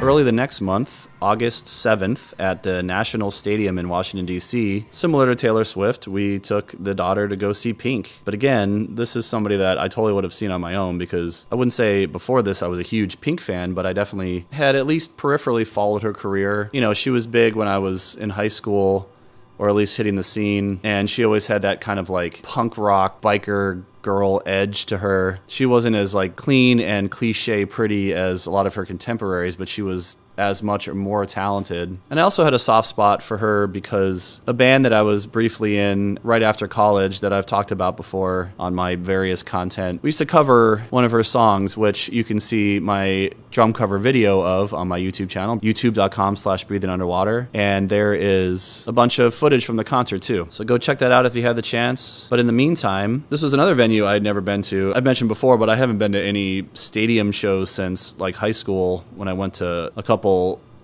Early the next month, August 7th, at the National Stadium in Washington, D.C., similar to Taylor Swift, we took the daughter to go see Pink. But again, this is somebody that I totally would have seen on my own because I wouldn't say before this I was a huge Pink fan, but I definitely had at least peripherally followed her career. She was big when I was in high school, or at least hitting the scene, and she always had that kind of like punk rock biker girl edge to her. She wasn't as like clean and cliche pretty as a lot of her contemporaries, but she was as much or more talented. And I also had a soft spot for her because a band that I was briefly in right after college that I've talked about before on my various content, we used to cover one of her songs, which you can see my drum cover video of on my YouTube channel, youtube.com/breathingunderwater. And there is a bunch of footage from the concert too. So go check that out if you have the chance. But in the meantime, this was another venue I'd never been to. I've mentioned before, but I haven't been to any stadium shows since like high school when I went to a couple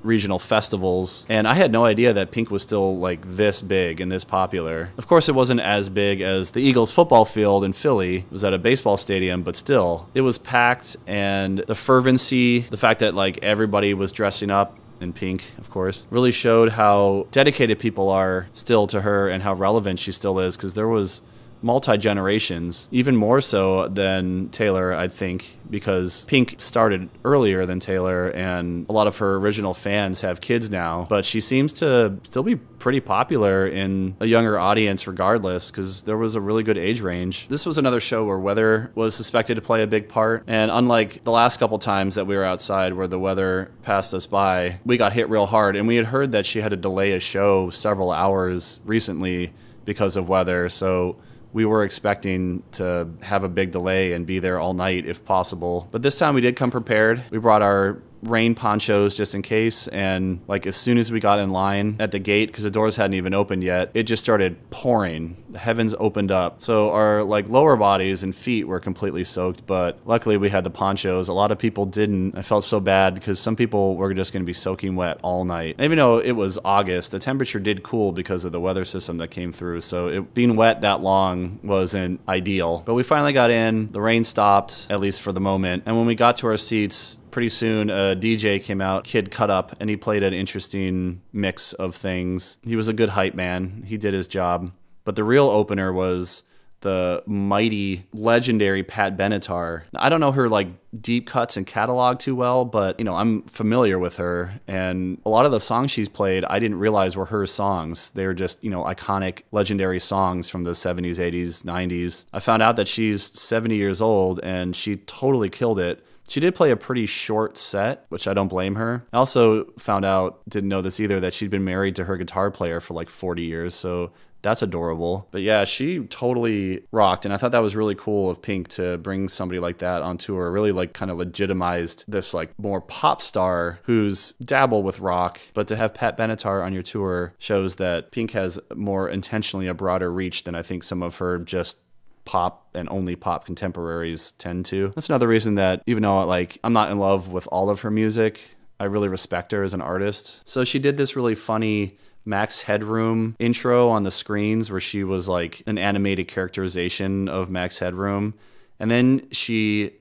regional festivals, and I had no idea that Pink was still like this big and this popular. Of course, it wasn't as big as the Eagles football field in Philly. It was at a baseball stadium, but still, it was packed, and the fervency, the fact that like everybody was dressing up in pink, of course, really showed how dedicated people are still to her and how relevant she still is, because there was multi-generations, even more so than Taylor, I think, because Pink started earlier than Taylor, and a lot of her original fans have kids now, but she seems to still be pretty popular in a younger audience regardless, because there was a really good age range. This was another show where weather was suspected to play a big part, and unlike the last couple times that we were outside where the weather passed us by, we got hit real hard, and we had heard that she had to delay a show several hours recently because of weather, so we were expecting to have a big delay and be there all night if possible. But this time we did come prepared. We brought our rain ponchos just in case, and like as soon as we got in line at the gate, because the doors hadn't even opened yet, it just started pouring. The heavens opened up, so our like lower bodies and feet were completely soaked, but luckily we had the ponchos. A lot of people didn't. I felt so bad because some people were just going to be soaking wet all night. And even though it was August, the temperature did cool because of the weather system that came through, so it being wet that long wasn't ideal. But we finally got in, the rain stopped, at least for the moment, and when we got to our seats, pretty soon a DJ came out, Kid Cut Up, and he played an interesting mix of things. He was a good hype man. He did his job. But the real opener was the mighty, legendary Pat Benatar. I don't know her like deep cuts and catalog too well, but you know, I'm familiar with her, and a lot of the songs she's played I didn't realize were her songs. They're just, you know, iconic, legendary songs from the 70s, 80s, 90s. I found out that she's 70 years old and she totally killed it. She did play a pretty short set, which I don't blame her. I also found out, didn't know this either, that she'd been married to her guitar player for like 40 years, so that's adorable. But yeah, she totally rocked, and I thought that was really cool of Pink to bring somebody like that on tour. Really like kind of legitimized this like more pop star who's dabbled with rock, but to have Pat Benatar on your tour shows that Pink has more intentionally a broader reach than I think some of her just pop and only pop contemporaries tend to. That's another reason that even though like I'm not in love with all of her music, I really respect her as an artist. So she did this really funny Max Headroom intro on the screens where she was like an animated characterization of Max Headroom, and then she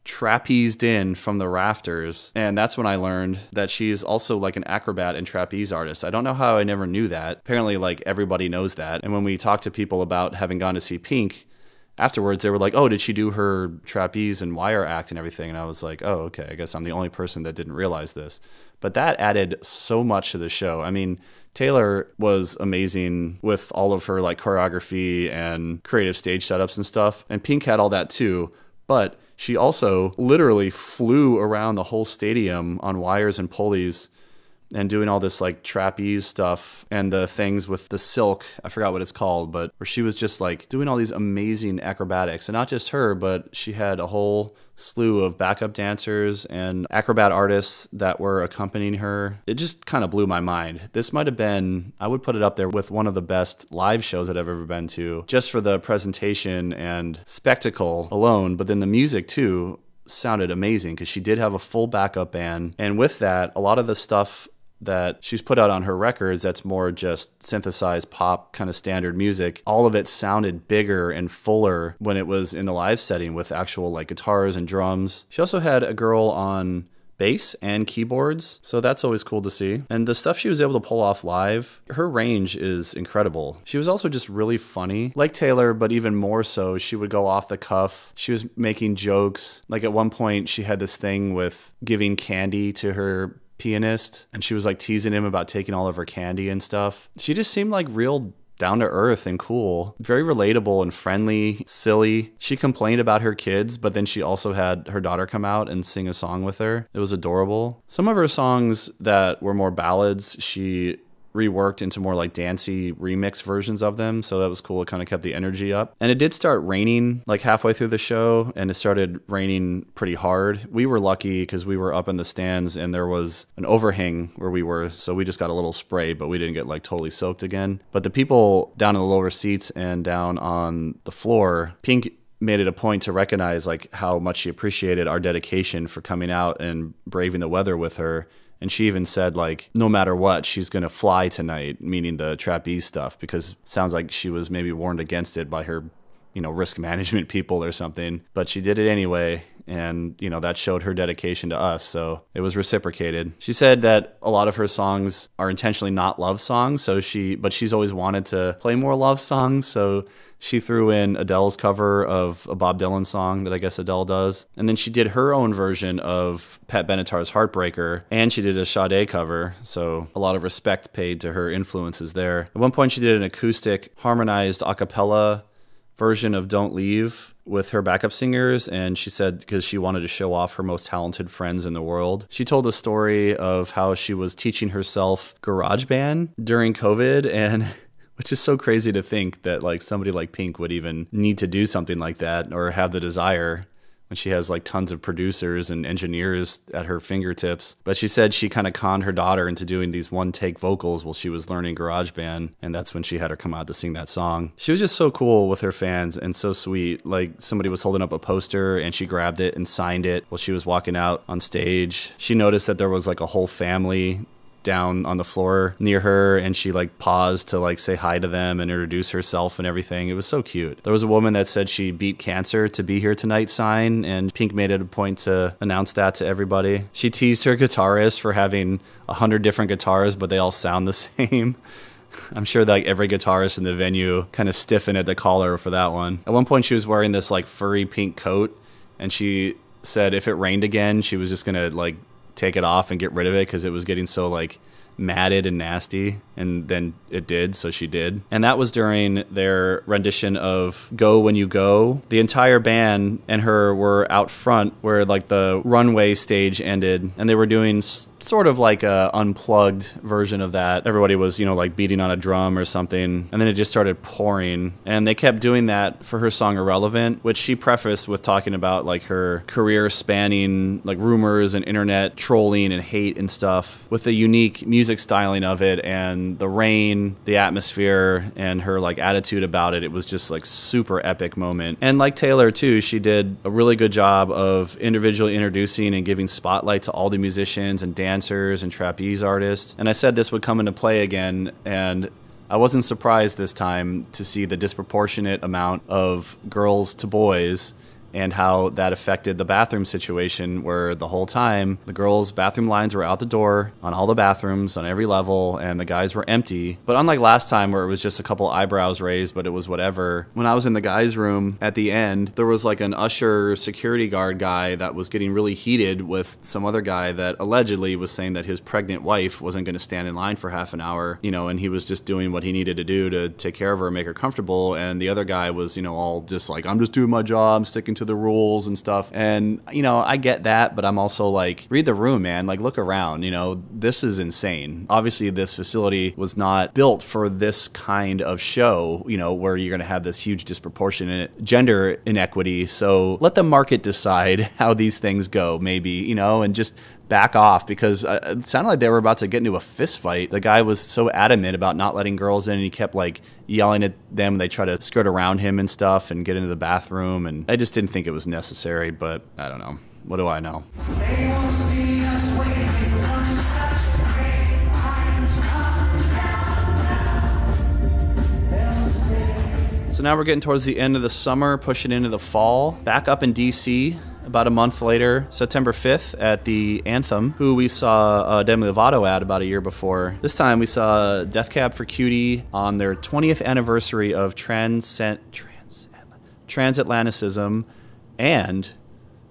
trapezed in from the rafters, and that's when I learned that she's also like an acrobat and trapeze artist. I don't know how I never knew that. Apparently like everybody knows that, and when we talked to people about having gone to see Pink afterwards, they were like, oh, did she do her trapeze and wire act and everything? And I was like, oh, okay, I guess I'm the only person that didn't realize this. But that added so much to the show. I mean, Taylor was amazing with all of her like choreography and creative stage setups and stuff, and Pink had all that too, but she also literally flew around the whole stadium on wires and pulleys and doing all this like trapeze stuff and the things with the silk, I forgot what it's called, but where she was just like doing all these amazing acrobatics. And not just her, but she had a whole slew of backup dancers and acrobat artists that were accompanying her. It just kind of blew my mind. This might have been, I would put it up there with one of the best live shows that I've ever been to, just for the presentation and spectacle alone, but then the music too sounded amazing because she did have a full backup band. And with that, a lot of the stuff that she's put out on her records that's more just synthesized pop kind of standard music, all of it sounded bigger and fuller when it was in the live setting with actual like guitars and drums. She also had a girl on bass and keyboards, so that's always cool to see. And the stuff she was able to pull off live, her range is incredible. She was also just really funny, like Taylor, but even more so. She would go off the cuff. She was making jokes. Like at one point she had this thing with giving candy to her pianist, and she was like teasing him about taking all of her candy and stuff. She just seemed like real down to earth and cool, very relatable and friendly, silly. She complained about her kids, but then she also had her daughter come out and sing a song with her. It was adorable. Some of her songs that were more ballads, she reworked into more like dancey remix versions of them, so that was cool. It kind of kept the energy up. And it did start raining like halfway through the show, and it started raining pretty hard. We were lucky because we were up in the stands and there was an overhang where we were, so we just got a little spray, but we didn't get like totally soaked again. But the people down in the lower seats and down on the floor, Pink made it a point to recognize like how much she appreciated our dedication for coming out and braving the weather with her. And she even said, like, no matter what, she's going to fly tonight, meaning the trapeze stuff, because it sounds like she was maybe warned against it by her, you know, risk management people or something. But she did it anyway. And, you know, that showed her dedication to us. So it was reciprocated. She said that a lot of her songs are intentionally not love songs. But she's always wanted to play more love songs. So she threw in Adele's cover of a Bob Dylan song that I guess Adele does. And then she did her own version of Pat Benatar's Heartbreaker. And she did a Sade cover. So a lot of respect paid to her influences there. At one point, she did an acoustic harmonized a cappella version of Don't Leave with her backup singers, and she said because she wanted to show off her most talented friends in the world. She told a story of how she was teaching herself GarageBand during COVID, and which is so crazy to think that like somebody like Pink would even need to do something like that or have the desire when she has like tons of producers and engineers at her fingertips. But she said she kind of conned her daughter into doing these one-take vocals while she was learning GarageBand, and that's when she had her come out to sing that song. She was just so cool with her fans and so sweet. Like somebody was holding up a poster and she grabbed it and signed it while she was walking out on stage. She noticed that there was like a whole family down on the floor near her, and she like paused to like say hi to them and introduce herself and everything. It was so cute. There was a woman that said she beat cancer to be here tonight sign, and Pink made it a point to announce that to everybody. She teased her guitarist for having 100 different guitars, but they all sound the same. I'm sure that like every guitarist in the venue kind of stiffened at the collar for that one. At one point she was wearing this like furry pink coat, and she said if it rained again, she was just gonna like take it off and get rid of it because it was getting so like matted and nasty, and then it did, so she did. And that was during their rendition of Go When You Go. The entire band and her were out front where like the runway stage ended, and they were doing sort of like a unplugged version of that. Everybody was, you know, like beating on a drum or something, and then it just started pouring. And they kept doing that for her song Irrelevant, which she prefaced with talking about like her career spanning like rumors and internet trolling and hate and stuff, with the unique music styling of it and the rain, the atmosphere, and her like attitude about it. It was just like super epic moment. And like Taylor too, she did a really good job of individually introducing and giving spotlight to all the musicians and dancers and trapeze artists. And I said this would come into play again, and I wasn't surprised this time to see the disproportionate amount of girls to boys and how that affected the bathroom situation, where the whole time the girls' bathroom lines were out the door on all the bathrooms on every level, and the guys were empty. But unlike last time where it was just a couple eyebrows raised, but it was whatever, when I was in the guys' room at the end, there was like an usher security guard guy that was getting really heated with some other guy that allegedly was saying that his pregnant wife wasn't going to stand in line for half an hour, you know, and he was just doing what he needed to do to take care of her and make her comfortable. And the other guy was, you know, all just like, I'm just doing my job, sticking to the rules and stuff. And, you know, I get that, but I'm also like, read the room, man. Like, look around, you know, this is insane. Obviously, this facility was not built for this kind of show, you know, where you're going to have this huge disproportionate gender inequity. So let the market decide how these things go, maybe, you know, and just back off, because it sounded like they were about to get into a fist fight. The guy was so adamant about not letting girls in, and he kept like yelling at them. They try to skirt around him and stuff and get into the bathroom, and I just didn't think it was necessary, but I don't know. What do I know? So now we're getting towards the end of the summer, pushing into the fall. Back up in DC about a month later, September 5th, at the Anthem, who we saw Demi Lovato at about a year before. This time we saw Death Cab for Cutie on their 20th anniversary of transatlanticism, and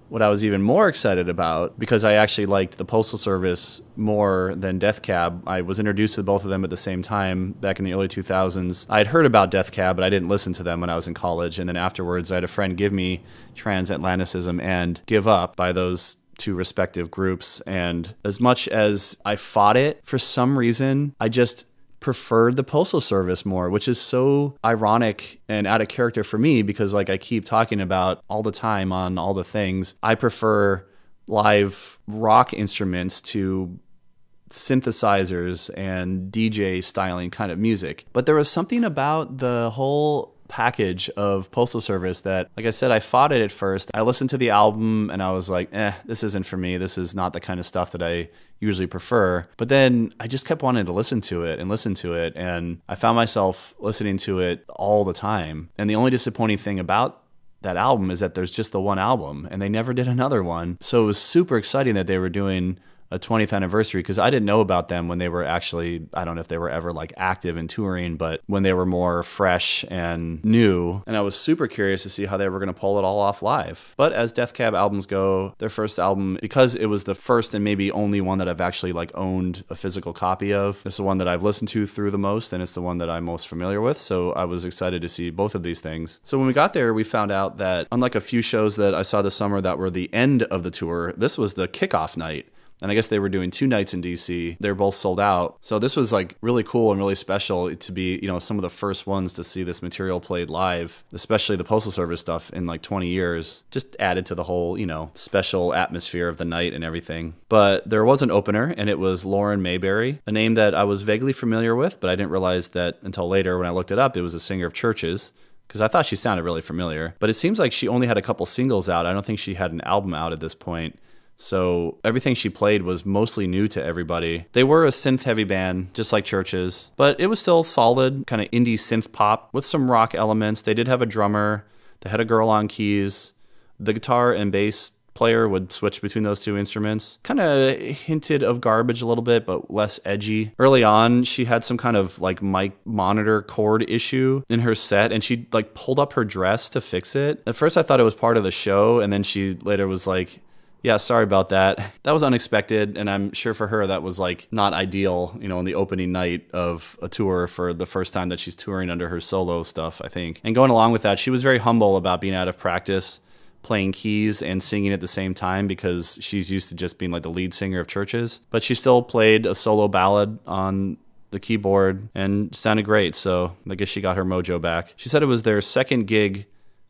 what I was even more excited about, because I actually liked the Postal Service more than Death Cab. I was introduced to both of them at the same time back in the early 2000s. I had heard about Death Cab, but I didn't listen to them when I was in college. And then afterwards, I had a friend give me Transatlanticism and Give Up by those two respective groups. And as much as I fought it, for some reason, I just preferred the Postal Service more, which is so ironic and out of character for me, because like I keep talking about all the time on all the things, I prefer live rock instruments to synthesizers and DJ styling kind of music. But there was something about the whole package of Postal Service that, like I said, I fought it at first. I listened to the album and I was like, this isn't for me. This is not the kind of stuff that I usually prefer. But then I just kept wanting to listen to it, and I found myself listening to it all the time. And the only disappointing thing about that album is that there's just the one album, and they never did another one. So it was super exciting that they were doing a 20th anniversary, because I didn't know about them when they were actually, I don't know if they were ever like active and touring, but when they were more fresh and new. And I was super curious to see how they were going to pull it all off live. But as Death Cab albums go, their first album, because it was the first and maybe only one that I've actually like owned a physical copy of, it's the one that I've listened to through the most, and it's the one that I'm most familiar with. So I was excited to see both of these things. So when we got there, we found out that unlike a few shows that I saw this summer that were the end of the tour, this was the kickoff night. And I guess they were doing 2 nights in DC. They're both sold out. So this was like really cool and really special to be, you know, some of the first ones to see this material played live, especially the Postal Service stuff in like 20 years. Just added to the whole, you know, special atmosphere of the night and everything. But there was an opener, and it was Lauren Mayberry, a name that I was vaguely familiar with, but I didn't realize that until later when I looked it up, it was a singer of Churches, because I thought she sounded really familiar. But it seems like she only had a couple singles out. I don't think she had an album out at this point. So everything she played was mostly new to everybody. They were a synth-heavy band, just like Churches, but it was still solid, kind of indie synth pop with some rock elements. They did have a drummer. They had a girl on keys. The guitar and bass player would switch between those two instruments. Kind of hinted of Garbage a little bit, but less edgy. Early on, she had some kind of like mic monitor cord issue in her set, and she like pulled up her dress to fix it. At first, I thought it was part of the show, and then she later was like, yeah, sorry about that. That was unexpected, and I'm sure for her that was like not ideal, you know, on the opening night of a tour for the first time that she's touring under her solo stuff, I think. And going along with that, she was very humble about being out of practice, playing keys and singing at the same time, because she's used to just being like the lead singer of Churches. But she still played a solo ballad on the keyboard and sounded great, so I guess she got her mojo back. She said it was their second gig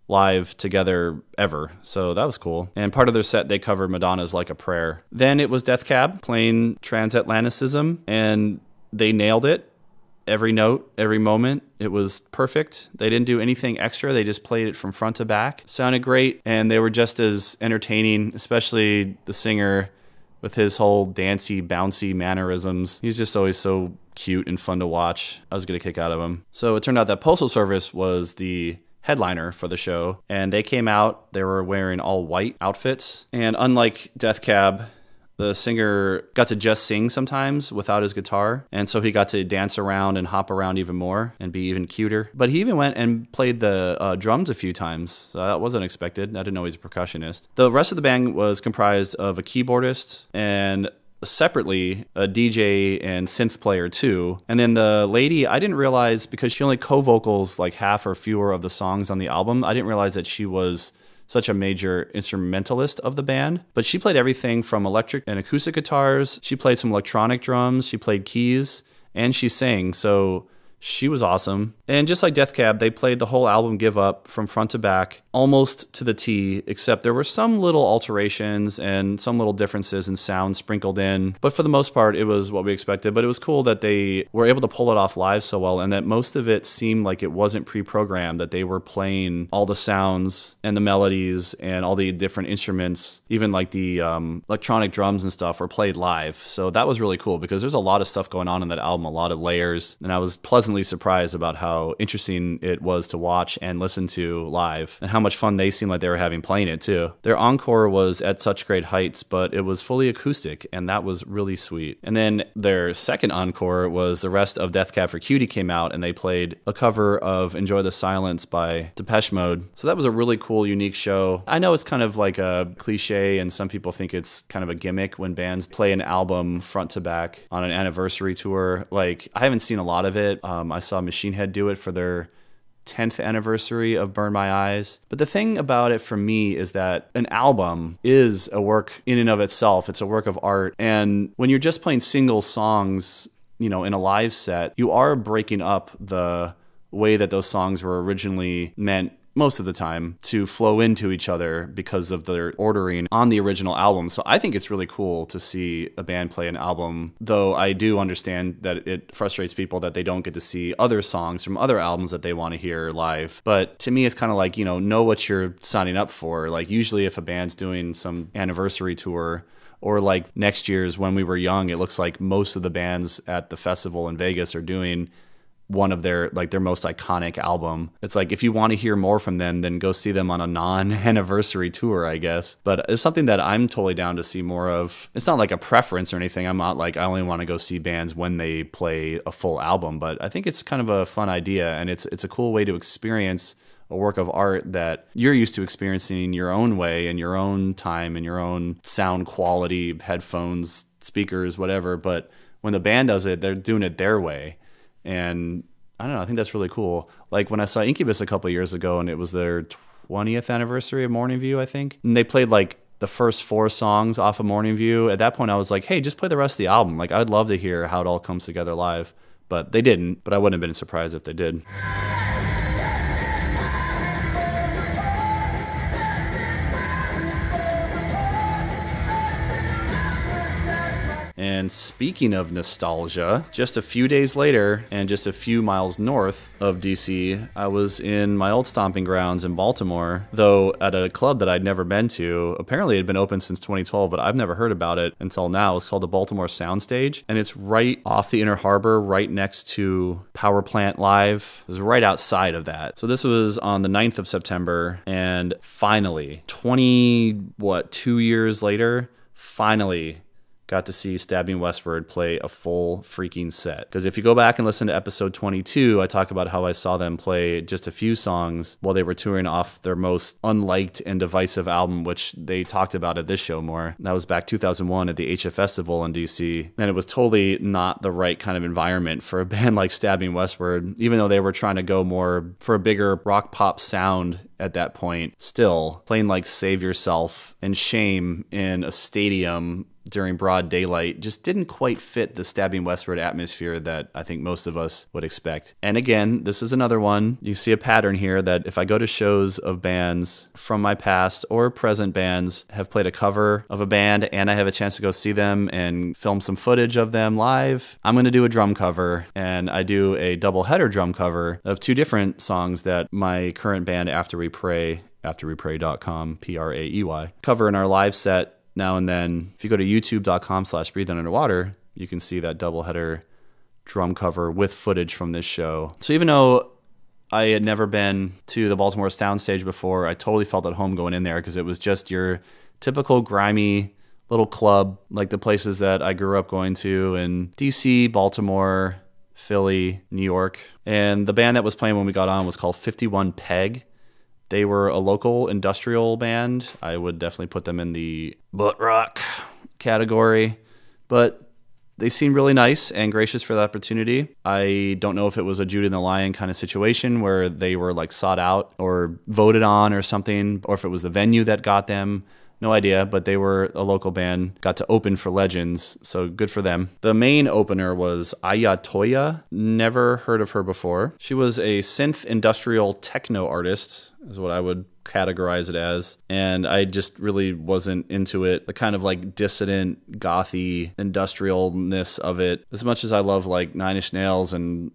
live together ever, so that was cool. And part of their set, they covered Madonna's Like a Prayer. Then it was Death Cab playing Transatlanticism, and they nailed it. Every note, every moment, it was perfect. They didn't do anything extra. They just played it from front to back. Sounded great, and they were just as entertaining, especially the singer with his whole dancey, bouncy mannerisms. He's just always so cute and fun to watch. I was getting a kick out of him. So it turned out that Postal Service was the headliner for the show, and they came out. They were wearing all white outfits, and unlike Death Cab, the singer got to just sing sometimes without his guitar, and so he got to dance around and hop around even more and be even cuter. But he even went and played the drums a few times, so that wasn't expected. I didn't know he was a percussionist. The rest of the band was comprised of a keyboardist and separately a DJ and synth player too. And then the lady, I didn't realize, because she only co-vocals like half or fewer of the songs on the album, I didn't realize that she was such a major instrumentalist of the band. But she played everything from electric and acoustic guitars. She played some electronic drums. She played keys, and she sang. So she was awesome. And just like Death Cab, they played the whole album Give Up from front to back, almost to the T, except there were some little alterations and some little differences in sound sprinkled in. But for the most part, it was what we expected. But it was cool that they were able to pull it off live so well, and that most of it seemed like it wasn't pre-programmed, that they were playing all the sounds and the melodies and all the different instruments, even like the electronic drums and stuff were played live. So that was really cool, because there's a lot of stuff going on in that album, a lot of layers, and I was pleasantly surprised about how interesting it was to watch and listen to live, and how much fun they seemed like they were having playing it too. Their encore was at such great heights, but it was fully acoustic, and that was really sweet. And then their second encore was the rest of Death Cab for Cutie came out, and they played a cover of Enjoy the Silence by Depeche Mode. So that was a really cool, unique show. I know it's kind of like a cliche, and some people think it's kind of a gimmick when bands play an album front to back on an anniversary tour. Like, I haven't seen a lot of it. I saw Machine Head do it for their 10th anniversary of Burn My Eyes. But the thing about it for me is that an album is a work in and of itself. It's a work of art. And when you're just playing single songs, you know, in a live set, you are breaking up the way that those songs were originally meant most of the time, to flow into each other because of their ordering on the original album. So I think it's really cool to see a band play an album, though I do understand that it frustrates people that they don't get to see other songs from other albums that they want to hear live. But to me, it's kind of like, know what you're signing up for. Like usually if a band's doing some anniversary tour, or like next year's When We Were Young, it looks like most of the bands at the festival in Vegas are doing one of their most iconic album. It's like, if you want to hear more from them, then go see them on a non-anniversary tour, I guess. But it's something that I'm totally down to see more of. It's not like a preference or anything. I'm not like, I only want to go see bands when they play a full album, but I think it's kind of a fun idea, and it's a cool way to experience a work of art that you're used to experiencing your own way, in your own time, in your own sound quality, headphones, speakers, whatever. But when the band does it, they're doing it their way. And I don't know, I think that's really cool. Like when I saw Incubus a couple years ago, and it was their 20th anniversary of Morning View, I think. And they played like the first 4 songs off of Morning View. At that point, I was like, hey, just play the rest of the album. Like, I'd love to hear how it all comes together live. But they didn't, but I wouldn't have been surprised if they did. And speaking of nostalgia, just a few days later and just a few miles north of DC, I was in my old stomping grounds in Baltimore, though at a club that I'd never been to. Apparently it had been open since 2012, but I've never heard about it until now. It's called the Baltimore Soundstage, and it's right off the Inner Harbor, right next to Power Plant Live. It was right outside of that. So this was on the 9th of September, and finally, 2 years later, finally got to see Stabbing Westward play a full freaking set. Because if you go back and listen to episode 22, I talk about how I saw them play just a few songs while they were touring off their most unliked and divisive album, which they talked about at this show more. That was back 2001 at the HF Festival in DC. And it was totally not the right kind of environment for a band like Stabbing Westward, even though they were trying to go more for a bigger rock pop sound at that point. Still, playing like Save Yourself and Shame in a stadium during broad daylight just didn't quite fit the Stabbing Westward atmosphere that I think most of us would expect. And again, this is another one. You see a pattern here that if I go to shows of bands from my past or present bands have played a cover of a band and I have a chance to go see them and film some footage of them live, I'm going to do a drum cover, and I do a double header drum cover of 2 different songs that my current band After We Pray, afterwepray.com, P-R-A-E-Y, cover in our live set now and then. If you go to youtube.com/breathe underwater, you can see that doubleheader drum cover with footage from this show. So even though I had never been to the Baltimore Soundstage before, I totally felt at home going in there, because it was just your typical grimy little club, like the places that I grew up going to in DC, Baltimore, Philly, New York. And the band that was playing when we got on was called 51 Peg. They were a local industrial band. I would definitely put them in the butt rock category, but they seemed really nice and gracious for the opportunity. I don't know if it was a Judy and the Lion kind of situation where they were like sought out or voted on or something, or if it was the venue that got them. No idea, but they were a local band, got to open for Legends, so good for them. The main opener was Ayatoya. Never heard of her before. She was a synth industrial techno artist, is what I would categorize it as, and I just really wasn't into it. The kind of like dissident, gothy industrialness of it. As much as I love like Nine Inch Nails and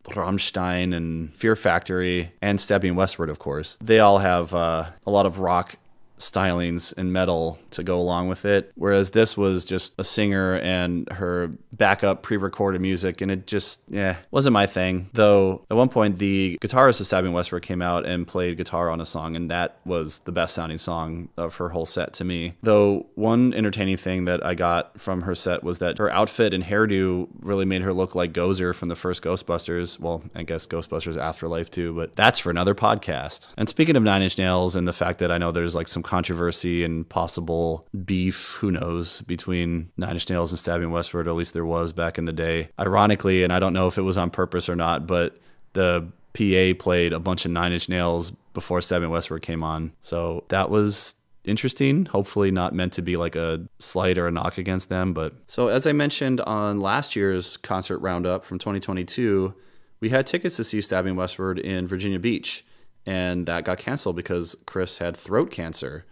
Rammstein and Fear Factory and Stabbing Westward, of course, they all have a lot of rock stylings and metal to go along with it, whereas this was just a singer and her backup pre-recorded music, and it just wasn't my thing. Though at one point the guitarist of Stabbing Westward came out and played guitar on a song, and that was the best sounding song of her whole set to me. Though one entertaining thing that I got from her set was that her outfit and hairdo really made her look like Gozer from the first Ghostbusters. Well, I guess Ghostbusters Afterlife too, but that's for another podcast. And speaking of Nine Inch Nails and the fact that I know there's like some controversy and possible beef, who knows, between Nine Inch Nails and Stabbing Westward, or at least there was back in the day. Ironically, and I don't know if it was on purpose or not, but the PA played a bunch of Nine Inch Nails before Stabbing Westward came on. So that was interesting. Hopefully not meant to be like a slight or a knock against them. But so as I mentioned on last year's concert roundup from 2022, we had tickets to see Stabbing Westward in Virginia Beach. and that got canceled because Chris had throat cancer.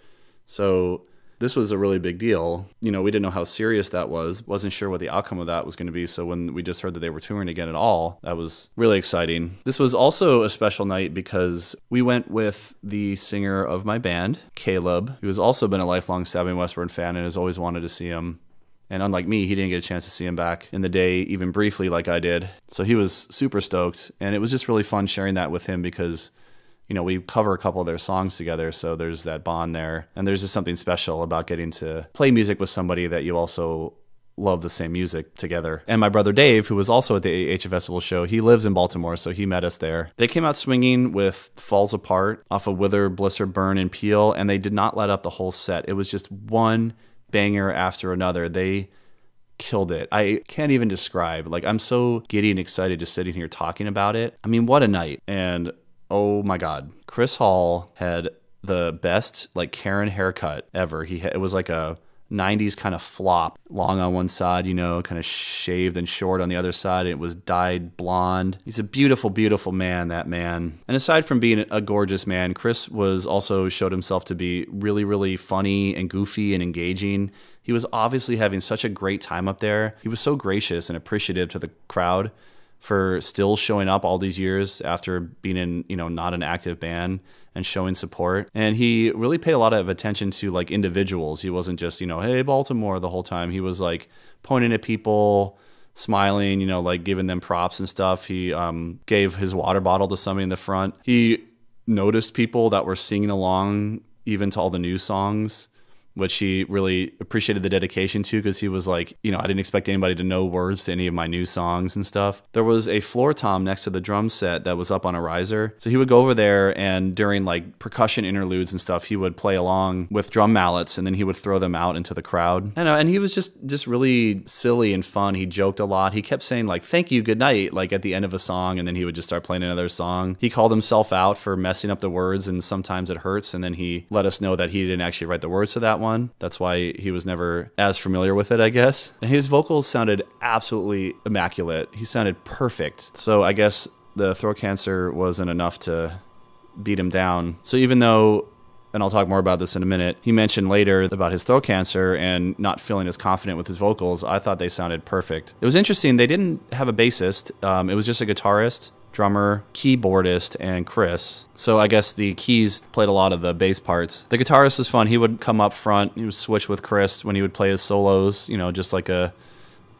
So this was a really big deal. You know, we didn't know how serious that was. Wasn't sure what the outcome of that was going to be. So when we just heard that they were touring again at all, that was really exciting. This was also a special night because we went with the singer of my band, Caleb, who has also been a lifelong Stabbing Westward fan and has always wanted to see him. And unlike me, he didn't get a chance to see him back in the day, even briefly like I did. So he was super stoked. And it was just really fun sharing that with him because, you know, we cover a couple of their songs together, so there's that bond there. And there's just something special about getting to play music with somebody that you also love the same music together. And my brother Dave, who was also at the AH Festival show, he lives in Baltimore, so he met us there. They came out swinging with Falls Apart off of Wither, Blister, Burn, and Peel, and they did not let up the whole set. It was just one banger after another. They killed it. I can't even describe. Like, I'm so giddy and excited just sitting here talking about it. I mean, what a night. And oh my God, Chris Hall had the best like Karen haircut ever. It was like a 90s kind of flop, long on one side, you know, kind of shaved and short on the other side. It was dyed blonde. He's a beautiful, beautiful man, that man. And aside from being a gorgeous man, Chris was also showed himself to be really, really funny and goofy and engaging. He was obviously having such a great time up there. He was so gracious and appreciative to the crowd for still showing up all these years after being in, you know, not an active band and showing support. And he really paid a lot of attention to like individuals. He wasn't just, you know, hey, Baltimore the whole time. He was like pointing at people, smiling, you know, like giving them props and stuff. He gave his water bottle to somebody in the front. He noticed people that were singing along even to all the new songs, which he really appreciated the dedication to, because he was like, you know, I didn't expect anybody to know words to any of my new songs and stuff. There was a floor tom next to the drum set that was up on a riser. So he would go over there, and during like percussion interludes and stuff, he would play along with drum mallets, and then he would throw them out into the crowd. And he was just really silly and fun. He joked a lot. He kept saying like, thank you, good night, like at the end of a song, and then he would just start playing another song. He called himself out for messing up the words, and sometimes it hurts, and then he let us know that he didn't actually write the words to that one. That's why he was never as familiar with it, I guess. And his vocals sounded absolutely immaculate. He sounded perfect. So I guess the throat cancer wasn't enough to beat him down. So even though, and I'll talk more about this in a minute, he mentioned later about his throat cancer and not feeling as confident with his vocals, I thought they sounded perfect. It was interesting. They didn't have a bassist. It was just a guitarist, drummer, keyboardist, and Chris. So I guess the keys played a lot of the bass parts. The guitarist was fun. He would come up front. He would switch with Chris when he would play his solos, you know, just like a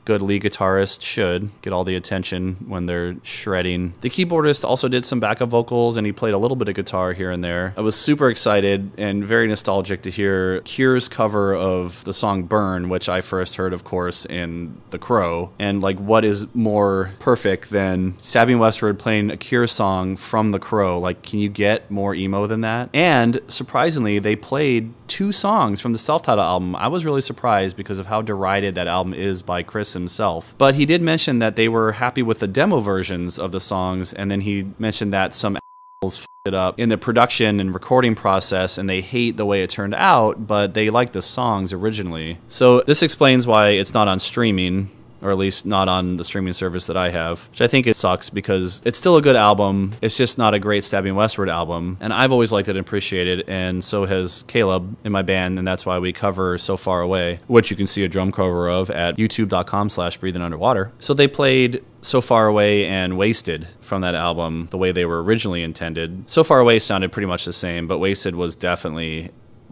good lead guitarist should, get all the attention when they're shredding. The keyboardist also did some backup vocals, and he played a little bit of guitar here and there. I was super excited and very nostalgic to hear Cure's cover of the song Burn, which I first heard, of course, in The Crow. And like, what is more perfect than Stabbing Westward playing a Cure song from The Crow? Like, can you get more emo than that? And surprisingly, they played 2 songs from the self-titled album. I was really surprised because of how derided that album is by Chris himself. But he did mention that they were happy with the demo versions of the songs, and then he mentioned that some assholes f***ed it up in the production and recording process, and they hate the way it turned out, but they like the songs originally. So this explains why it's not on streaming, or at least not on the streaming service that I have, which I think it sucks because it's still a good album. It's just not a great Stabbing Westward album. And I've always liked it and appreciated it, and so has Caleb in my band, and that's why we cover So Far Away, which you can see a drum cover of at youtube.com/breathingunderwater. So they played So Far Away and Wasted from that album the way they were originally intended. So Far Away sounded pretty much the same, but Wasted was definitely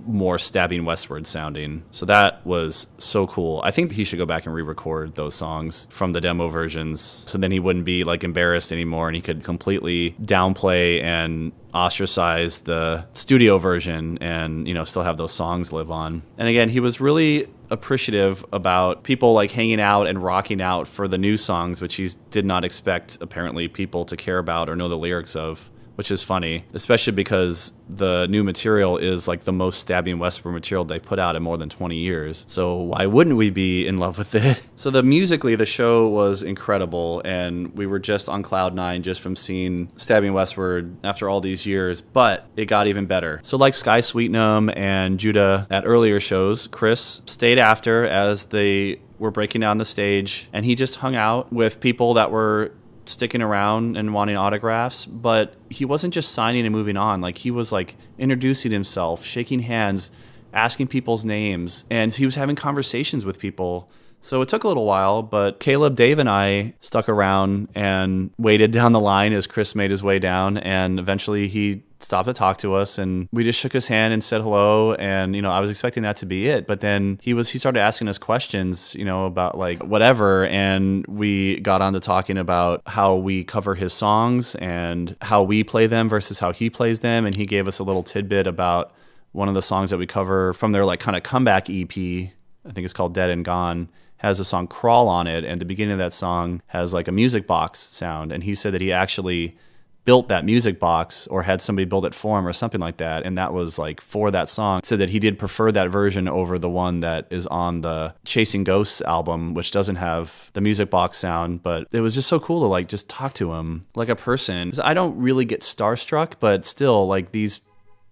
more Stabbing Westward sounding. So that was so cool. I think he should go back and re-record those songs from the demo versions, so then he wouldn't be like embarrassed anymore, and he could completely downplay and ostracize the studio version and, you know, still have those songs live on. And again, he was really appreciative about people like hanging out and rocking out for the new songs, which he did not expect apparently people to care about or know the lyrics of, which is funny, especially because the new material is like the most Stabbing Westward material they've put out in more than 20 years. So why wouldn't we be in love with it? So musically, the show was incredible, and we were just on cloud 9 just from seeing Stabbing Westward after all these years, but it got even better. So like Sky Sweetnam and Judah at earlier shows, Chris stayed after as they were breaking down the stage, and he just hung out with people that were sticking around and wanting autographs, but he wasn't just signing and moving on. Like, he was like introducing himself, shaking hands, asking people's names, and he was having conversations with people. So it took a little while, but Caleb, Dave, and I stuck around and waited down the line as Chris made his way down, and eventually he stopped to talk to us, and we just shook his hand and said hello. And, you know, I was expecting that to be it, but then he started asking us questions, you know, about like whatever, and we got on to talking about how we cover his songs and how we play them versus how he plays them, and he gave us a little tidbit about one of the songs that we cover from their like kind of comeback EP. I think it's called Dead and Gone. Has a song Crawl on it, and the beginning of that song has like a music box sound, and he said that he actually built that music box or had somebody build it for him or something like that, and that was like for that song. Said that he did prefer that version over the one that is on the Chasing Ghosts album, which doesn't have the music box sound, but it was just so cool to like just talk to him like a person. I don't really get starstruck, but still, like, these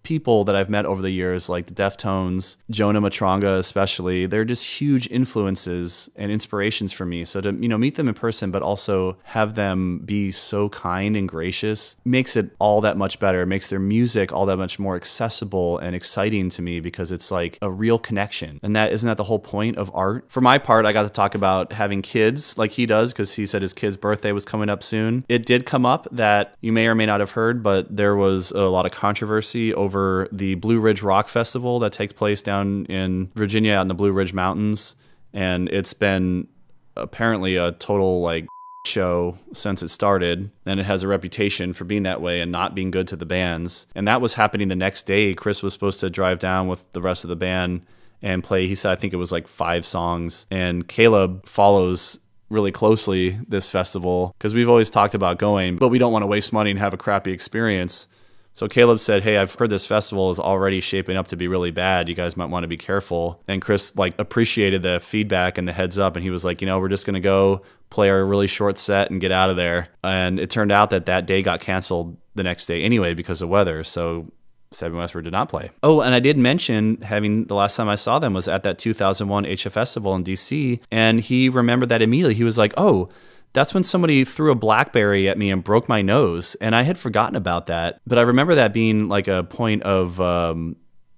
people that I've met over the years, like the Deftones, Jonah Matronga especially, they're just huge influences and inspirations for me. So to, you know, meet them in person, but also have them be so kind and gracious makes it all that much better. It makes their music all that much more accessible and exciting to me, because it's like a real connection. And isn't that the whole point of art? For my part, I got to talk about having kids like he does, because he said his kid's birthday was coming up soon. It did come up that you may or may not have heard, but there was a lot of controversy over the Blue Ridge Rock Festival that takes place down in Virginia out in the Blue Ridge Mountains. And it's been apparently a total like show since it started, and it has a reputation for being that way and not being good to the bands. And that was happening the next day. Chris was supposed to drive down with the rest of the band and play, he said, I think it was like 5 songs. And Caleb follows really closely this festival because we've always talked about going, but we don't want to waste money and have a crappy experience. So Caleb said, hey, I've heard this festival is already shaping up to be really bad. You guys might want to be careful. And Chris like appreciated the feedback and the heads up. And he was like, you know, we're just going to go play our really short set and get out of there. And it turned out that day got canceled the next day anyway because of weather. So Sabin Westward did not play. Oh, and I did mention having the last time I saw them was at that 2001 HF Festival in DC. And he remembered that immediately. He was like, oh, that's when somebody threw a BlackBerry at me and broke my nose. And I had forgotten about that. But I remember that being like a point of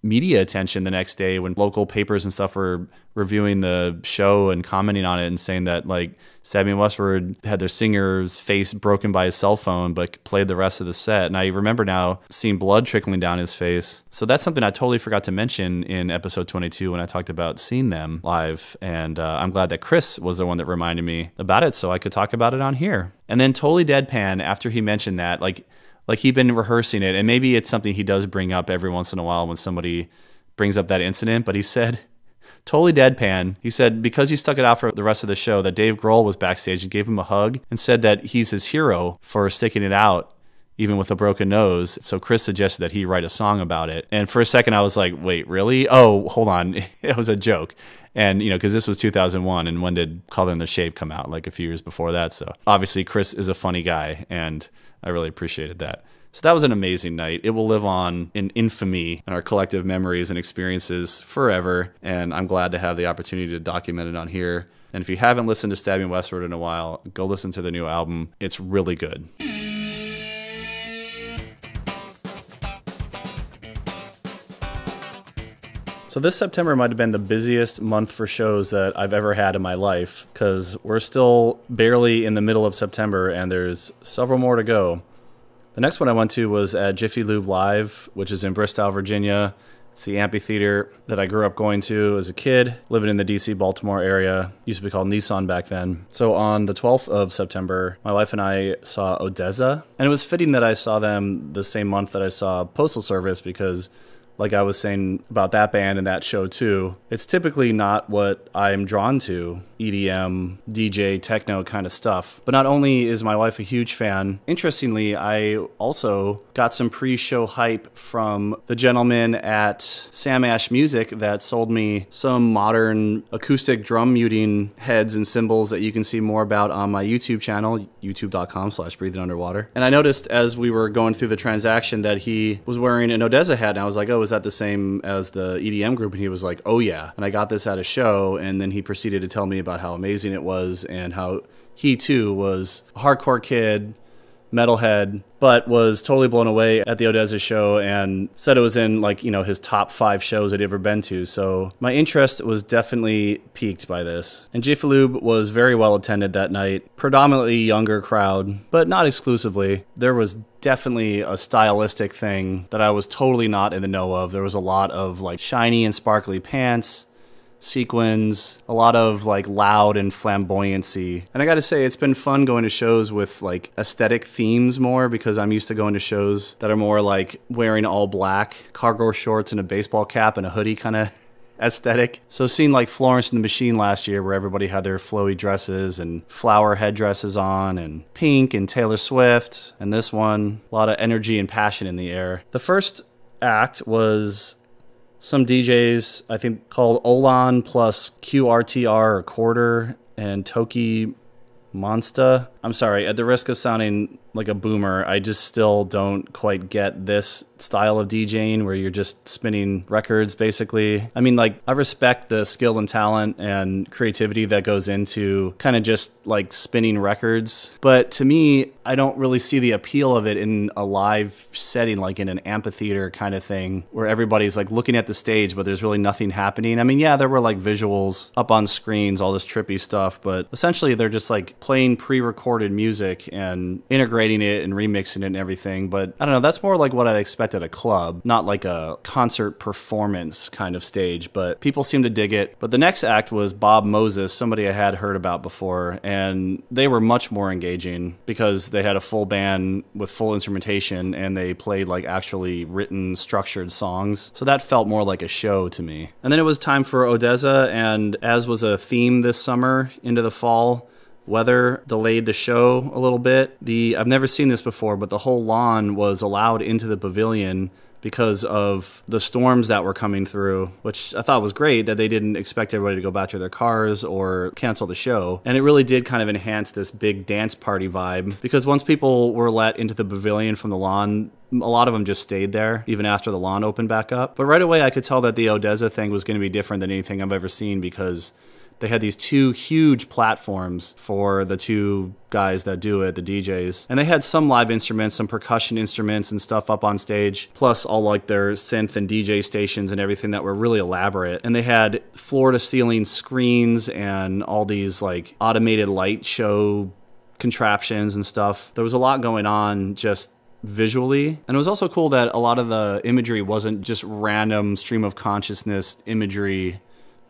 media attention the next day when local papers and stuff were reviewing the show and commenting on it and saying that like Sabin Westward had their singer's face broken by his cell phone but played the rest of the set. And I remember now seeing blood trickling down his face. So that's something I totally forgot to mention in episode 22 when I talked about seeing them live. And I'm glad that Chris was the one that reminded me about it so I could talk about it on here. And then totally deadpan after he mentioned that, like he'd been rehearsing it, and maybe it's something he does bring up every once in a while when somebody brings up that incident, but he said, totally deadpan, he said because he stuck it out for the rest of the show, that Dave Grohl was backstage and gave him a hug and said that he's his hero for sticking it out even with a broken nose. So Chris suggested that he write a song about it. And for a second I was like, wait, really? Oh, hold on. It was a joke. And, you know, because this was 2001, and when did Color in the Shape come out? Like a few years before that. So obviously Chris is a funny guy, and I really appreciated that. So that was an amazing night. It will live on in infamy in our collective memories and experiences forever. And I'm glad to have the opportunity to document it on here. And if you haven't listened to Sabin Westward in a while, go listen to the new album. It's really good. So this September might have been the busiest month for shows that I've ever had in my life, because we're still barely in the middle of September and there's several more to go. The next one I went to was at Jiffy Lube Live, which is in Bristow, Virginia. It's the amphitheater that I grew up going to as a kid, living in the DC, Baltimore area. It used to be called Nissan back then. So on the 12th of September, my wife and I saw Odesza, and it was fitting that I saw them the same month that I saw Postal Service, because like I was saying about that band and that show too, it's typically not what I'm drawn to, EDM, DJ, techno kind of stuff. But not only is my wife a huge fan, interestingly, I also got some pre-show hype from the gentleman at Sam Ash Music that sold me some modern acoustic drum muting heads and cymbals that you can see more about on my YouTube channel, youtube.com/breathingunderwater. And I noticed as we were going through the transaction that he was wearing an Odesza hat, and I was like, oh, is that the same as the EDM group? And he was like, oh yeah. And I got this at a show, and then he proceeded to tell me about how amazing it was and how he too was a hardcore kid, metalhead, but was totally blown away at the Odesza show and said it was in like, you know, his top 5 shows that he'd ever been to. So my interest was definitely piqued by this. And Jiffy Lube was very well attended that night. Predominantly younger crowd, but not exclusively. There was definitely a stylistic thing that I was totally not in the know of. There was a lot of like shiny and sparkly pants, sequins, a lot of like loud and flamboyancy. And I gotta say, it's been fun going to shows with like aesthetic themes more, because I'm used to going to shows that are more like wearing all black, cargo shorts and a baseball cap and a hoodie kind of aesthetic. So seeing like Florence and the Machine last year, where everybody had their flowy dresses and flower headdresses on, and Pink and Taylor Swift, and this one, a lot of energy and passion in the air. The first act was some DJs, I think, called Olan plus QRTR or Quarter and Toki Monsta. I'm sorry, at the risk of sounding like a boomer, I just still don't quite get this style of DJing where you're just spinning records, basically. I mean, like, I respect the skill and talent and creativity that goes into kind of just like spinning records, but to me, I don't really see the appeal of it in a live setting, like in an amphitheater kind of thing, where everybody's like looking at the stage, but there's really nothing happening. I mean, yeah, there were like visuals up on screens, all this trippy stuff, but essentially they're just like playing pre-recorded music and integrating it and remixing it and everything. But I don't know, that's more like what I'd expect at a club, not like a concert performance kind of stage, but people seem to dig it. But the next act was Bob Moses, somebody I had heard about before, and they were much more engaging because they had a full band with full instrumentation and they played like actually written, structured songs. So that felt more like a show to me. And then it was time for Odesza, and as was a theme this summer into the fall, weather delayed the show a little bit. I've never seen this before, but the whole lawn was allowed into the pavilion because of the storms that were coming through, which I thought was great, that they didn't expect everybody to go back to their cars or cancel the show. And it really did kind of enhance this big dance party vibe, because once people were let into the pavilion from the lawn, a lot of them just stayed there even after the lawn opened back up. But right away I could tell that the Odesza thing was going to be different than anything I've ever seen, because they had these 2 huge platforms for the 2 guys that do it, the DJs. And they had some live instruments, some percussion instruments and stuff up on stage, plus all like their synth and DJ stations and everything that were really elaborate. And they had floor to ceiling screens and all these like automated light show contraptions and stuff. There was a lot going on just visually. And it was also cool that a lot of the imagery wasn't just random stream of consciousness imagery,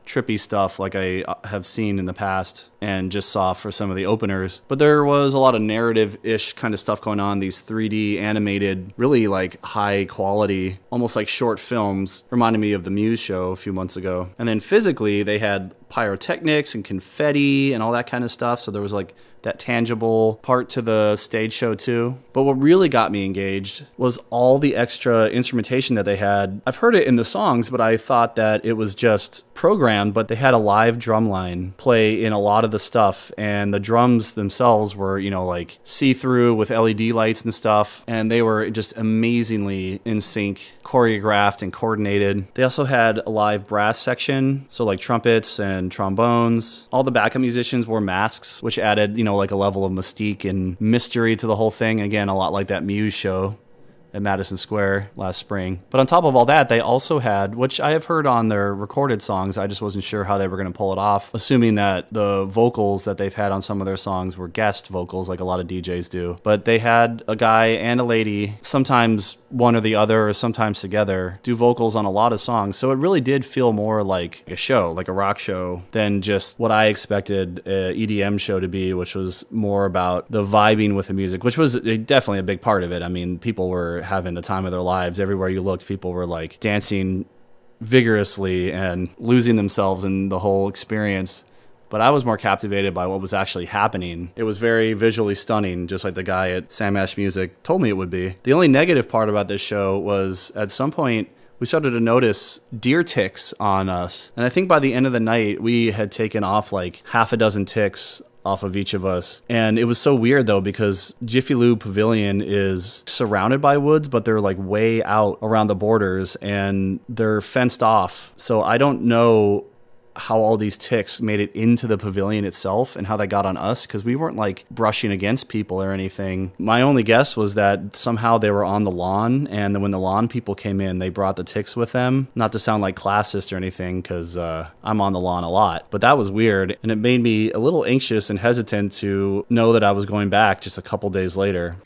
trippy stuff like I have seen in the past and just saw for some of the openers. But there was a lot of narrative-ish kind of stuff going on, these 3D animated, really like high quality, almost like short films, reminded me of the Muse show a few months ago. And then physically, they had pyrotechnics and confetti and all that kind of stuff, so there was like that tangible part to the stage show too. But what really got me engaged was all the extra instrumentation that they had. I've heard it in the songs, but I thought that it was just programmed, but they had a live drum line play in a lot of the stuff, and the drums themselves were, you know, like see-through with LED lights and stuff, and they were just amazingly in sync, choreographed and coordinated. They also had a live brass section, so like trumpets and trombones. All the backup musicians wore masks, which added, you know, like a level of mystique and mystery to the whole thing. Again, a lot like that Muse show at Madison Square last spring. But on top of all that, they also had, which I have heard on their recorded songs, I just wasn't sure how they were going to pull it off, assuming that the vocals that they've had on some of their songs were guest vocals like a lot of DJs do. But they had a guy and a lady, sometimes one or the other or sometimes together, do vocals on a lot of songs. So it really did feel more like a show, like a rock show, than just what I expected an EDM show to be, which was more about the vibing with the music, which was definitely a big part of it. I mean, people were having the time of their lives. Everywhere you looked, people were like dancing vigorously and losing themselves in the whole experience. But I was more captivated by what was actually happening. It was very visually stunning, just like the guy at Sam Ash Music told me it would be. The only negative part about this show was at some point we started to notice deer ticks on us. And I think by the end of the night, we had taken off like half a dozen ticks off of each of us. And it was so weird though, because Jiffy Lube Pavilion is surrounded by woods, but they're like way out around the borders and they're fenced off. So I don't know how all these ticks made it into the pavilion itself and how they got on us, because we weren't like brushing against people or anything. My only guess was that somehow they were on the lawn, and then when the lawn people came in, they brought the ticks with them. Not to sound like classist or anything, because I'm on the lawn a lot, but that was weird, and it made me a little anxious and hesitant to know that I was going back just a couple days later.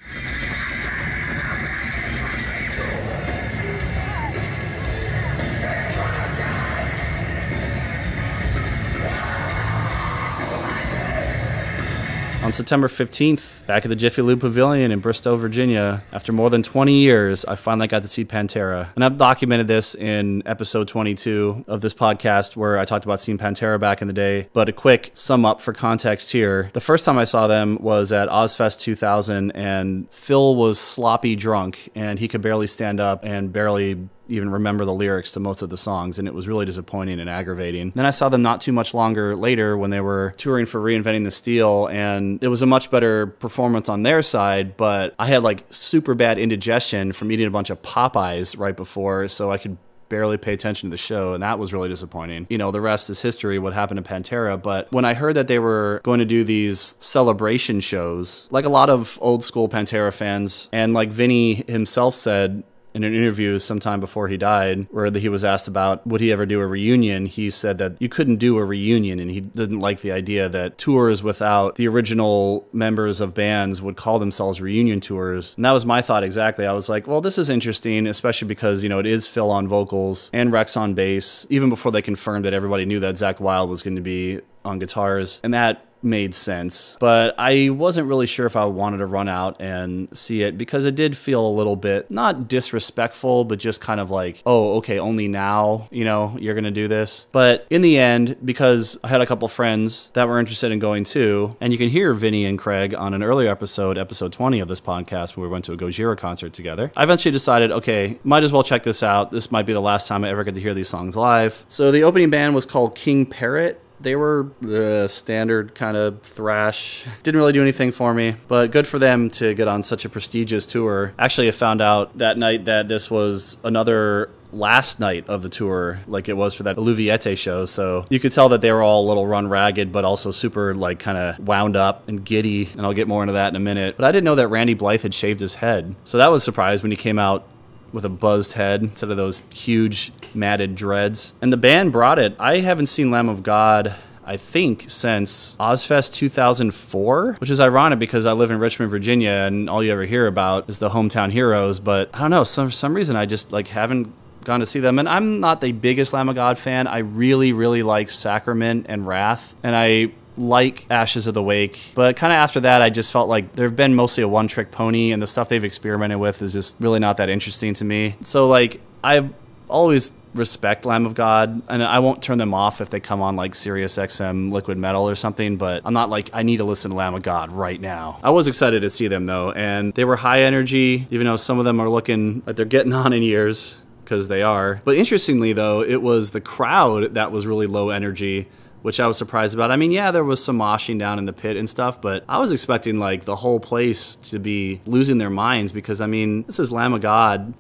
On September 15th, back at the Jiffy Lube Pavilion in Bristow, Virginia, after more than 20 years, I finally got to see Pantera. And I've documented this in episode 22 of this podcast, where I talked about seeing Pantera back in the day. But a quick sum up for context here. The first time I saw them was at Ozfest 2000, and Phil was sloppy drunk, and he could barely stand up and barely even remember the lyrics to most of the songs, and it was really disappointing and aggravating. Then I saw them not too much longer later when they were touring for Reinventing the Steel, and it was a much better performance on their side, but I had like super bad indigestion from eating a bunch of Popeyes right before, so I could barely pay attention to the show, and that was really disappointing. You know, the rest is history, what happened to Pantera. But when I heard that they were going to do these celebration shows, like a lot of old school Pantera fans, and like Vinny himself said in an interview sometime before he died, where he was asked about would he ever do a reunion, he said that you couldn't do a reunion, and he didn't like the idea that tours without the original members of bands would call themselves reunion tours. And that was my thought exactly. I was like, well, this is interesting, especially because, you know, it is Phil on vocals and Rex on bass, even before they confirmed that everybody knew that Zakk Wylde was going to be on guitars. And that made sense, but I wasn't really sure if I wanted to run out and see it, because it did feel a little bit, not disrespectful, but just kind of like, oh, okay, only now, you know, you're gonna do this. But in the end, because I had a couple friends that were interested in going too, and you can hear Vinny and Craig on an earlier episode 20 of this podcast, where we went to a Gojira concert together, I eventually decided, okay, might as well check this out. This might be the last time I ever get to hear these songs live. So the opening band was called King Parrot. They were the standard kind of thrash. Didn't really do anything for me, but good for them to get on such a prestigious tour. Actually, I found out that night that this was another last night of the tour, like it was for that Eluviete show, so you could tell that they were all a little run ragged, but also super like kind of wound up and giddy, and I'll get more into that in a minute. But I didn't know that Randy Blythe had shaved his head, so that was a surprise when he came out with a buzzed head instead of those huge matted dreads. And the band brought it. I haven't seen Lamb of God, I think, since Ozfest 2004, which is ironic because I live in Richmond, Virginia, and all you ever hear about is the hometown heroes. But I don't know, for some reason I just like haven't gone to see them. And I'm not the biggest Lamb of God fan. I really, really like Sacrament and Wrath, and I like Ashes of the Wake, but kind of after that I just felt like they've been mostly a one-trick pony, and the stuff they've experimented with is just really not that interesting to me. So like I always respect Lamb of God, and I won't turn them off if they come on like Sirius XM Liquid Metal or something, but I'm not like I need to listen to Lamb of God right now. I was excited to see them though, and they were high energy, even though some of them are looking like they're getting on in years, because they are. But interestingly though, it was the crowd that was really low energy, which I was surprised about. I mean, yeah, there was some moshing down in the pit and stuff, but I was expecting like the whole place to be losing their minds, because I mean, this is Lamb of God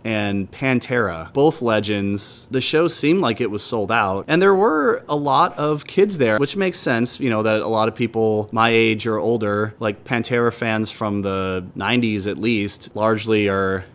and Pantera, both legends. The show seemed like it was sold out, and there were a lot of kids there, which makes sense, you know, that a lot of people my age or older, like Pantera fans from the 90s at least, largely are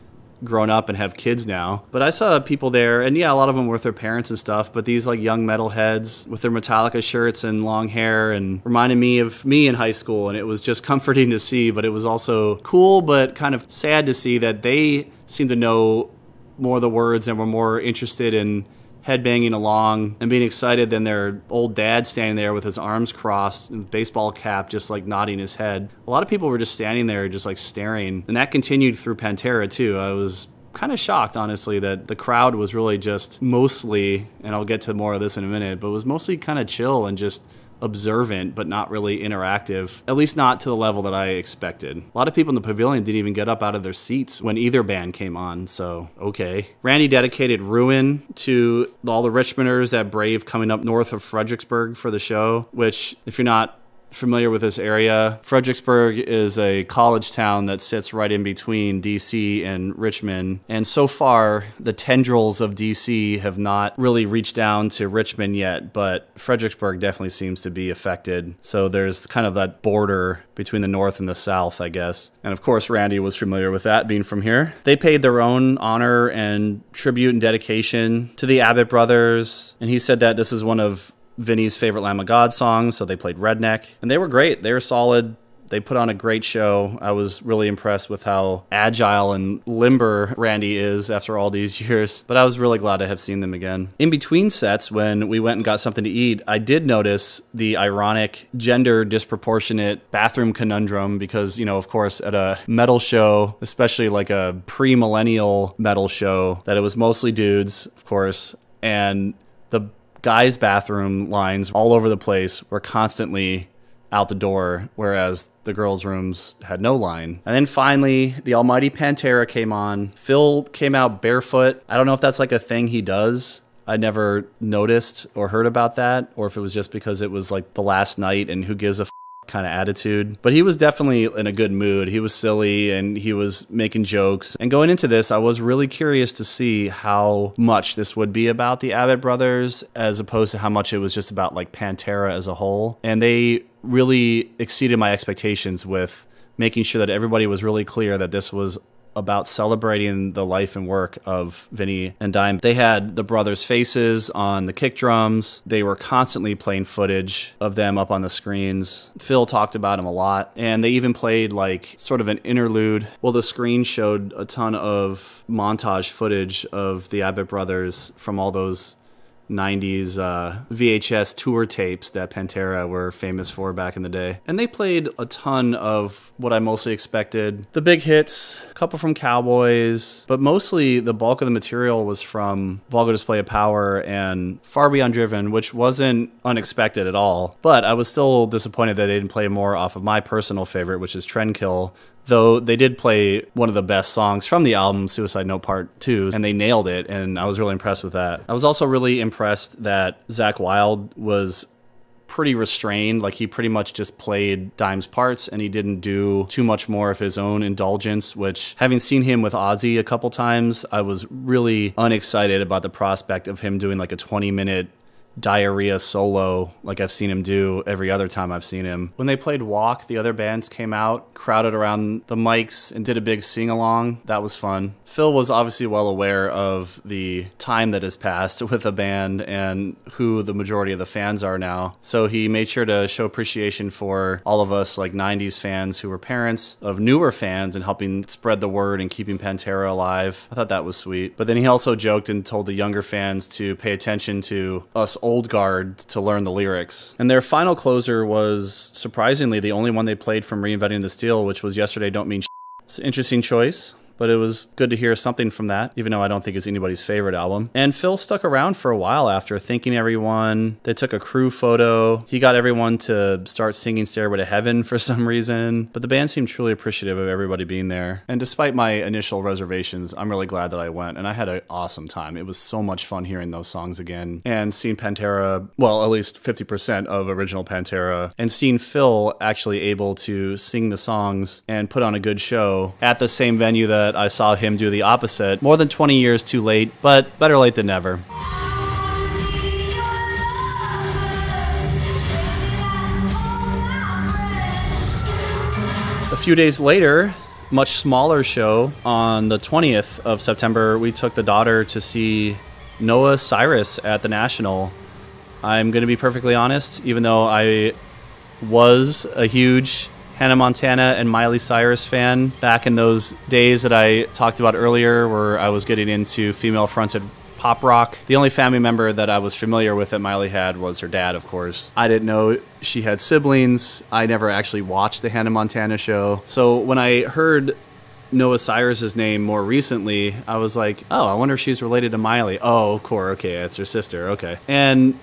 grown up and have kids now. But I saw people there, and yeah, a lot of them were with their parents and stuff, but these like young metalheads with their Metallica shirts and long hair, and reminded me of me in high school, and it was just comforting to see, but it was also cool but kind of sad to see that they seemed to know more of the words and were more interested in headbanging along and being excited than their old dad standing there with his arms crossed and baseball cap just like nodding his head. A lot of people were just standing there just like staring, and that continued through Pantera too. I was kind of shocked, honestly, that the crowd was really just mostly, and I'll get to more of this in a minute, but was mostly kind of chill and just observant, but not really interactive, at least not to the level that I expected. A lot of people in the pavilion didn't even get up out of their seats when either band came on, so okay. Randy dedicated Ruin to all the Richmonders that braved coming up north of Fredericksburg for the show, which, if you're not familiar with this area, Fredericksburg is a college town that sits right in between DC and Richmond. And so far, the tendrils of DC have not really reached down to Richmond yet, but Fredericksburg definitely seems to be affected. So there's kind of that border between the north and the south, I guess. And of course, Randy was familiar with that, being from here. They paid their own honor and tribute and dedication to the Abbott brothers. And he said that this is one of Vinny's favorite Lamb of God songs, so they played Redneck. And they were great. They were solid. They put on a great show. I was really impressed with how agile and limber Randy is after all these years, but I was really glad to have seen them again. In between sets, when we went and got something to eat, I did notice the ironic gender disproportionate bathroom conundrum because, you know, of course, at a metal show, especially like a pre-millennial metal show, that it was mostly dudes, of course, and the guys' bathroom lines all over the place were constantly out the door, whereas the girls' rooms had no line. And then finally, the almighty Pantera came on. Phil came out barefoot. I don't know if that's like a thing he does. I never noticed or heard about that, or if it was just because it was like the last night and who gives a kind of attitude. But he was definitely in a good mood. He was silly and he was making jokes. And going into this, I was really curious to see how much this would be about the Abbott brothers as opposed to how much it was just about like Pantera as a whole. And they really exceeded my expectations with making sure that everybody was really clear that this was about celebrating the life and work of Vinny and Dime. They had the brothers' faces on the kick drums. They were constantly playing footage of them up on the screens. Phil talked about him a lot, and they even played like sort of an interlude. Well, the screen showed a ton of montage footage of the Abbott brothers from all those 90s VHS tour tapes that Pantera were famous for back in the day. And they played a ton of what I mostly expected. The big hits, a couple from Cowboys, but mostly the bulk of the material was from Vulgar Display of Power and Far Beyond Driven, which wasn't unexpected at all. But I was still disappointed that they didn't play more off of my personal favorite, which is Trendkill. Though they did play one of the best songs from the album, Suicide Note Part 2, and they nailed it, and I was really impressed with that. I was also really impressed that Zakk Wylde was pretty restrained. Like, he pretty much just played Dime's parts, and he didn't do too much more of his own indulgence, which, having seen him with Ozzy a couple times, I was really unexcited about the prospect of him doing like a 20-minute diarrhea solo like I've seen him do every other time I've seen him. When they played Walk, the other bands came out, crowded around the mics, and did a big sing-along. That was fun. Phil was obviously well aware of the time that has passed with the band and who the majority of the fans are now. So he made sure to show appreciation for all of us like 90s fans who were parents of newer fans and helping spread the word and keeping Pantera alive. I thought that was sweet. But then he also joked and told the younger fans to pay attention to us old guard to learn the lyrics. And their final closer was surprisingly the only one they played from Reinventing the Steel, which was Yesterday Don't Mean Shit. It's an interesting choice, but it was good to hear something from that, even though I don't think it's anybody's favorite album. And Phil stuck around for a while after, thanking everyone. They took a crew photo. He got everyone to start singing Stairway to Heaven for some reason, but the band seemed truly appreciative of everybody being there. And despite my initial reservations, I'm really glad that I went, and I had an awesome time. It was so much fun hearing those songs again, and seeing Pantera, well, at least 50% of original Pantera, and seeing Phil actually able to sing the songs and put on a good show at the same venue that I saw him do the opposite. More than 20 years too late, but better late than never. A few days later, much smaller show, on the 20th of September, we took the daughter to see Noah Cyrus at the National. I'm going to be perfectly honest, even though I was a huge Hannah Montana and Miley Cyrus fan back in those days that I talked about earlier, where I was getting into female-fronted pop rock. The only family member that I was familiar with that Miley had was her dad, of course. I didn't know she had siblings. I never actually watched the Hannah Montana show. So when I heard Noah Cyrus's name more recently, I was like, oh, I wonder if she's related to Miley. Oh, of course, okay, it's her sister, okay. And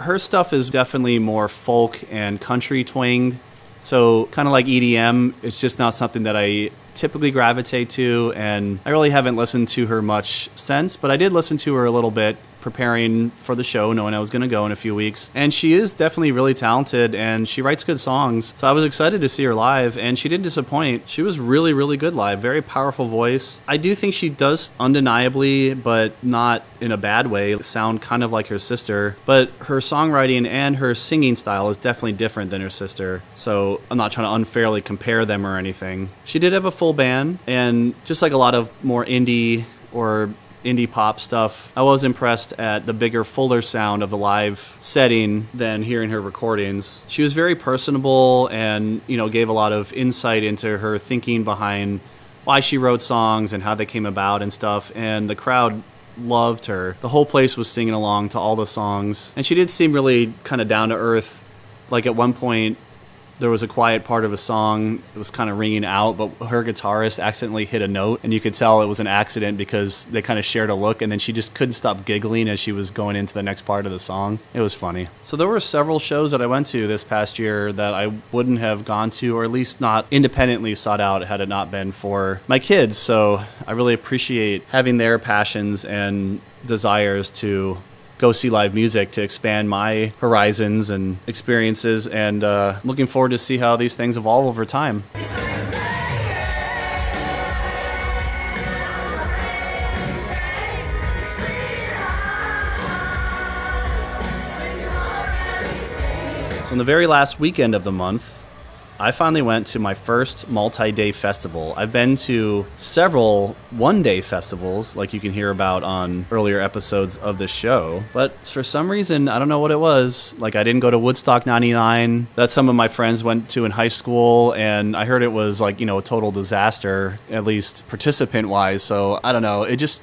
her stuff is definitely more folk and country twanged. So kind of like EDM, it's just not something that I typically gravitate to, and I really haven't listened to her much since, but I did listen to her a little bit preparing for the show, knowing I was going to go in a few weeks. And she is definitely really talented, and she writes good songs. So I was excited to see her live, and she didn't disappoint. She was really, really good live. Very powerful voice. I do think she does undeniably, but not in a bad way, sound kind of like her sister. But her songwriting and her singing style is definitely different than her sister. So I'm not trying to unfairly compare them or anything. She did have a full band, and just like a lot of more indie or indie pop stuff, I was impressed at the bigger, fuller sound of the live setting than hearing her recordings. She was very personable and, you know, gave a lot of insight into her thinking behind why she wrote songs and how they came about and stuff, and the crowd loved her. The whole place was singing along to all the songs, and she did seem really kind of down to earth. Like at one point, there was a quiet part of a song that was kind of ringing out, but her guitarist accidentally hit a note, and you could tell it was an accident because they kind of shared a look, and then she just couldn't stop giggling as she was going into the next part of the song. It was funny. So there were several shows that I went to this past year that I wouldn't have gone to, or at least not independently sought out had it not been for my kids. So I really appreciate having their passions and desires to go see live music to expand my horizons and experiences, and looking forward to see how these things evolve over time. So on the very last weekend of the month, I finally went to my first multi-day festival. I've been to several one-day festivals, like you can hear about on earlier episodes of this show, but for some reason, I don't know what it was. Like, I didn't go to Woodstock 99 that some of my friends went to in high school, and I heard it was like, you know, a total disaster, at least participant-wise, so I don't know. It just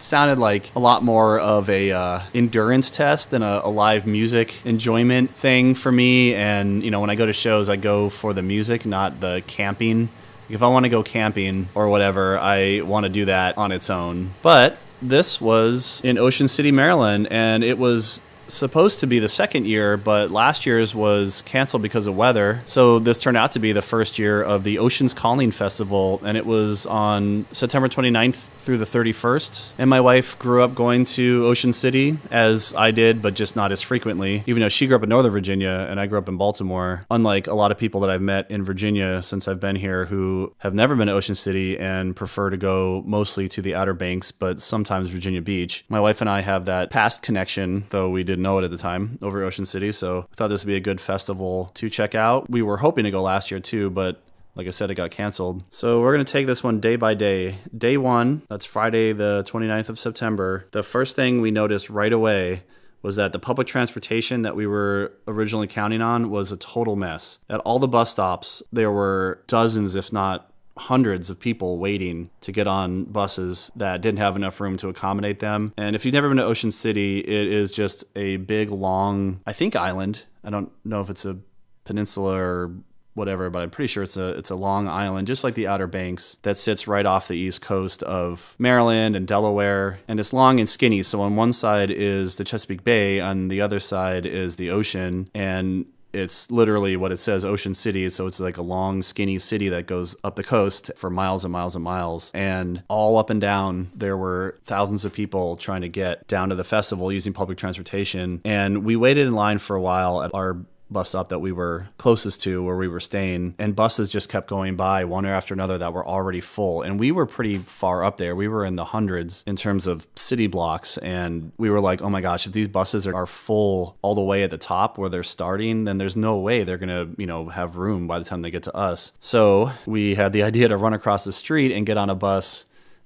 sounded like a lot more of a endurance test than a live music enjoyment thing for me. And, you know, when I go to shows, I go for the music, not the camping. If I want to go camping or whatever, I want to do that on its own. But this was in Ocean City, Maryland, and it was supposed to be the second year, but last year's was canceled because of weather. So this turned out to be the first year of the Oceans Calling Festival, and it was on September 29th through the 31st. And my wife grew up going to Ocean City, as I did, but just not as frequently, even though she grew up in Northern Virginia and I grew up in Baltimore. Unlike a lot of people that I've met in Virginia since I've been here who have never been to Ocean City and prefer to go mostly to the Outer Banks, but sometimes Virginia Beach. My wife and I have that past connection, though we didn't know it at the time, over Ocean City, so I thought this would be a good festival to check out. We were hoping to go last year too, but like I said, it got canceled. So we're going to take this one day by day. Day one, that's Friday the 29th of September. The first thing we noticed right away was that the public transportation that we were originally counting on was a total mess. At all the bus stops, there were dozens, if not hundreds of people waiting to get on buses that didn't have enough room to accommodate them. And if you've never been to Ocean City, it is just a big, long, I think, island. I don't know if it's a peninsula or whatever, but I'm pretty sure it's a long island, just like the Outer Banks, that sits right off the east coast of Maryland and Delaware. And it's long and skinny. So on one side is the Chesapeake Bay, on the other side is the ocean. And it's literally what it says, Ocean City. So it's like a long, skinny city that goes up the coast for miles and miles and miles. And all up and down, there were thousands of people trying to get down to the festival using public transportation. And we waited in line for a while at our bus stop that we were closest to where we were staying, and buses just kept going by one after another that were already full. And we were pretty far up there. We were in the hundreds in terms of city blocks, and we were like, oh my gosh, if these buses are full all the way at the top where they're starting, then there's no way they're gonna, you know, have room by the time they get to us. So we had the idea to run across the street and get on a bus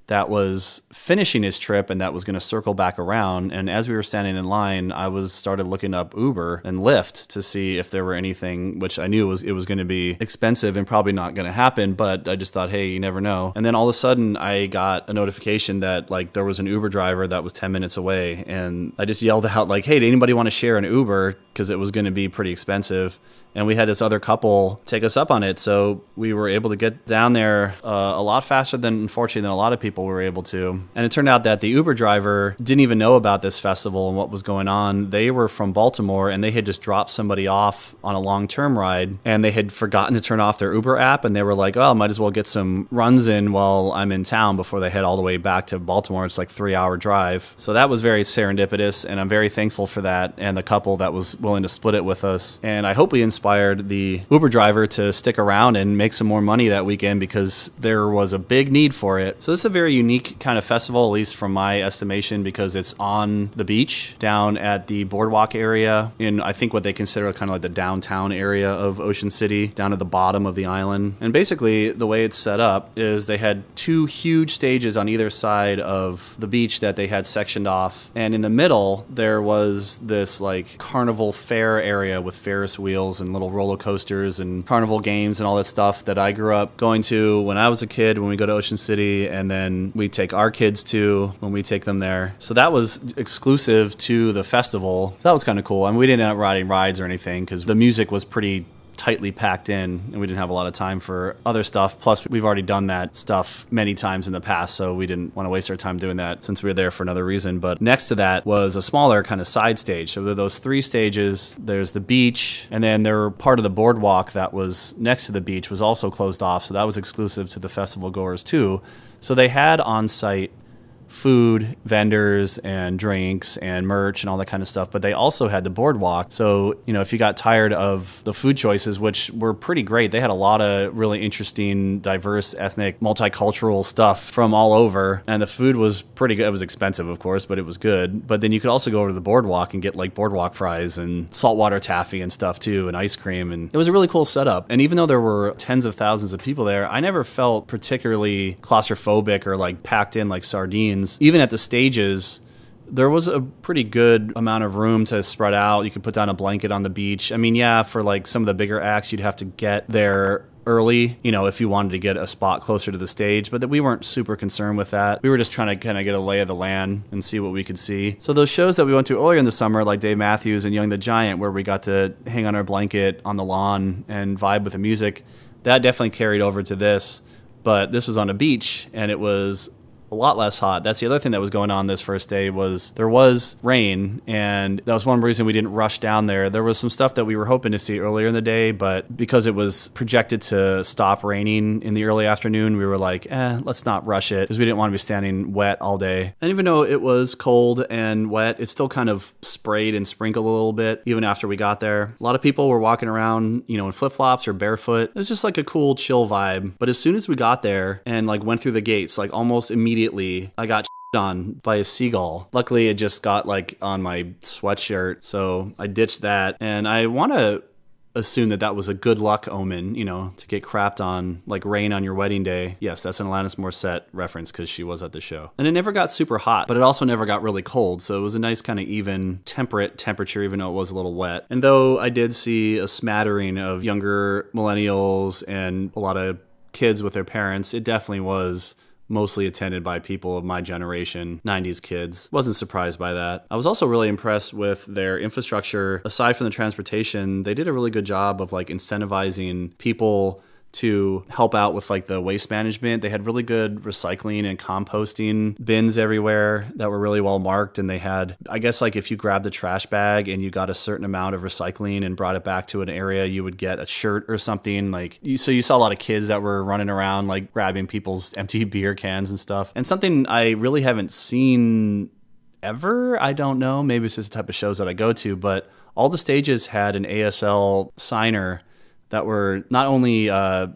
that was finishing his trip and that was going to circle back around. And as we were standing in line, I started looking up Uber and Lyft to see if there were anything, which I knew it was going to be expensive and probably not going to happen, but I just thought, hey, you never know. And then all of a sudden I got a notification that like there was an Uber driver that was 10 minutes away, and I just yelled out like, hey, did anybody want to share an Uber? Because it was going to be pretty expensive. And we had this other couple take us up on it, so we were able to get down there a lot faster than, unfortunately, than a lot of people were able to. And it turned out that the Uber driver didn't even know about this festival and what was going on. They were from Baltimore, and they had just dropped somebody off on a long-term ride, and they had forgotten to turn off their Uber app, and they were like, oh, might as well get some runs in while I'm in town before they head all the way back to Baltimore. It's like a 3-hour drive. So that was very serendipitous, and I'm very thankful for that and the couple that was willing to split it with us. And I hope we inspired the Uber driver to stick around and make some more money that weekend, because there was a big need for it. So this is a very unique kind of festival, at least from my estimation, because it's on the beach down at the boardwalk area in, I think, what they consider kind of like the downtown area of Ocean City, down at the bottom of the island. And basically the way it's set up is they had 2 huge stages on either side of the beach that they had sectioned off, and in the middle there was this like carnival fair area with Ferris wheels and little roller coasters and carnival games and all that stuff that I grew up going to when I was a kid, when we go to Ocean City, and then we take our kids to when we take them there. So that was exclusive to the festival. That was kind of cool. And we didn't end up riding rides or anything because the music was pretty tightly packed in and we didn't have a lot of time for other stuff. Plus, we've already done that stuff many times in the past, so we didn't want to waste our time doing that since we were there for another reason. But next to that was a smaller kind of side stage. So there are those 3 stages. There's the beach, and then there were part of the boardwalk that was next to the beach was also closed off, so that was exclusive to the festival goers too. So they had on-site food vendors and drinks and merch and all that kind of stuff, but they also had the boardwalk. So, you know, if you got tired of the food choices, which were pretty great, they had a lot of really interesting, diverse, ethnic, multicultural stuff from all over, and the food was pretty good. It was expensive, of course, but it was good. But then you could also go over to the boardwalk and get like boardwalk fries and saltwater taffy and stuff too, and ice cream, and it was a really cool setup. And even though there were tens of thousands of people there, I never felt particularly claustrophobic or like packed in like sardines. Even at the stages, there was a pretty good amount of room to spread out. You could put down a blanket on the beach. I mean, yeah, for like some of the bigger acts, you'd have to get there early, you know, if you wanted to get a spot closer to the stage, but that we weren't super concerned with that. We were just trying to kind of get a lay of the land and see what we could see. So those shows that we went to earlier in the summer, like Dave Matthews and Young the Giant, where we got to hang on our blanket on the lawn and vibe with the music, that definitely carried over to this. But this was on a beach and it was a lot less hot. That's the other thing that was going on this first day was there was rain, and that was one reason we didn't rush down there. There was some stuff that we were hoping to see earlier in the day, but because it was projected to stop raining in the early afternoon, we were like, let's not rush it because we didn't want to be standing wet all day. And even though it was cold and wet, it still kind of sprayed and sprinkled a little bit even after we got there. A lot of people were walking around, you know, in flip-flops or barefoot. It was just like a cool, chill vibe. But as soon as we got there and like went through the gates, like almost immediately I got on by a seagull. Luckily, it just got like on my sweatshirt, so I ditched that. And I want to assume that that was a good luck omen, you know, to get crapped on like rain on your wedding day. Yes, that's an Alanis Morissette reference because she was at the show. And it never got super hot, but it also never got really cold. So it was a nice kind of even temperate temperature, even though it was a little wet. And though I did see a smattering of younger millennials and a lot of kids with their parents, it definitely was mostly attended by people of my generation, 90s kids. Wasn't surprised by that. I was also really impressed with their infrastructure. Aside from the transportation, they did a really good job of like incentivizing people to help out with like the waste management. They had really good recycling and composting bins everywhere that were really well marked. And they had, I guess, like if you grabbed the trash bag and you got a certain amount of recycling and brought it back to an area, you would get a shirt or something. Like, so you saw a lot of kids that were running around like grabbing people's empty beer cans and stuff. And something I really haven't seen ever, I don't know, maybe it's just the type of shows that I go to, but all the stages had an ASL signer that were not only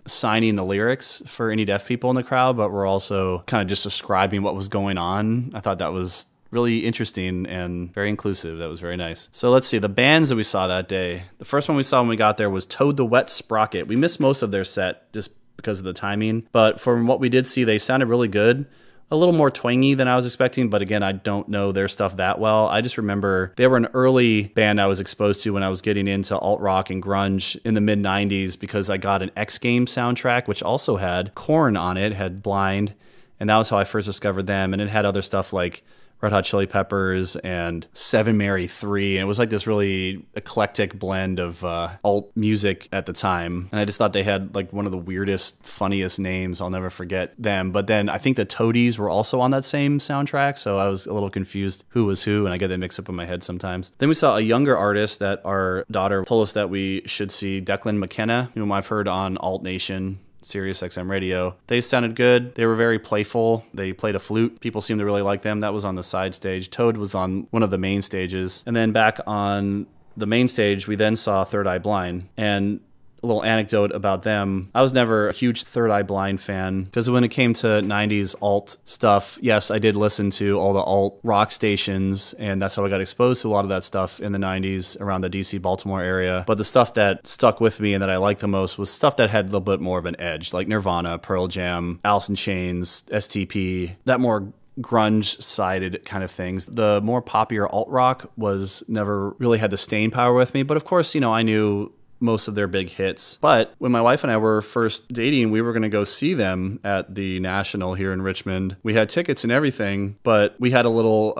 signing the lyrics for any deaf people in the crowd, but were also kind of just describing what was going on. I thought that was really interesting and very inclusive. That was very nice. So let's see, the bands that we saw that day. The first one we saw when we got there was Toad the Wet Sprocket. We missed most of their set just because of the timing, but from what we did see, they sounded really good. A little more twangy than I was expecting, but again, I don't know their stuff that well. I just remember they were an early band I was exposed to when I was getting into alt rock and grunge in the mid 90s because I got an X Games soundtrack, which also had Korn on it, had Blind, and that was how I first discovered them. And it had other stuff like Red Hot Chili Peppers and Seven Mary 3. And it was like this really eclectic blend of alt music at the time. And I just thought they had like one of the weirdest, funniest names. I'll never forget them. But then I think the Toadies were also on that same soundtrack. So I was a little confused who was who, and I get that mixed up in my head sometimes. Then we saw a younger artist that our daughter told us that we should see, Declan McKenna, whom I've heard on Alt Nation, Sirius XM radio. They sounded good. They were very playful. They played a flute. People seemed to really like them. That was on the side stage. Toad was on one of the main stages. And then back on the main stage, we then saw Third Eye Blind. And a little anecdote about them. I was never a huge Third Eye Blind fan because when it came to 90s alt stuff, yes, I did listen to all the alt rock stations, and that's how I got exposed to a lot of that stuff in the 90s around the DC Baltimore area. But the stuff that stuck with me and that I liked the most was stuff that had a little bit more of an edge, like Nirvana, Pearl Jam, Alice in Chains, STP, that more grunge-sided kind of things. The more popular alt rock was never really had the staying power with me, but of course, you know, I knew most of their big hits. But when my wife and I were first dating, we were going to go see them at the National here in Richmond. We had tickets and everything, but we had a little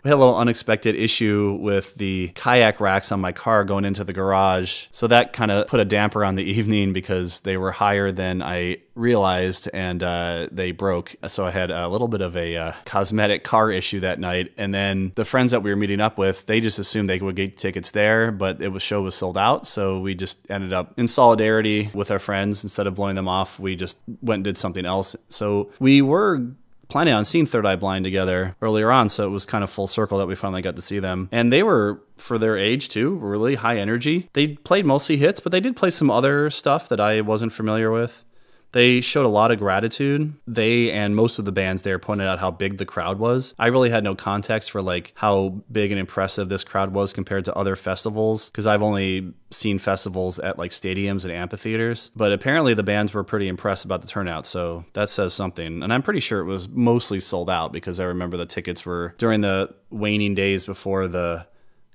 unexpected issue with the kayak racks on my car going into the garage. So that kind of put a damper on the evening because they were higher than I realized, and they broke. So I had a little bit of a cosmetic car issue that night. And then the friends that we were meeting up with, they just assumed they would get tickets there, but show was sold out. So we just ended up in solidarity with our friends. Instead of blowing them off, we just went and did something else. So we were planning on seeing Third Eye Blind together earlier on, so it was kind of full circle that we finally got to see them. And they were, for their age too, really high energy. They played mostly hits, but they did play some other stuff that I wasn't familiar with. They showed a lot of gratitude. They and most of the bands there pointed out how big the crowd was. I really had no context for like how big and impressive this crowd was compared to other festivals, because I've only seen festivals at like stadiums and amphitheaters. But apparently the bands were pretty impressed about the turnout, so that says something. And I'm pretty sure it was mostly sold out, because I remember the tickets were during the waning days before the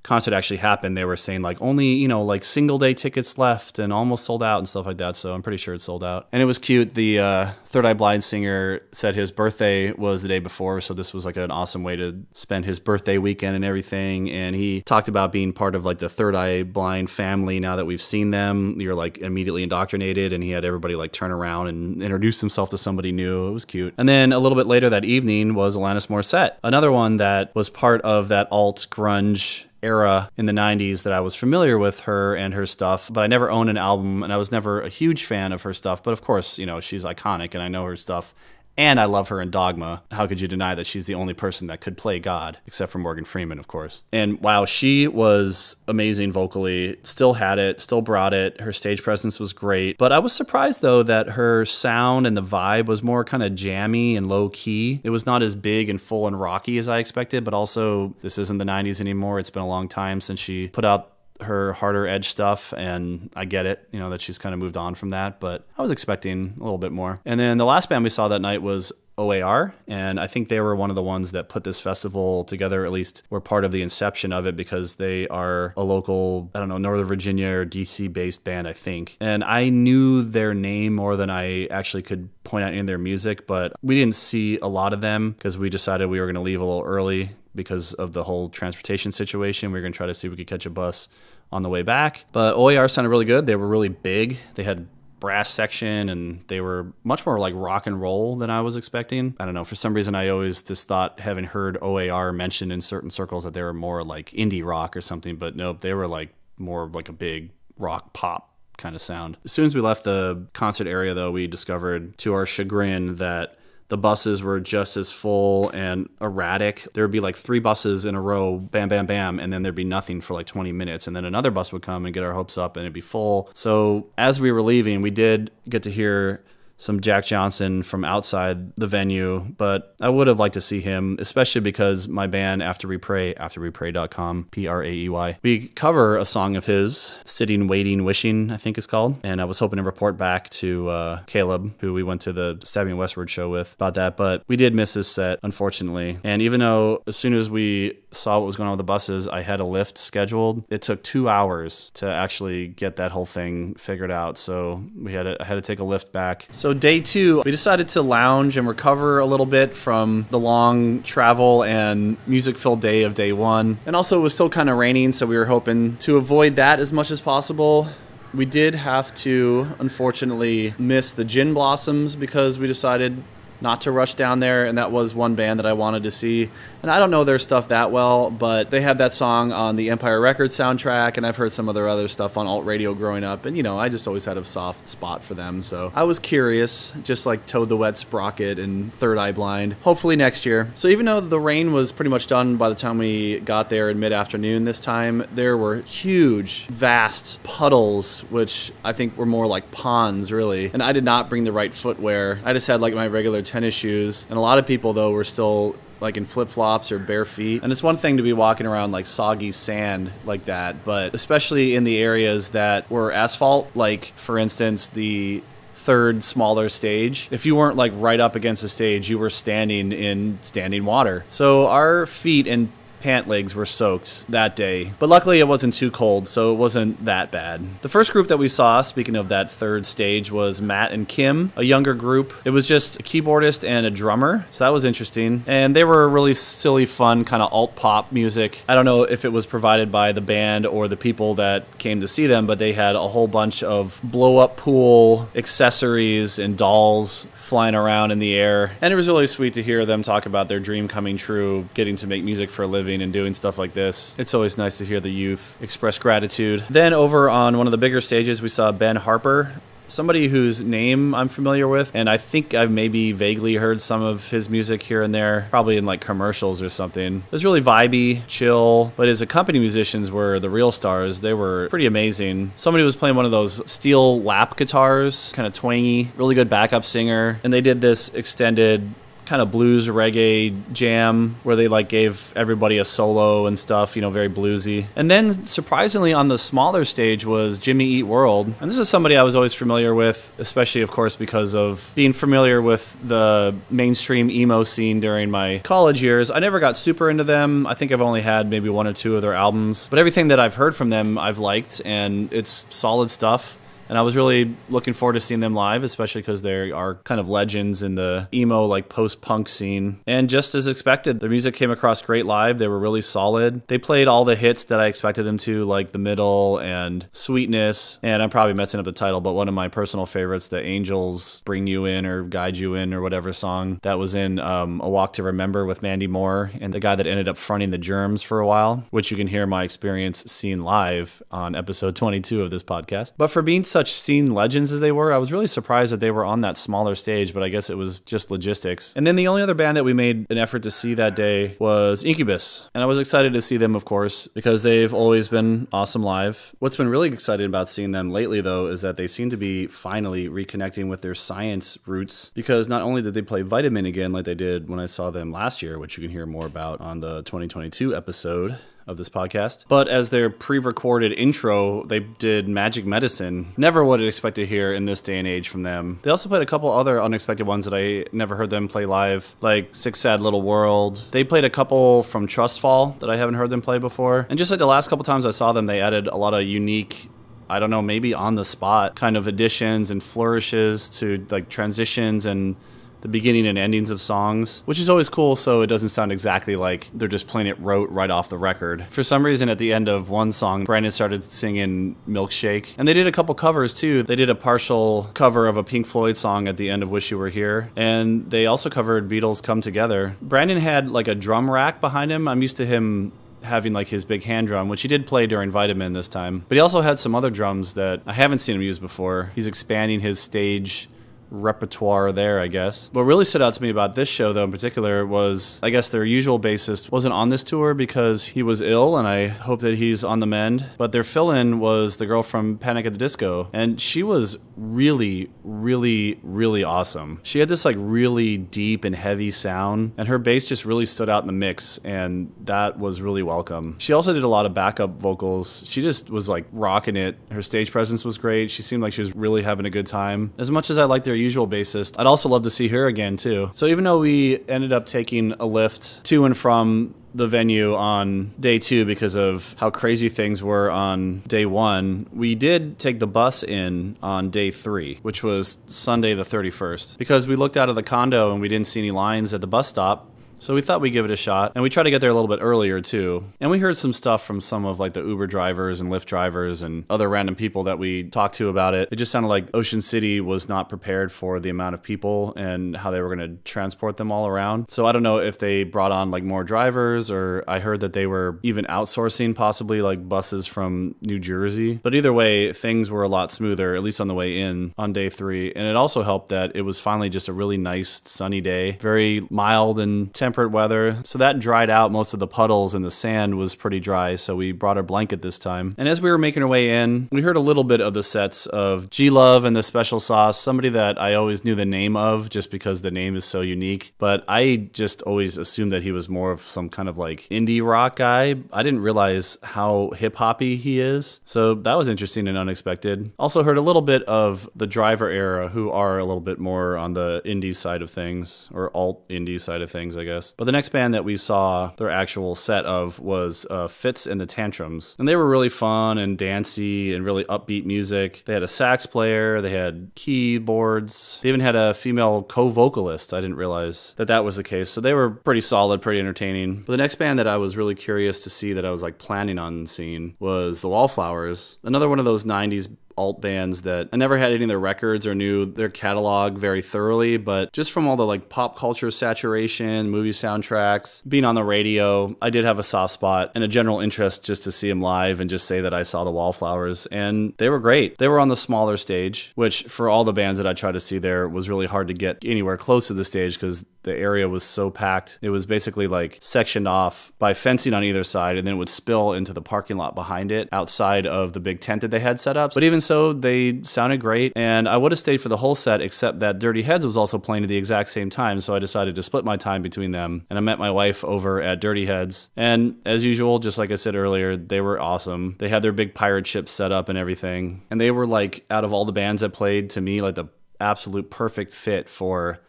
concert actually happened. They were saying like only, you know, like single day tickets left and almost sold out and stuff like that. So I'm pretty sure it's sold out. And it was cute. The Third Eye Blind singer said his birthday was the day before, so this was like an awesome way to spend his birthday weekend and everything. And he talked about being part of like the Third Eye Blind family. Now that we've seen them, you're like immediately indoctrinated, and he had everybody like turn around and introduce himself to somebody new. It was cute. And then a little bit later that evening was Alanis Morissette, another one that was part of that alt grunge era in the 90s that I was familiar with her and her stuff, but I never owned an album, and I was never a huge fan of her stuff. But of course, you know, she's iconic and I know her stuff. And I love her in Dogma. How could you deny that she's the only person that could play God, except for Morgan Freeman, of course. And wow, she was amazing vocally, still had it, still brought it. Her stage presence was great. But I was surprised, though, that her sound and the vibe was more kind of jammy and low key. It was not as big and full and rocky as I expected, but also this isn't the 90s anymore. It's been a long time since she put out her harder edge stuff, and I get it, you know, that she's kind of moved on from that, but I was expecting a little bit more. And then the last band we saw that night was OAR, and I think they were one of the ones that put this festival together, at least were part of the inception of it, because they are a local, I don't know, Northern Virginia or DC based band, I think. And I knew their name more than I actually could point out in their music, but we didn't see a lot of them because we decided we were going to leave a little early because of the whole transportation situation. We were going to try to see if we could catch a bus on the way back. But OAR sounded really good. They were really big. They had brass section, and they were much more like rock and roll than I was expecting. I don't know, for some reason I always just thought, having heard OAR mentioned in certain circles, that they were more like indie rock or something, but nope, they were like more of like a big rock pop kind of sound. As soon as we left the concert area, though, we discovered to our chagrin that the buses were just as full and erratic. There would be like 3 buses in a row, bam, bam, bam, and then there'd be nothing for like 20 minutes. And then another bus would come and get our hopes up, and it'd be full. So as we were leaving, we did get to hear some Jack Johnson from outside the venue, but I would have liked to see him, especially because my band After We Pray, afterwepray.com, P-R-A-E-Y, we cover a song of his, Sitting, Waiting, Wishing, I think it's called. And I was hoping to report back to Caleb, who we went to the Stabbing Westward show with, about that, but we did miss his set, unfortunately. And even though as soon as we saw what was going on with the buses, I had a lift scheduled, it took 2 hours to actually get that whole thing figured out. So I had to take a lift back. So So day 2, we decided to lounge and recover a little bit from the long travel and music-filled day of day 1. And also it was still kind of raining, so we were hoping to avoid that as much as possible. We did have to, unfortunately, miss the Gin Blossoms because we decided not to rush down there, and that was one band that I wanted to see. And I don't know their stuff that well, but they have that song on the Empire Records soundtrack, and I've heard some of their other stuff on alt radio growing up, and you know, I just always had a soft spot for them, so I was curious, just like Toad the Wet Sprocket and Third Eye Blind. Hopefully next year. So even though the rain was pretty much done by the time we got there in mid-afternoon this time, there were huge, vast puddles, which I think were more like ponds, really. And I did not bring the right footwear. I just had like my regular tennis shoes, and a lot of people though were still like in flip-flops or bare feet. And it's one thing to be walking around like soggy sand like that, but especially in the areas that were asphalt, like for instance the third smaller stage, if you weren't like right up against the stage, you were standing in standing water. So our feet and pant legs were soaked that day, but luckily it wasn't too cold, so it wasn't that bad. The first group that we saw, speaking of that third stage, was Matt and Kim, a younger group. It was just a keyboardist and a drummer, so that was interesting. And they were really silly, fun, kind of alt-pop music. I don't know if it was provided by the band or the people that came to see them, but they had a whole bunch of blow-up pool accessories and dolls flying around in the air. And it was really sweet to hear them talk about their dream coming true, getting to make music for a living and doing stuff like this. It's always nice to hear the youth express gratitude. Then over on one of the bigger stages, we saw Ben Harper, somebody whose name I'm familiar with, and I think I've maybe vaguely heard some of his music here and there, probably in like commercials or something. It was really vibey, chill, but his accompanying musicians were the real stars. They were pretty amazing. Somebody was playing one of those steel lap guitars, kind of twangy, really good backup singer, and they did this extended kind of blues reggae jam where they like gave everybody a solo and stuff, you know, very bluesy. And then surprisingly on the smaller stage was Jimmy Eat World. And this is somebody I was always familiar with, especially of course because of being familiar with the mainstream emo scene during my college years. I never got super into them. I think I've only had maybe 1 or 2 of their albums, but everything that I've heard from them I've liked, and it's solid stuff. And I was really looking forward to seeing them live, especially because they are kind of legends in the emo, like post-punk scene. And just as expected, their music came across great live. They were really solid. They played all the hits that I expected them to, like The Middle and Sweetness. And I'm probably messing up the title, but one of my personal favorites, The Angels Bring You In or Guide You In or whatever song that was in A Walk to Remember with Mandy Moore and the guy that ended up fronting the Germs for a while, which you can hear my experience seeing live on episode 22 of this podcast. But for being such scene legends as they were, I was really surprised that they were on that smaller stage, but I guess it was just logistics. And then the only other band that we made an effort to see that day was Incubus. And I was excited to see them, of course, because they've always been awesome live. What's been really exciting about seeing them lately, though, is that they seem to be finally reconnecting with their science roots, because not only did they play Vitamin again like they did when I saw them last year, which you can hear more about on the 2022 episode of this podcast, but as their pre-recorded intro, they did Magic Medicine. Never would have expected to hear in this day and age from them. They also played a couple other unexpected ones that I never heard them play live, like Six Sad Little World. They played a couple from Trustfall that I haven't heard them play before. And just like the last couple times I saw them, they added a lot of unique, I don't know, maybe on the spot kind of additions and flourishes to like transitions and the beginning and endings of songs, which is always cool, so it doesn't sound exactly like they're just playing it rote right off the record. For some reason, at the end of one song, Brandon started singing Milkshake, and they did a couple covers too. They did a partial cover of a Pink Floyd song at the end of Wish You Were Here, and they also covered Beatles' Come Together. Brandon had like a drum rack behind him. I'm used to him having like his big hand drum, which he did play during Vitamin this time, but he also had some other drums that I haven't seen him use before. He's expanding his stage repertoire there, I guess. What really stood out to me about this show, though, in particular, was I guess their usual bassist wasn't on this tour because he was ill, and I hope that he's on the mend. But their fill-in was the girl from Panic at the Disco, and she was really, really, really awesome. She had this like really deep and heavy sound, and her bass just really stood out in the mix, and that was really welcome. She also did a lot of backup vocals. She just was like rocking it. Her stage presence was great. She seemed like she was really having a good time. As much as I liked their usual bassist, I'd also love to see her again too. So even though we ended up taking a lift to and from the venue on day 2 because of how crazy things were on day 1, we did take the bus in on day 3, which was Sunday the 31st, because we looked out of the condo and we didn't see any lines at the bus stop. So we thought we'd give it a shot, and we tried to get there a little bit earlier too. And we heard some stuff from some of like the Uber drivers and Lyft drivers and other random people that we talked to about it. It just sounded like Ocean City was not prepared for the amount of people and how they were going to transport them all around. So I don't know if they brought on like more drivers, or I heard that they were even outsourcing possibly like buses from New Jersey. But either way, things were a lot smoother, at least on the way in on day 3. And it also helped that it was finally just a really nice sunny day, very mild and temperate weather, so that dried out most of the puddles, and the sand was pretty dry, so we brought our blanket this time. And as we were making our way in, we heard a little bit of the sets of G-Love and the Special Sauce, somebody that I always knew the name of just because the name is so unique, but I just always assumed that he was more of some kind of like indie rock guy. I didn't realize how hip-hoppy he is, so that was interesting and unexpected. Also heard a little bit of the Driver era, who are a little bit more on the indie side of things, or alt indie side of things, I guess. But the next band that we saw their actual set of was Fitz and the Tantrums. And they were really fun and dancey and really upbeat music. They had a sax player, they had keyboards, they even had a female co-vocalist. I didn't realize that that was the case. So they were pretty solid, pretty entertaining. But the next band that I was really curious to see, that I was like planning on seeing, was the Wallflowers. Another one of those 90s alt bands that I never had any of their records or knew their catalog very thoroughly, but just from all the like pop culture saturation, movie soundtracks, being on the radio, I did have a soft spot and a general interest just to see them live and just say that I saw the Wallflowers, and they were great. They were on the smaller stage, which for all the bands that I tried to see there was really hard to get anywhere close to the stage because the area was so packed. It was basically like sectioned off by fencing on either side, and then it would spill into the parking lot behind it outside of the big tent that they had set up. But even so, they sounded great, and I would have stayed for the whole set, except that Dirty Heads was also playing at the exact same time, so I decided to split my time between them, and I met my wife over at Dirty Heads. And as usual, just like I said earlier, they were awesome. They had their big pirate ship set up and everything, and they were like, out of all the bands that played, to me, like the absolute perfect fit for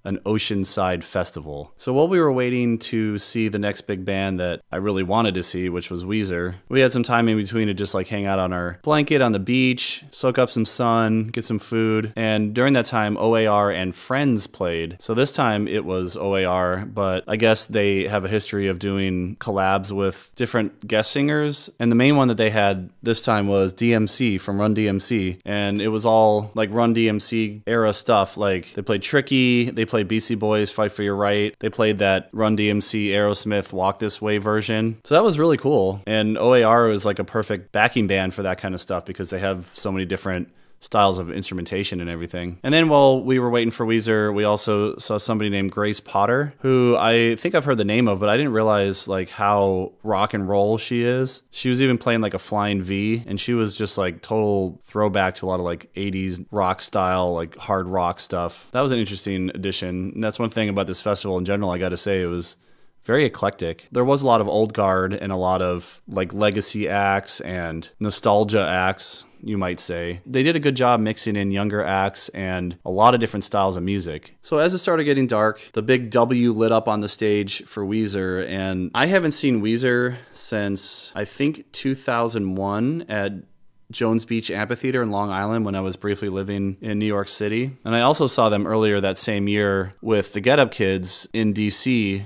an oceanside festival. So while we were waiting to see the next big band that I really wanted to see, which was Weezer, we had some time in between to just like hang out on our blanket on the beach, soak up some sun, get some food. And during that time, OAR and Friends played. So this time it was OAR, but I guess they have a history of doing collabs with different guest singers. And the main one that they had this time was DMC from Run DMC. And it was all like Run DMC era stuff. Like they played Tricky, they played BC Boys, Fight for Your Right. They played that Run DMC Aerosmith Walk This Way version. So that was really cool. And OAR was like a perfect backing band for that kind of stuff because they have so many different styles of instrumentation and everything. And then while we were waiting for Weezer, we also saw somebody named Grace Potter, who I think I've heard the name of, but I didn't realize like how rock and roll she is. She was even playing like a flying V, and she was just like total throwback to a lot of like 80s rock style, like hard rock stuff. That was an interesting addition. And that's one thing about this festival in general, I gotta say, it was very eclectic. There was a lot of old guard and a lot of like legacy acts and nostalgia acts, you might say. They did a good job mixing in younger acts and a lot of different styles of music. So as it started getting dark, the big W lit up on the stage for Weezer, and I haven't seen Weezer since I think 2001 at Jones Beach Amphitheater in Long Island when I was briefly living in New York City. And I also saw them earlier that same year with the Get Up Kids in DC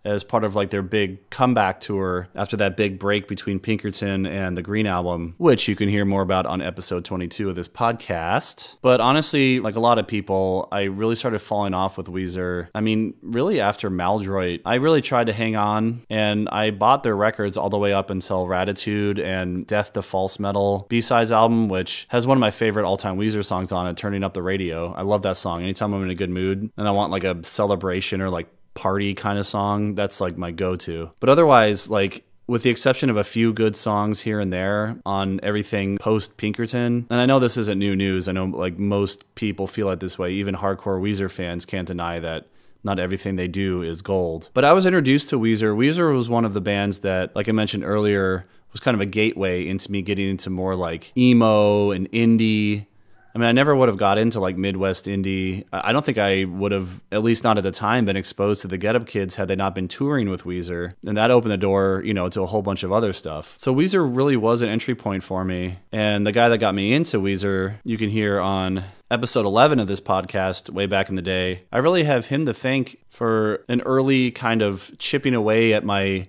as part of like their big comeback tour after that big break between Pinkerton and the Green Album, which you can hear more about on episode 22 of this podcast. But honestly, like a lot of people, I really started falling off with Weezer. I mean, really after Maldroit, I really tried to hang on, and I bought their records all the way up until Ratitude and Death to False Metal B-Sides album, which has one of my favorite all-time Weezer songs on it, Turning Up the Radio. I love that song. Anytime I'm in a good mood and I want like a celebration or like party kind of song, that's like my go-to. But otherwise, like with the exception of a few good songs here and there on everything post Pinkerton, and I know this isn't new news, I know like most people feel it this way, even hardcore Weezer fans can't deny that not everything they do is gold. But I was introduced to Weezer. Weezer was one of the bands that, like I mentioned earlier, was kind of a gateway into me getting into more like emo and indie I mean, I never would have got into like Midwest indie. I don't think I would have, at least not at the time, been exposed to the Get Up Kids had they not been touring with Weezer. And that opened the door, you know, to a whole bunch of other stuff. So Weezer really was an entry point for me. And the guy that got me into Weezer, you can hear on episode 11 of this podcast way back in the day. I really have him to thank for an early kind of chipping away at my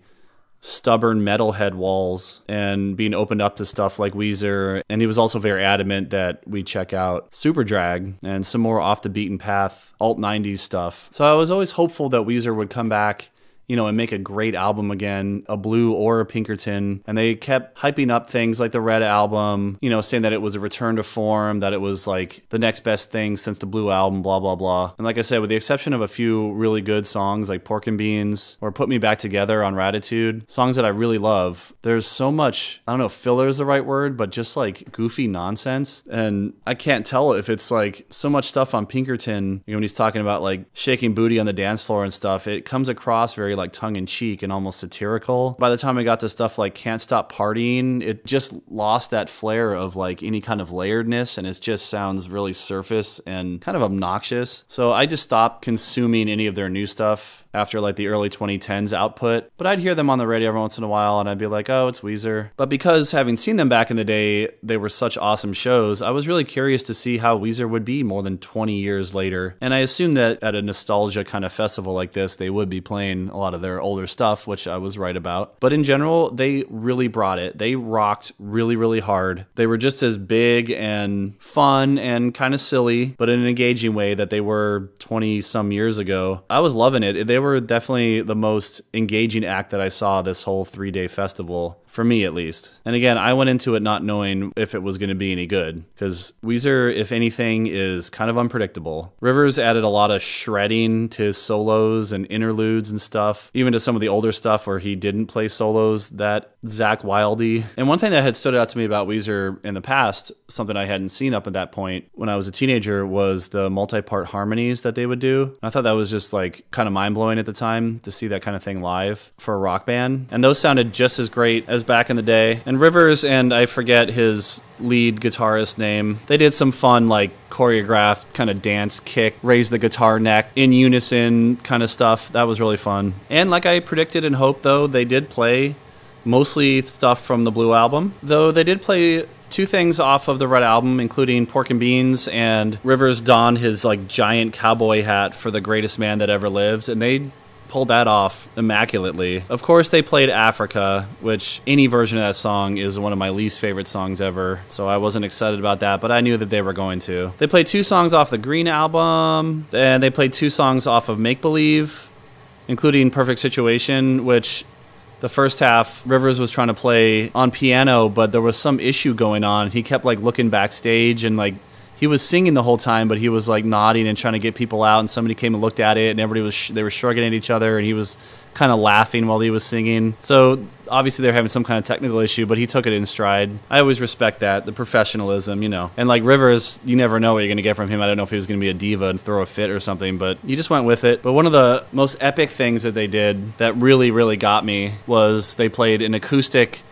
stubborn metalhead walls and being opened up to stuff like Weezer. And he was also very adamant that we check out Superdrag and some more off the beaten path alt 90s stuff. So I was always hopeful that Weezer would come back, you know, and make a great album again, a Blue or a Pinkerton. And they kept hyping up things like the Red album, you know, saying that it was a return to form, that it was like the next best thing since the Blue album, blah, blah, blah. And like I said, with the exception of a few really good songs like Pork and Beans or Put Me Back Together on Ratitude, songs that I really love, there's so much, I don't know if filler is the right word, but just like goofy nonsense. And I can't tell if it's like so much stuff on Pinkerton, you know, when he's talking about like shaking booty on the dance floor and stuff, it comes across very like tongue-in-cheek and almost satirical. By the time I got to stuff like Can't Stop Partying, it just lost that flair of like any kind of layeredness, and it just sounds really surface and kind of obnoxious. So I just stopped consuming any of their new stuff after like the early 2010s output. But I'd hear them on the radio every once in a while and I'd be like, oh, it's Weezer. But because having seen them back in the day, they were such awesome shows, I was really curious to see how Weezer would be more than 20 years later. And I assumed that at a nostalgia kind of festival like this, they would be playing a lot of their older stuff, which I was right about. But in general, they really brought it. They rocked really, really hard. They were just as big and fun and kind of silly, but in an engaging way that they were 20 some years ago. I was loving it. They were definitely the most engaging act that I saw this whole 3-day festival. For me, at least. And again, I went into it not knowing if it was going to be any good, because Weezer, if anything, is kind of unpredictable. Rivers added a lot of shredding to his solos and interludes and stuff, even to some of the older stuff where he didn't play solos that Zakk Wylde. And one thing that had stood out to me about Weezer in the past, something I hadn't seen up at that point when I was a teenager, was the multi-part harmonies that they would do. And I thought that was just like kind of mind-blowing at the time to see that kind of thing live for a rock band. And those sounded just as great as back in the day. And Rivers, and I forget his lead guitarist name, they did some fun like choreographed kind of dance kick, raise the guitar neck in unison kind of stuff. That was really fun. And like I predicted and hoped, though, they did play mostly stuff from the Blue album, though they did play two things off of the Red album, including Pork and Beans, and Rivers donned his like giant cowboy hat for the greatest man that ever lived, and they pulled that off immaculately. Of course, they played Africa, which any version of that song is one of my least favorite songs ever, so I wasn't excited about that, but I knew that they were going to. They played 2 songs off the Green album, and they played 2 songs off of Make Believe, including Perfect Situation, which the first half, Rivers was trying to play on piano, but there was some issue going on. He kept like looking backstage and like he was singing the whole time, but he was like nodding and trying to get people out, and somebody came and looked at it, and everybody was they were shrugging at each other, and he was kind of laughing while he was singing. So obviously they're having some kind of technical issue, but he took it in stride. I always respect that, the professionalism, you know. And like Rivers, you never know what you're going to get from him. I don't know if he was going to be a diva and throw a fit or something, but he just went with it. But one of the most epic things that they did that really, really got me was they played an acoustic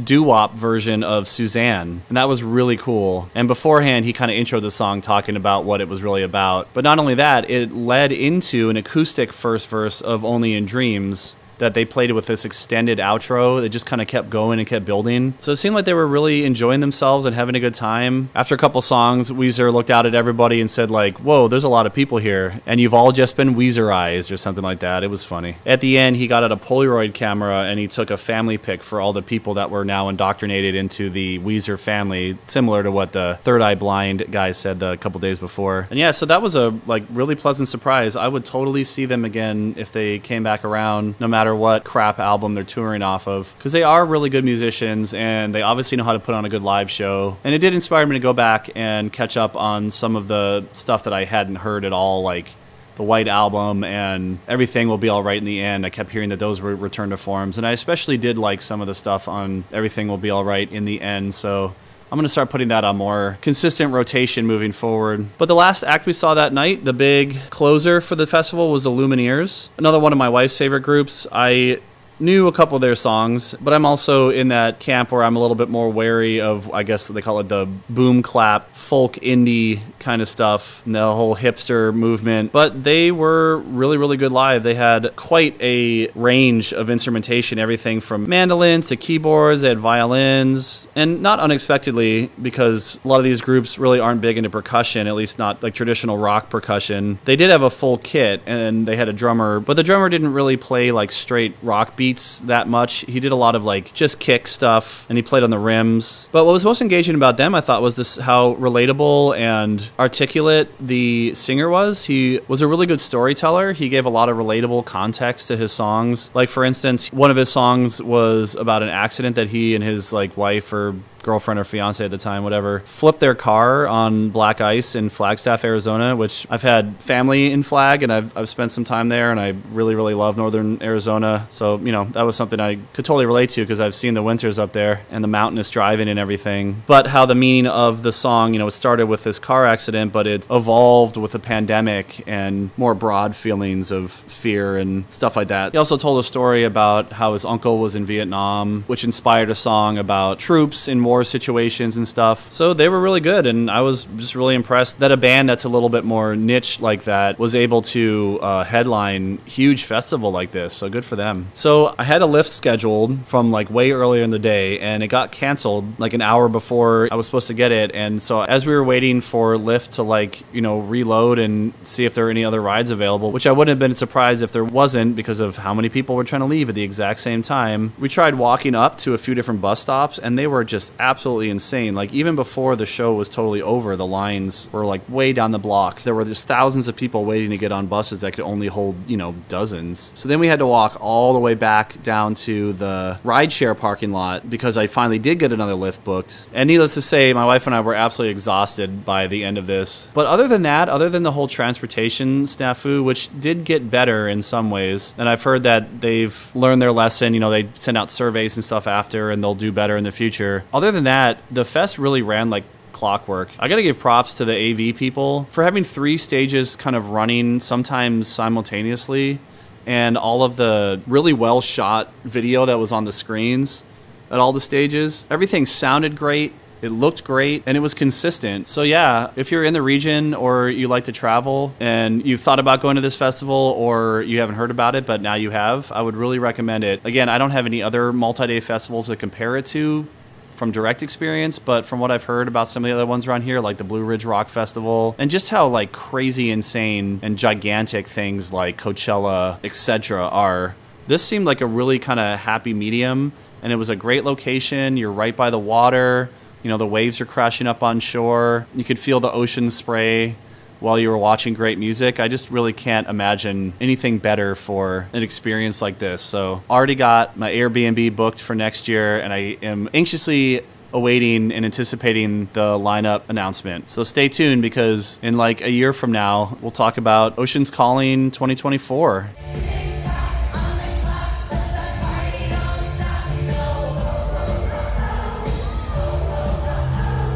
doo-wop version of Suzanne, and that was really cool. And beforehand, he kind of introed the song talking about what it was really about. But not only that, it led into an acoustic first verse of Only in Dreams that they played with this extended outro that just kind of kept going and kept building. So it seemed like they were really enjoying themselves and having a good time. After a couple songs, Weezer looked out at everybody and said like, whoa, there's a lot of people here, and you've all just been Weezerized or something like that. It was funny. At the end, he got out a Polaroid camera and he took a family pic for all the people that were now indoctrinated into the Weezer family, similar to what the Third Eye Blind guy said a couple days before. And yeah, so that was a like really pleasant surprise. I would totally see them again if they came back around, no matter what crap album they're touring off of, because they are really good musicians and they obviously know how to put on a good live show. And it did inspire me to go back and catch up on some of the stuff that I hadn't heard at all, like the White Album and Everything Will Be Alright in the End. I kept hearing that those were return to forms, and I especially did like some of the stuff on Everything Will Be Alright in the End, so I'm going to start putting that on more consistent rotation moving forward. But the last act we saw that night, the big closer for the festival, was the Lumineers. Another one of my wife's favorite groups. I knew a couple of their songs, but I'm also in that camp where I'm a little bit more wary of, I guess they call it the boom clap, folk indie kind of stuff, and the whole hipster movement. But they were really, really good live. They had quite a range of instrumentation, everything from mandolins to keyboards. They had violins, and not unexpectedly, because a lot of these groups really aren't big into percussion, at least not like traditional rock percussion. They did have a full kit, and they had a drummer, but the drummer didn't really play like straight rock beats that much. He did a lot of like just kick stuff, and he played on the rims. But what was most engaging about them, I thought, was this how relatable and articulate the singer was. He was a really good storyteller. He gave a lot of relatable context to his songs. Like, for instance, one of his songs was about an accident that he and his like wife or girlfriend or fiance at the time, whatever, flipped their car on black ice in Flagstaff, Arizona, which I've had family in Flag, and I've spent some time there, and I really, really love northern Arizona. So, you know, that was something I could totally relate to because I've seen the winters up there and the mountainous driving and everything. But how the meaning of the song, you know, it started with this car accident, but it evolved with the pandemic and more broad feelings of fear and stuff like that. He also told a story about how his uncle was in Vietnam, which inspired a song about troops in war situations and stuff. So they were really good, and I was just really impressed that a band that's a little bit more niche like that was able to headline huge festival like this. So good for them. So I had a lift scheduled from like way earlier in the day, and it got canceled like an hour before I was supposed to get it. And so as we were waiting for Lyft to like, you know, reload and see if there were any other rides available, which I wouldn't have been surprised if there wasn't because of how many people were trying to leave at the exact same time, we tried walking up to a few different bus stops, and they were just absolutely insane. Like, even before the show was totally over, the lines were like way down the block. There were just thousands of people waiting to get on buses that could only hold, you know, dozens. So then we had to walk all the way back down to the rideshare parking lot because I finally did get another Lyft booked. And needless to say, my wife and I were absolutely exhausted by the end of this. But other than that, other than the whole transportation snafu, which did get better in some ways, and I've heard that they've learned their lesson, you know, they send out surveys and stuff after, and they'll do better in the future. Other than that, the fest really ran like clockwork. I gotta give props to the AV people for having 3 stages kind of running sometimes simultaneously, and all of the really well shot video that was on the screens at all the stages. Everything sounded great. It looked great, and it was consistent. So yeah, if you're in the region or you like to travel and you've thought about going to this festival or you haven't heard about it, but now you have, I would really recommend it. Again, I don't have any other multi-day festivals to compare it to from direct experience, but from what I've heard about some of the other ones around here, like the Blue Ridge Rock Festival, and just how like crazy insane and gigantic things like Coachella, etc. are, this seemed like a really kind of happy medium, and it was a great location. You're right by the water, you know, the waves are crashing up on shore, you could feel the ocean spray while you were watching great music. I just really can't imagine anything better for an experience like this. So already got my Airbnb booked for next year, and I am anxiously awaiting and anticipating the lineup announcement. So stay tuned, because in like a year from now, we'll talk about Ocean's Calling 2024.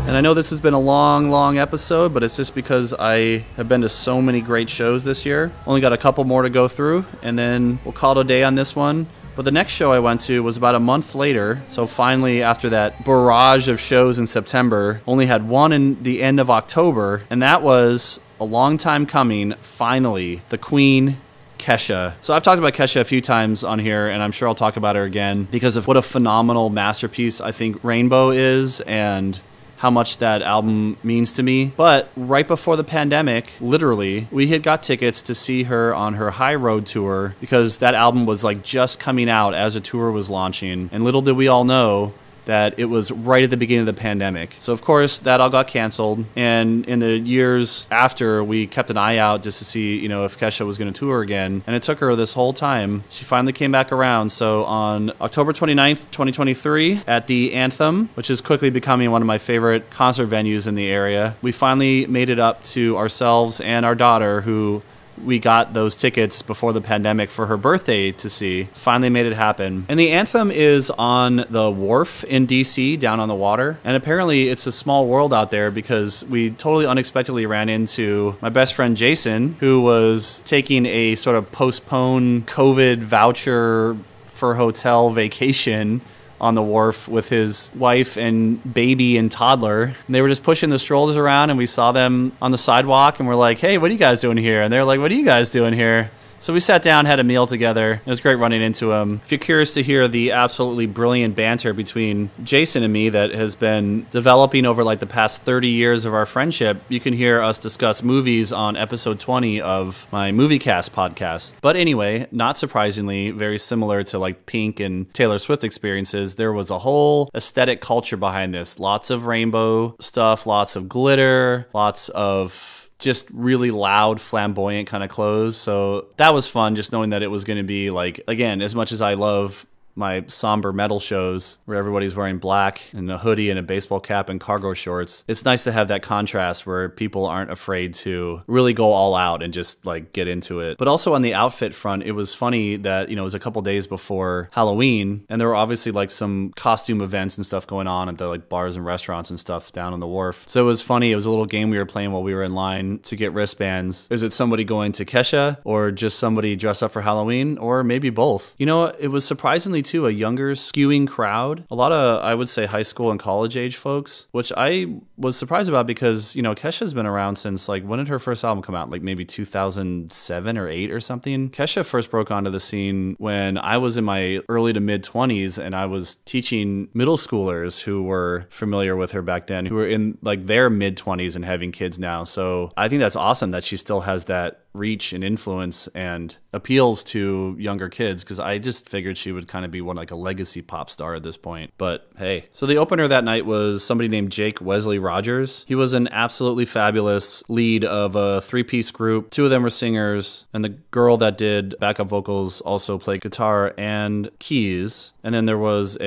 And I know this has been a long episode, but it's just because I have been to so many great shows this year. Only got a couple more to go through, and then we'll call it a day on this one. But the next show I went to was about a month later, so finally, after that barrage of shows in September, only had one in the end of October, and that was a long time coming, finally, the Queen, Kesha. So I've talked about Kesha a few times on here, and I'm sure I'll talk about her again because of what a phenomenal masterpiece I think Rainbow is, and how much that album means to me. But right before the pandemic, literally, we had got tickets to see her on her High Road tour because that album was like just coming out as a tour was launching. And little did we all know that it was right at the beginning of the pandemic. So of course that all got canceled, and in the years after, we kept an eye out just to see, you know, if Kesha was going to tour again, and it took her this whole time. She finally came back around. So on October 29th, 2023, at the Anthem, which is quickly becoming one of my favorite concert venues in the area, we finally made it up to ourselves and our daughter, who we got those tickets before the pandemic for her birthday to see. Finally made it happen. And the Anthem is on the wharf in DC, down on the water. And apparently it's a small world out there, because we totally unexpectedly ran into my best friend Jason, who was taking a sort of postponed COVID voucher for hotel vacation on the wharf with his wife and baby and toddler. And they were just pushing the strollers around, and we saw them on the sidewalk, and we're like, hey, what are you guys doing here? And they're like, what are you guys doing here? So we sat down, had a meal together. It was great running into him. If you're curious to hear the absolutely brilliant banter between Jason and me that has been developing over like the past 30 years of our friendship, you can hear us discuss movies on episode 20 of my Musicast podcast. But anyway, not surprisingly, very similar to like Pink and Taylor Swift experiences, there was a whole aesthetic culture behind this. Lots of rainbow stuff, lots of glitter, lots of just really loud, flamboyant kind of clothes. So that was fun, just knowing that it was going to be like, again, as much as I love my somber metal shows where everybody's wearing black and a hoodie and a baseball cap and cargo shorts, it's nice to have that contrast where people aren't afraid to really go all out and just like get into it. But also on the outfit front, it was funny that, you know, it was a couple days before Halloween, and there were obviously like some costume events and stuff going on at the like bars and restaurants and stuff down on the wharf. So it was funny. It was a little game we were playing while we were in line to get wristbands. Is it somebody going to Kesha, or just somebody dressed up for Halloween, or maybe both? You know, it was surprisingly too a younger skewing crowd. A lot of, I would say, high school and college age folks, which I was surprised about because, you know, Kesha's been around since like, when did her first album come out? Like maybe 2007 or 8 or something. Kesha first broke onto the scene when I was in my early to mid 20s, and I was teaching middle schoolers who were familiar with her back then, who were in like their mid 20s and having kids now. So I think that's awesome that she still has that reach and influence and appeals to younger kids, because I just figured she would kind of be one like a legacy pop star at this point. But hey, so the opener that night was somebody named Jake Wesley Rogers. He was an absolutely fabulous lead of a 3-piece group. 2 of them were singers, and the girl that did backup vocals also played guitar and keys. And then there was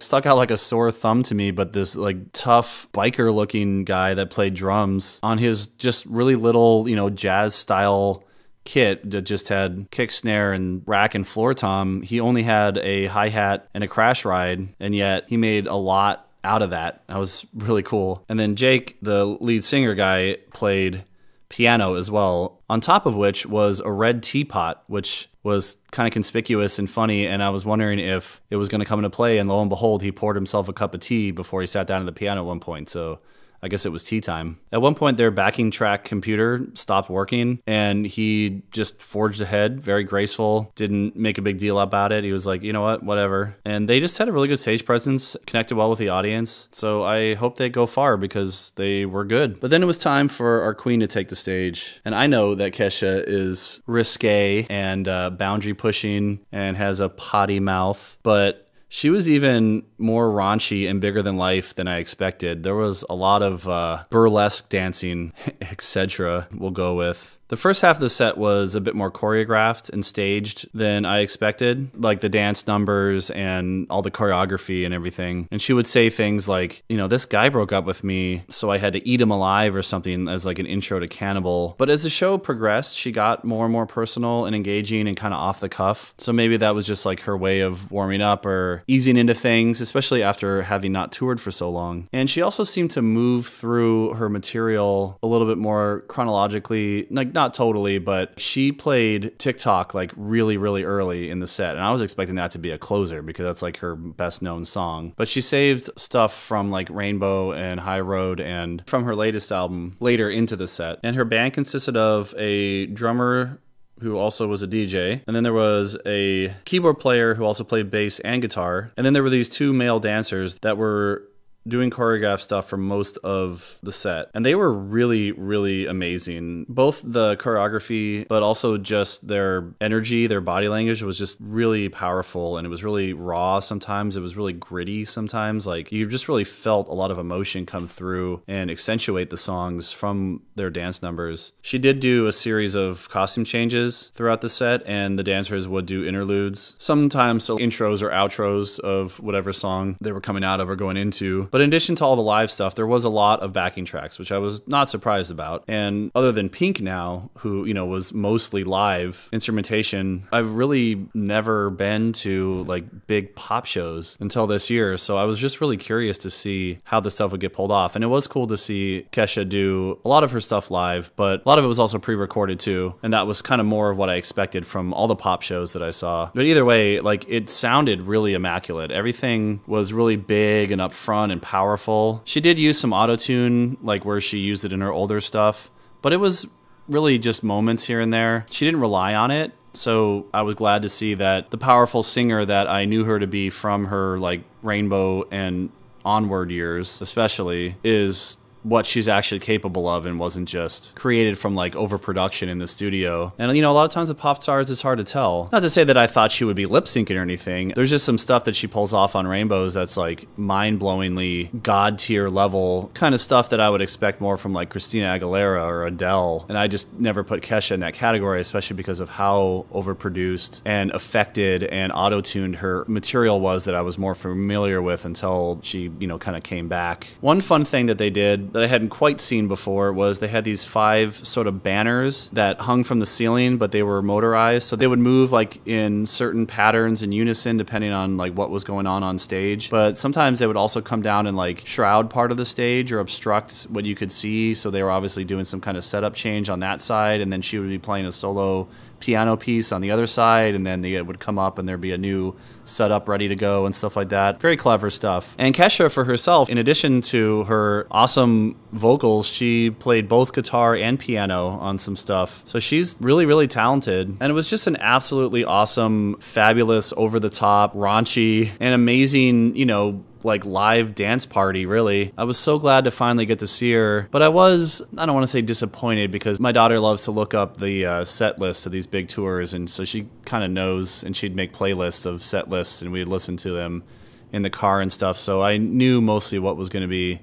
stuck out like a sore thumb to me, but this like tough biker looking guy that played drums on his just really little, you know, jazz style kit that just had kick, snare, and rack and floor tom. He only had a hi-hat and a crash ride, and yet he made a lot out of that. That was really cool. And then Jake, the lead singer guy, played piano as well, on top of which was a red teapot, which was kind of conspicuous and funny, and I was wondering if it was going to come into play, and lo and behold, he poured himself a cup of tea before he sat down at the piano at one point. So I guess it was tea time. At one point, their backing track computer stopped working, and he just forged ahead, very graceful, didn't make a big deal about it. He was like, you know what, whatever. And they just had a really good stage presence, connected well with the audience. So I hope they go far because they were good. But then it was time for our queen to take the stage. And I know that Kesha is risque and boundary pushing and has a potty mouth, but she was even more raunchy and bigger than life than I expected. There was a lot of burlesque dancing, etc. we'll go with. The first half of the set was a bit more choreographed and staged than I expected, like the dance numbers and all the choreography and everything. And she would say things like, you know, this guy broke up with me, so I had to eat him alive or something as like an intro to Cannibal. But as the show progressed, she got more and more personal and engaging and kind of off the cuff. So maybe that was just like her way of warming up or easing into things, especially after having not toured for so long. And she also seemed to move through her material a little bit more chronologically, like not totally, but she played TikTok like really, really early in the set. And I was expecting that to be a closer because that's like her best known song. But she saved stuff from like Rainbow and High Road and from her latest album later into the set. And her band consisted of a drummer who also was a DJ. And then there was a keyboard player who also played bass and guitar. And then there were these 2 male dancers that were doing choreographed stuff for most of the set. And they were really, really amazing. Both the choreography, but also just their energy, their body language was just really powerful. And it was really raw sometimes. It was really gritty sometimes. Like you just really felt a lot of emotion come through and accentuate the songs from their dance numbers. She did do a series of costume changes throughout the set, and the dancers would do interludes. Sometimes so intros or outros of whatever song they were coming out of or going into. But in addition to all the live stuff, there was a lot of backing tracks, which I was not surprised about. And other than Pink now, who, you know, was mostly live instrumentation, I've really never been to like big pop shows until this year. So I was just really curious to see how this stuff would get pulled off. And it was cool to see Kesha do a lot of her stuff live, but a lot of it was also pre-recorded too. And that was kind of more of what I expected from all the pop shows that I saw. But either way, like it sounded really immaculate. Everything was really big and upfront and powerful. She did use some auto-tune, like where she used it in her older stuff, but it was really just moments here and there. She didn't rely on it. So I was glad to see that the powerful singer that I knew her to be from her like Rainbow and Onward years especially is what she's actually capable of and wasn't just created from like overproduction in the studio. And you know, a lot of times with pop stars, it's hard to tell. Not to say that I thought she would be lip syncing or anything. There's just some stuff that she pulls off on Rainbows that's like mind-blowingly god tier level kind of stuff that I would expect more from like Christina Aguilera or Adele. And I just never put Kesha in that category, especially because of how overproduced and affected and auto-tuned her material was that I was more familiar with until she, you know, kind of came back. One fun thing that they did that I hadn't quite seen before was they had these 5 sort of banners that hung from the ceiling, but they were motorized. So they would move like in certain patterns in unison depending on like what was going on stage. But sometimes they would also come down and like shroud part of the stage or obstruct what you could see. So they were obviously doing some kind of setup change on that side. And then she would be playing a solo piano piece on the other side, and then it would come up and there'd be a new setup ready to go and stuff like that. Very clever stuff. And Kesha for herself, in addition to her awesome vocals, she played both guitar and piano on some stuff. So she's really, really talented. And it was just an absolutely awesome, fabulous, over-the-top, raunchy, and amazing, you know, like live dance party, really. I was so glad to finally get to see her, but I don't want to say disappointed because my daughter loves to look up the set lists of these big tours, and so she kind of knows, and she'd make playlists of set lists and we'd listen to them in the car and stuff, so I knew mostly what was going to be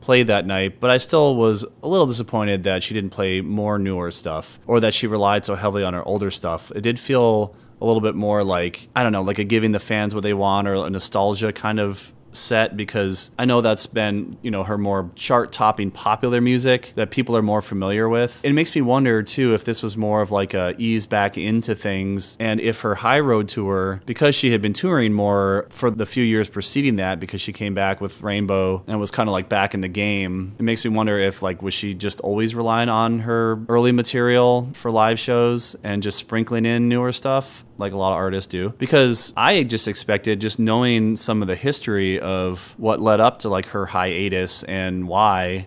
played that night, but I still was a little disappointed that she didn't play more newer stuff, or that she relied so heavily on her older stuff. It did feel a little bit more like, I don't know, like a giving the fans what they want or a nostalgia kind of set, because I know that's been, you know, her more chart-topping popular music that people are more familiar with. It makes me wonder too if this was more of like a ease back into things, and if her High Road tour, because she had been touring more for the few years preceding that, because she came back with Rainbow and was kind of like back in the game, it makes me wonder if like, was she just always relying on her early material for live shows and just sprinkling in newer stuff like a lot of artists do? Because I just expected, just knowing some of the history of what led up to like her hiatus and why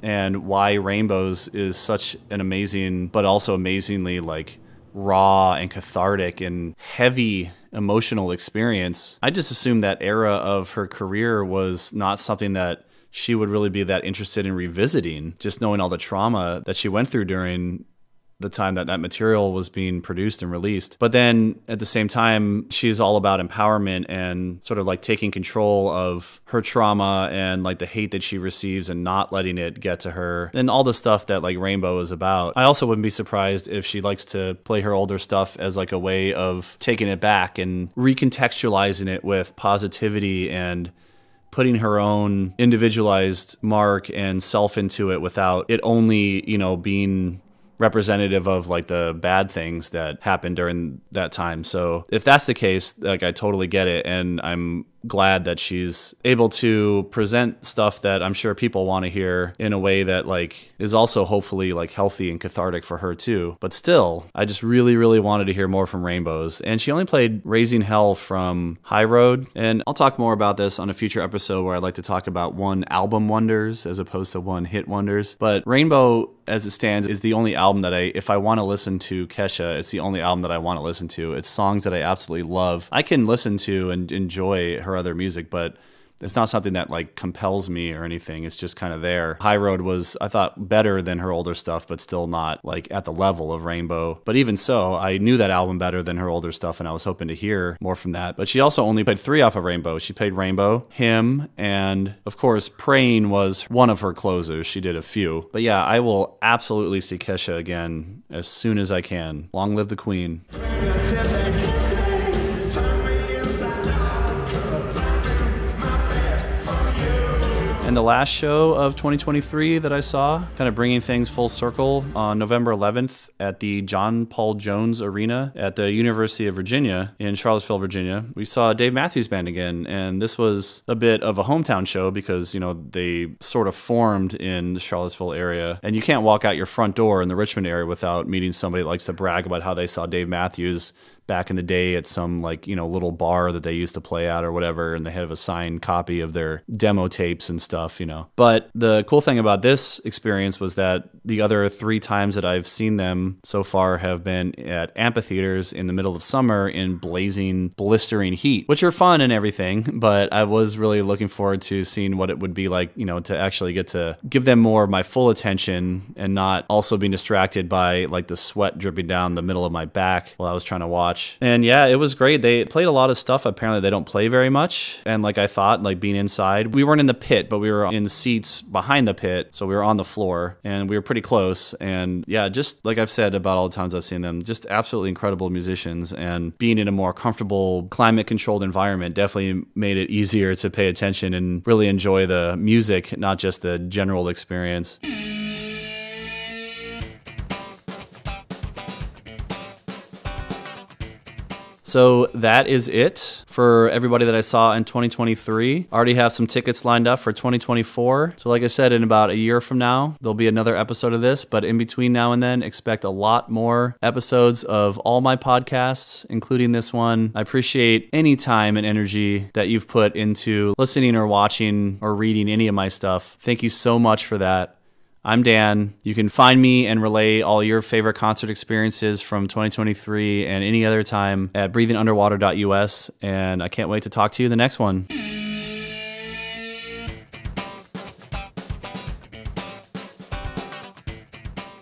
Rainbows is such an amazing, but also amazingly like raw and cathartic and heavy emotional experience. I just assumed that era of her career was not something that she would really be that interested in revisiting, just knowing all the trauma that she went through during the time that that material was being produced and released. But then at the same time, she's all about empowerment and sort of like taking control of her trauma and like the hate that she receives and not letting it get to her, and all the stuff that like Rainbow is about. I also wouldn't be surprised if she likes to play her older stuff as like a way of taking it back and recontextualizing it with positivity and putting her own individualized mark and self into it without it only, you know, being representative of like the bad things that happened during that time. So if that's the case, like I totally get it, and I'm glad that she's able to present stuff that I'm sure people want to hear in a way that like is also hopefully like healthy and cathartic for her too. But still, I just really, really wanted to hear more from Rainbows. And she only played Raising Hell from High Road. And I'll talk more about this on a future episode where I'd like to talk about one album wonders as opposed to one hit wonders. But Rainbow, as it stands, is the only album that if I want to listen to Kesha, it's the only album that I want to listen to. It's songs that I absolutely love. I can listen to and enjoy her other music, but it's not something that like compels me or anything. It's just kind of there. High Road was, I thought, better than her older stuff, but still not like at the level of Rainbow. But even so, I knew that album better than her older stuff, and I was hoping to hear more from that. But she also only played 3 off of Rainbow. She played Rainbow, Him, and of course Praying was one of her closers. She did a few. But yeah, I will absolutely see Kesha again as soon as I can. Long live the Queen. And the last show of 2023 that I saw, kind of bringing things full circle, on November 11th at the John Paul Jones Arena at the University of Virginia in Charlottesville, Virginia, we saw Dave Matthews Band again. And this was a bit of a hometown show because, you know, they sort of formed in the Charlottesville area. And you can't walk out your front door in the Richmond area without meeting somebody that likes to brag about how they saw Dave Matthews back in the day at some, like, you know, little bar that they used to play at or whatever, and they have a signed copy of their demo tapes and stuff, you know. But the cool thing about this experience was that the other 3 times that I've seen them so far have been at amphitheaters in the middle of summer in blazing, blistering heat, which are fun and everything, but I was really looking forward to seeing what it would be like, you know, to actually get to give them more of my full attention and not also being distracted by like the sweat dripping down the middle of my back while I was trying to watch. And yeah, it was great. They played a lot of stuff apparently they don't play very much. And like I thought, like being inside, we weren't in the pit, but we were in seats behind the pit. So we were on the floor and we were pretty close. And yeah, just like I've said about all the times I've seen them, just absolutely incredible musicians. And being in a more comfortable, climate controlled environment definitely made it easier to pay attention and really enjoy the music, not just the general experience. So that is it for everybody that I saw in 2023. I already have some tickets lined up for 2024. So like I said, in about a year from now, there'll be another episode of this. But in between now and then, expect a lot more episodes of all my podcasts, including this one. I appreciate any time and energy that you've put into listening or watching or reading any of my stuff. Thank you so much for that. I'm Dan. You can find me and relay all your favorite concert experiences from 2023 and any other time at breathingunderwater.us, and I can't wait to talk to you in the next one.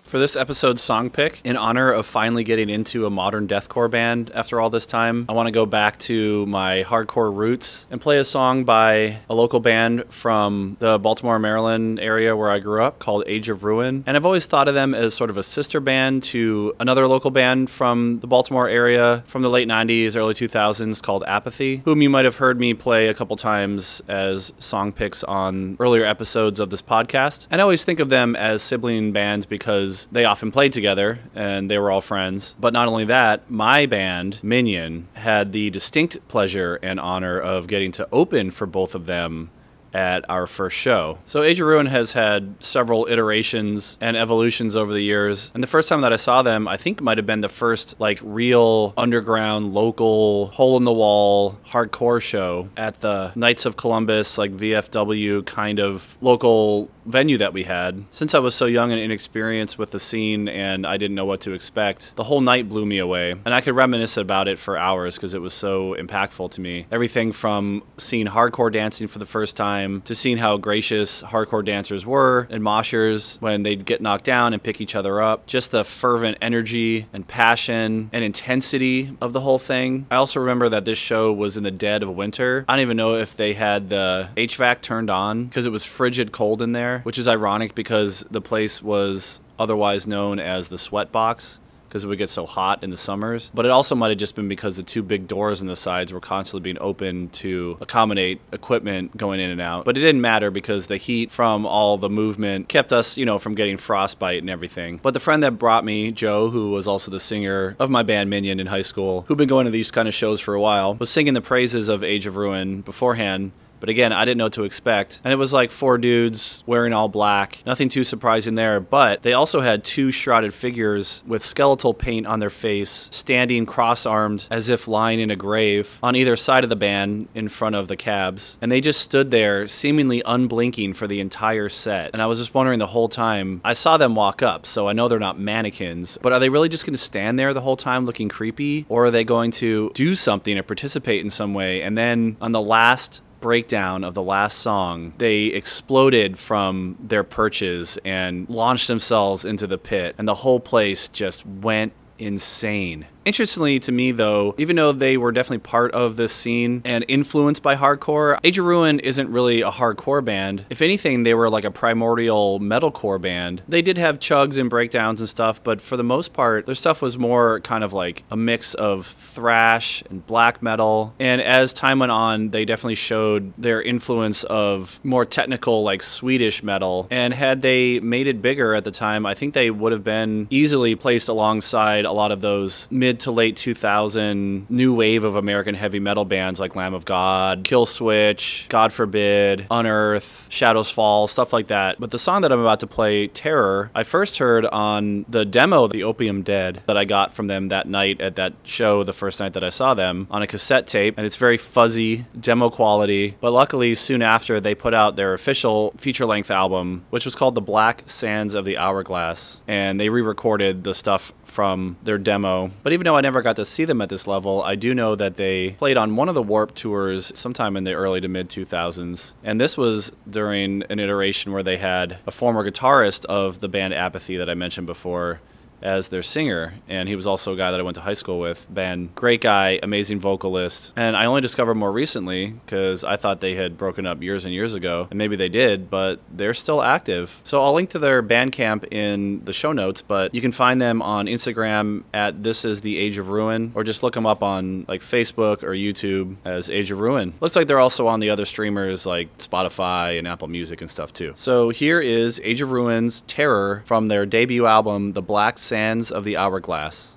For this episode's song pick, in honor of finally getting into a modern deathcore band after all this time, I want to go back to my hardcore roots and play a song by a local band from the Baltimore, Maryland area where I grew up called Age of Ruin. And I've always thought of them as sort of a sister band to another local band from the Baltimore area from the late 90s, early 2000s called Apathy, whom you might have heard me play a couple times as song picks on earlier episodes of this podcast. And I always think of them as sibling bands because they often played together and they were all friends. But not only that, my band, Minion, had the distinct pleasure and honor of getting to open for both of them at our first show. So Age of Ruin has had several iterations and evolutions over the years. And the first time that I saw them, I think might have been the first like real underground, local, hole-in-the-wall hardcore show at the Knights of Columbus, like VFW kind of local venue that we had. Since I was so young and inexperienced with the scene and I didn't know what to expect, the whole night blew me away. And I could reminisce about it for hours because it was so impactful to me. Everything from seeing hardcore dancing for the first time to seeing how gracious hardcore dancers were and moshers when they'd get knocked down and pick each other up. Just the fervent energy and passion and intensity of the whole thing. I also remember that this show was in the dead of winter. I don't even know if they had the HVAC turned on because it was frigid cold in there, which is ironic because the place was otherwise known as the Sweat Box because it would get so hot in the summers. But it also might have just been because the 2 big doors on the sides were constantly being opened to accommodate equipment going in and out. But it didn't matter because the heat from all the movement kept us, you know, from getting frostbite and everything. But the friend that brought me, Joe, who was also the singer of my band Minion in high school, who'd been going to these kind of shows for a while, was singing the praises of Age of Ruin beforehand. But again, I didn't know what to expect. And it was like 4 dudes wearing all black. Nothing too surprising there. But they also had 2 shrouded figures with skeletal paint on their face, standing cross-armed as if lying in a grave on either side of the band in front of the cabs. And they just stood there seemingly unblinking for the entire set. And I was just wondering the whole time. I saw them walk up, so I know they're not mannequins. But are they really just going to stand there the whole time looking creepy? Or are they going to do something or participate in some way? And then on the last breakdown of the last song, they exploded from their perches and launched themselves into the pit, and the whole place just went insane. Interestingly to me though, even though they were definitely part of this scene and influenced by hardcore, Age of Ruin isn't really a hardcore band. If anything, they were like a primordial metalcore band. They did have chugs and breakdowns and stuff, but for the most part, their stuff was more kind of like a mix of thrash and black metal. And as time went on, they definitely showed their influence of more technical, like Swedish metal. And had they made it bigger at the time, I think they would have been easily placed alongside a lot of those mid to late 2000 new wave of American heavy metal bands like Lamb of God, Killswitch, God Forbid, Unearth, Shadows Fall, stuff like that. But the song that I'm about to play, Terror, I first heard on the demo, The Opium Dead, that I got from them that night at that show, the first night that I saw them, on a cassette tape. And it's very fuzzy, demo quality. But luckily, soon after, they put out their official feature-length album, which was called The Black Sands of the Hourglass. And they re-recorded the stuff from their demo. But even though I never got to see them at this level, I do know that they played on one of the Warped tours sometime in the early to mid 2000s. And this was during an iteration where they had a former guitarist of the band Apathy that I mentioned before as their singer, and he was also a guy that I went to high school with. Ben, great guy, amazing vocalist, and I only discovered more recently because I thought they had broken up years and years ago, and maybe they did, but they're still active. So I'll link to their Bandcamp in the show notes, but you can find them on Instagram at This Is the Age of Ruin, or just look them up on like Facebook or YouTube as Age of Ruin. Looks like they're also on the other streamers like Spotify and Apple Music and stuff too. So here is Age of Ruin's Terror from their debut album, The Black Sands of the Hourglass.